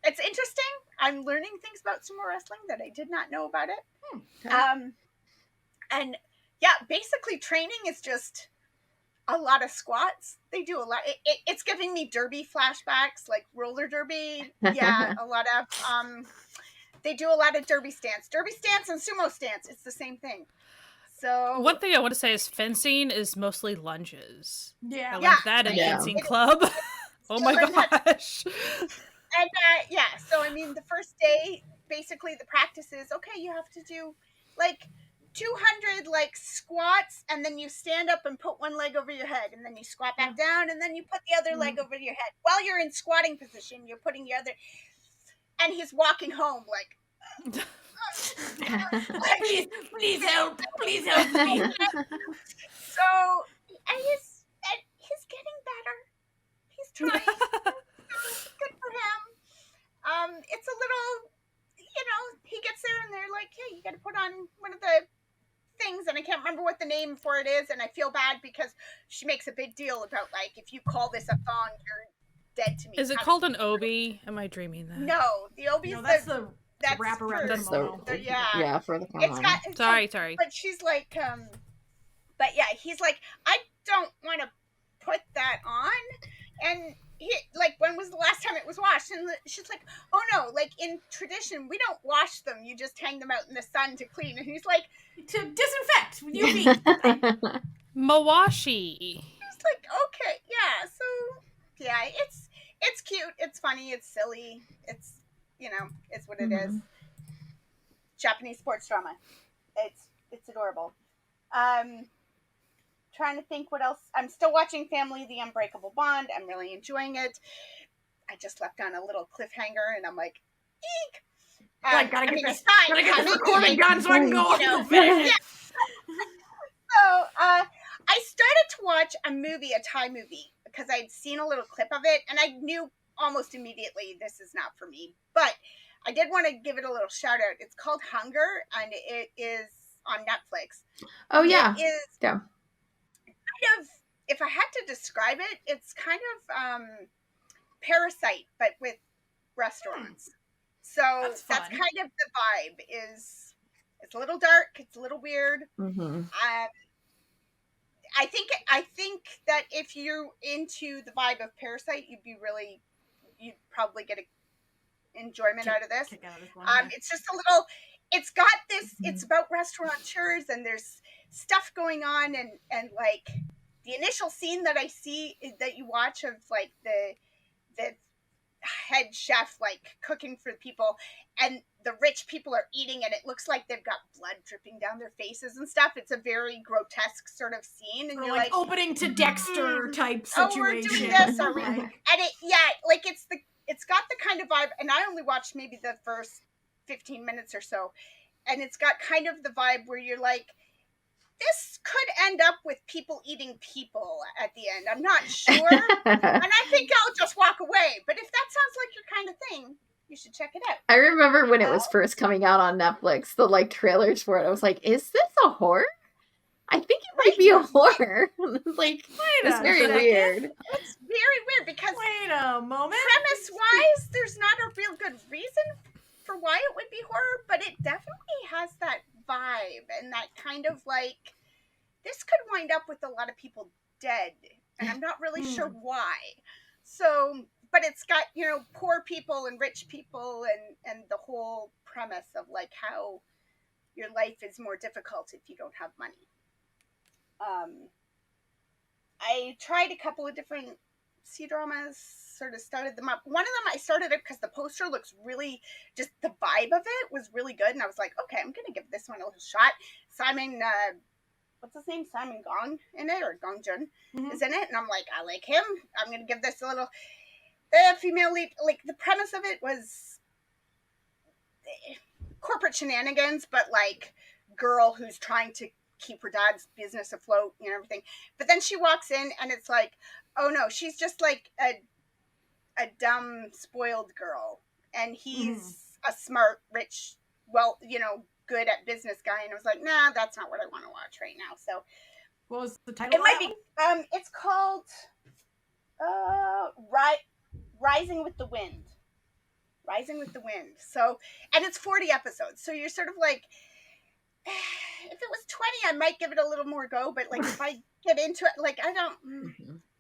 it's interesting. I'm learning things about sumo wrestling that I did not know about it. Okay. And, yeah, basically training is just a lot of squats. They do a lot. It's giving me derby flashbacks, roller derby. Yeah, a lot of they do a lot of derby stance and sumo stance. It's the same thing. So one thing I want to say is fencing is mostly lunges. Yeah, I learned that in fencing club. Oh my gosh. And so I mean, the first day, basically the practice is, okay, you have to do 200 squats, and then you stand up and put one leg over your head, and then you squat back down, and then you put the other leg over your head. While you're in squatting position, you're putting your other, and he's walking home please help me. So, and he's getting better. He's trying. Good for him. It's a little, he gets there, and they're like, hey, you got to put on one of the things, and I can't remember what the name for it is, and I feel bad because she makes a big deal about if you call this a thong, you're dead to me. Is it called an obi? Am I dreaming that? No, the obi is the wrap around the kimono. Yeah, for the kimono. Sorry. But she's like, but yeah, he's like, I don't want to put that on, and he, when was the last time it was washed? And she's like, oh no, in tradition, we don't wash them. You just hang them out in the sun to clean. And he's like, to disinfect with UV. Mawashi. He's like, okay, yeah. So yeah, it's cute. It's funny. It's silly. It's, it's what it is. Japanese sports drama. It's adorable. Trying to think what else. I'm still watching Family: The Unbreakable Bond. I'm really enjoying it. I just left on a little cliffhanger, and I'm like, Eek. Gotta get this recording done so I can go finish it. So, I started to watch a Thai movie, because I'd seen a little clip of it, and I knew almost immediately this is not for me. But I did want to give it a little shout out. It's called Hunger, and it is on Netflix. Oh, yeah. It is kind of, if I had to describe it, it's kind of Parasite, but with restaurants. So that's kind of the vibe. It's a little dark. It's a little weird. Mm-hmm. I think that if you're into the vibe of Parasite, you'd probably get enjoyment out of this. It's just a little. It's got this. Mm-hmm. It's about restaurateurs, and there's stuff going on, and like the initial scene that I see that you watch of like the head chef like cooking for people, and the rich people are eating, and it looks like they've got blood dripping down their faces and stuff. It's a very grotesque sort of scene, and you're like opening to Dexter type situation. Oh, we're doing this, are we? And it's got the kind of vibe, and I only watched maybe the first 15 minutes or so, and it's got kind of the vibe where you're like, this could end up with people eating people at the end. I'm not sure. And I think I'll just walk away. But if that sounds like your kind of thing, you should check it out. I remember when it was first coming out on Netflix, the like trailers for it. I was like, is this a horror? I think it might be a horror. Like, it's very weird. It's very weird because wait a moment. Premise-wise, there's not a real good reason for why it would be horror, but it definitely has that vibe and that kind of like, this could wind up with a lot of people dead, and I'm not really sure why. So, but it's got, poor people and rich people, and the whole premise of like how your life is more difficult if you don't have money. I tried a couple of different C-dramas, sort of started them up. One of them I started it because the poster looks really, just the vibe of it was really good, and I was like, okay, I'm gonna give this one a little shot. Simon, what's his name? Simon Gong in it, or Gongjun is in it, and I'm like, I like him. I'm gonna give this a little. The female lead, like the premise of it was corporate shenanigans, but like girl who's trying to keep her dad's business afloat and everything. But then she walks in, and it's like, oh no, she's just like a dumb, spoiled girl, and he's a smart, rich, well, good at business guy, and I was like, nah, that's not what I want to watch right now. So, what was the title? It might be. It's called Rising with the Wind. Rising with the Wind. So, and it's 40 episodes. So you're sort of like, if it was 20, I might give it a little more go. But like, if I get into it, like, I don't.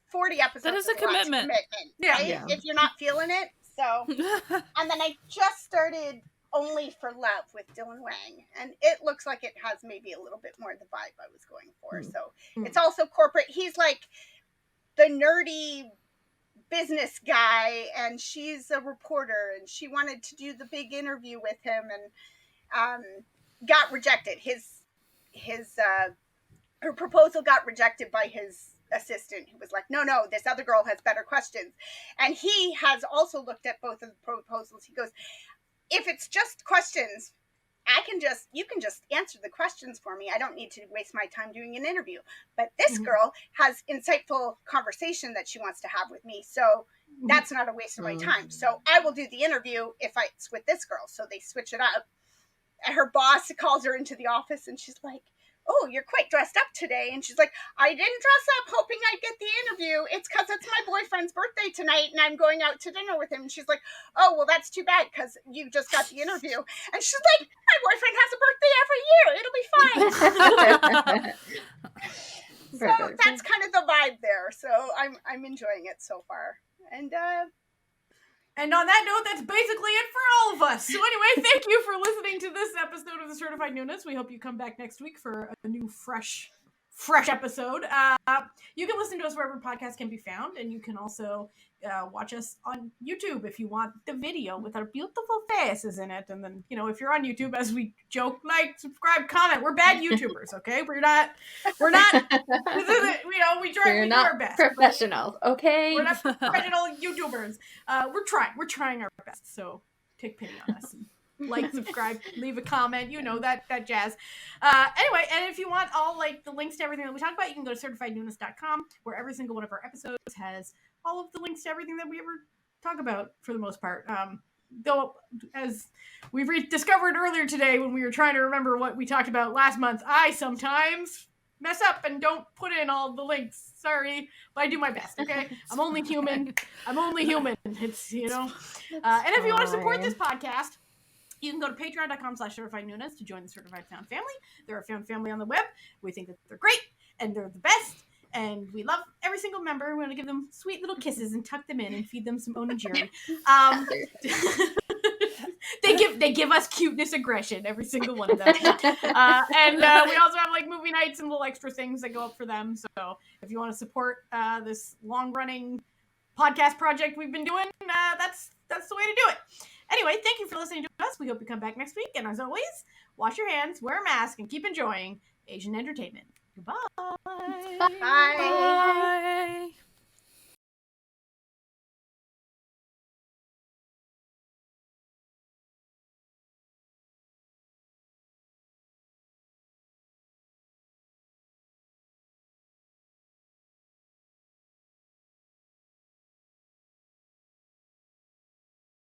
40 episodes. That is a commitment. Right? Yeah. If you're not feeling it. So, and then I just started Only for Love with Dylan Wang, and it looks like it has maybe a little bit more of the vibe I was going for. So it's also corporate. He's like the nerdy business guy, and she's a reporter, and she wanted to do the big interview with him, and got rejected. Her proposal got rejected by his assistant, who was like, no, this other girl has better questions. And he has also looked at both of the proposals. He goes, if it's just questions, you can just answer the questions for me. I don't need to waste my time doing an interview. But this girl has insightful conversation that she wants to have with me. So that's not a waste of my time. So I will do the interview if it's with this girl. So they switch it up. And her boss calls her into the office, and she's like, oh, you're quite dressed up today. And she's like, I didn't dress up hoping I'd get the interview. It's because it's my boyfriend's birthday tonight, and I'm going out to dinner with him. And she's like, oh, well, that's too bad, because you just got the interview. And she's like, my boyfriend has a birthday every year. It'll be fine. So that's kind of the vibe there. So I'm enjoying it so far. And on that note, that's basically it for all of us. So anyway, thank you for listening to this episode of the Certified Noonas. We hope you come back next week for a new fresh episode. You can listen to us wherever podcasts can be found, and you can also watch us on YouTube if you want the video with our beautiful faces in it. And then, if you're on YouTube, as we joke, like, subscribe, comment. We're bad YouTubers, okay? We're not. We try. We do our best. Professionals, okay? We're not professional YouTubers. We're trying our best. So take pity on us. Like, subscribe, leave a comment, that jazz. Anyway, and if you want all like the links to everything that we talk about, you can go to certifiednoonas.com, where every single one of our episodes has all of the links to everything that we ever talk about for the most part. Though, as we've discovered earlier today when we were trying to remember what we talked about last month, I sometimes mess up and don't put in all the links. Sorry, but I do my best, okay? I'm only human. It's, and if you want to support this podcast, you can go to patreon.com/certifiednoonas to join the Certified Found family. They're a found family on the web. We think that they're great, and they're the best, and we love every single member. We want to give them sweet little kisses and tuck them in and feed them some onigiri. They give us cuteness aggression, every single one of them. And we also have like movie nights and little extra things that go up for them. So if you want to support this long-running podcast project we've been doing, that's the way to do it. Anyway, thank you for listening to us. We hope you come back next week. And as always, wash your hands, wear a mask, and keep enjoying Asian entertainment. Goodbye. Bye.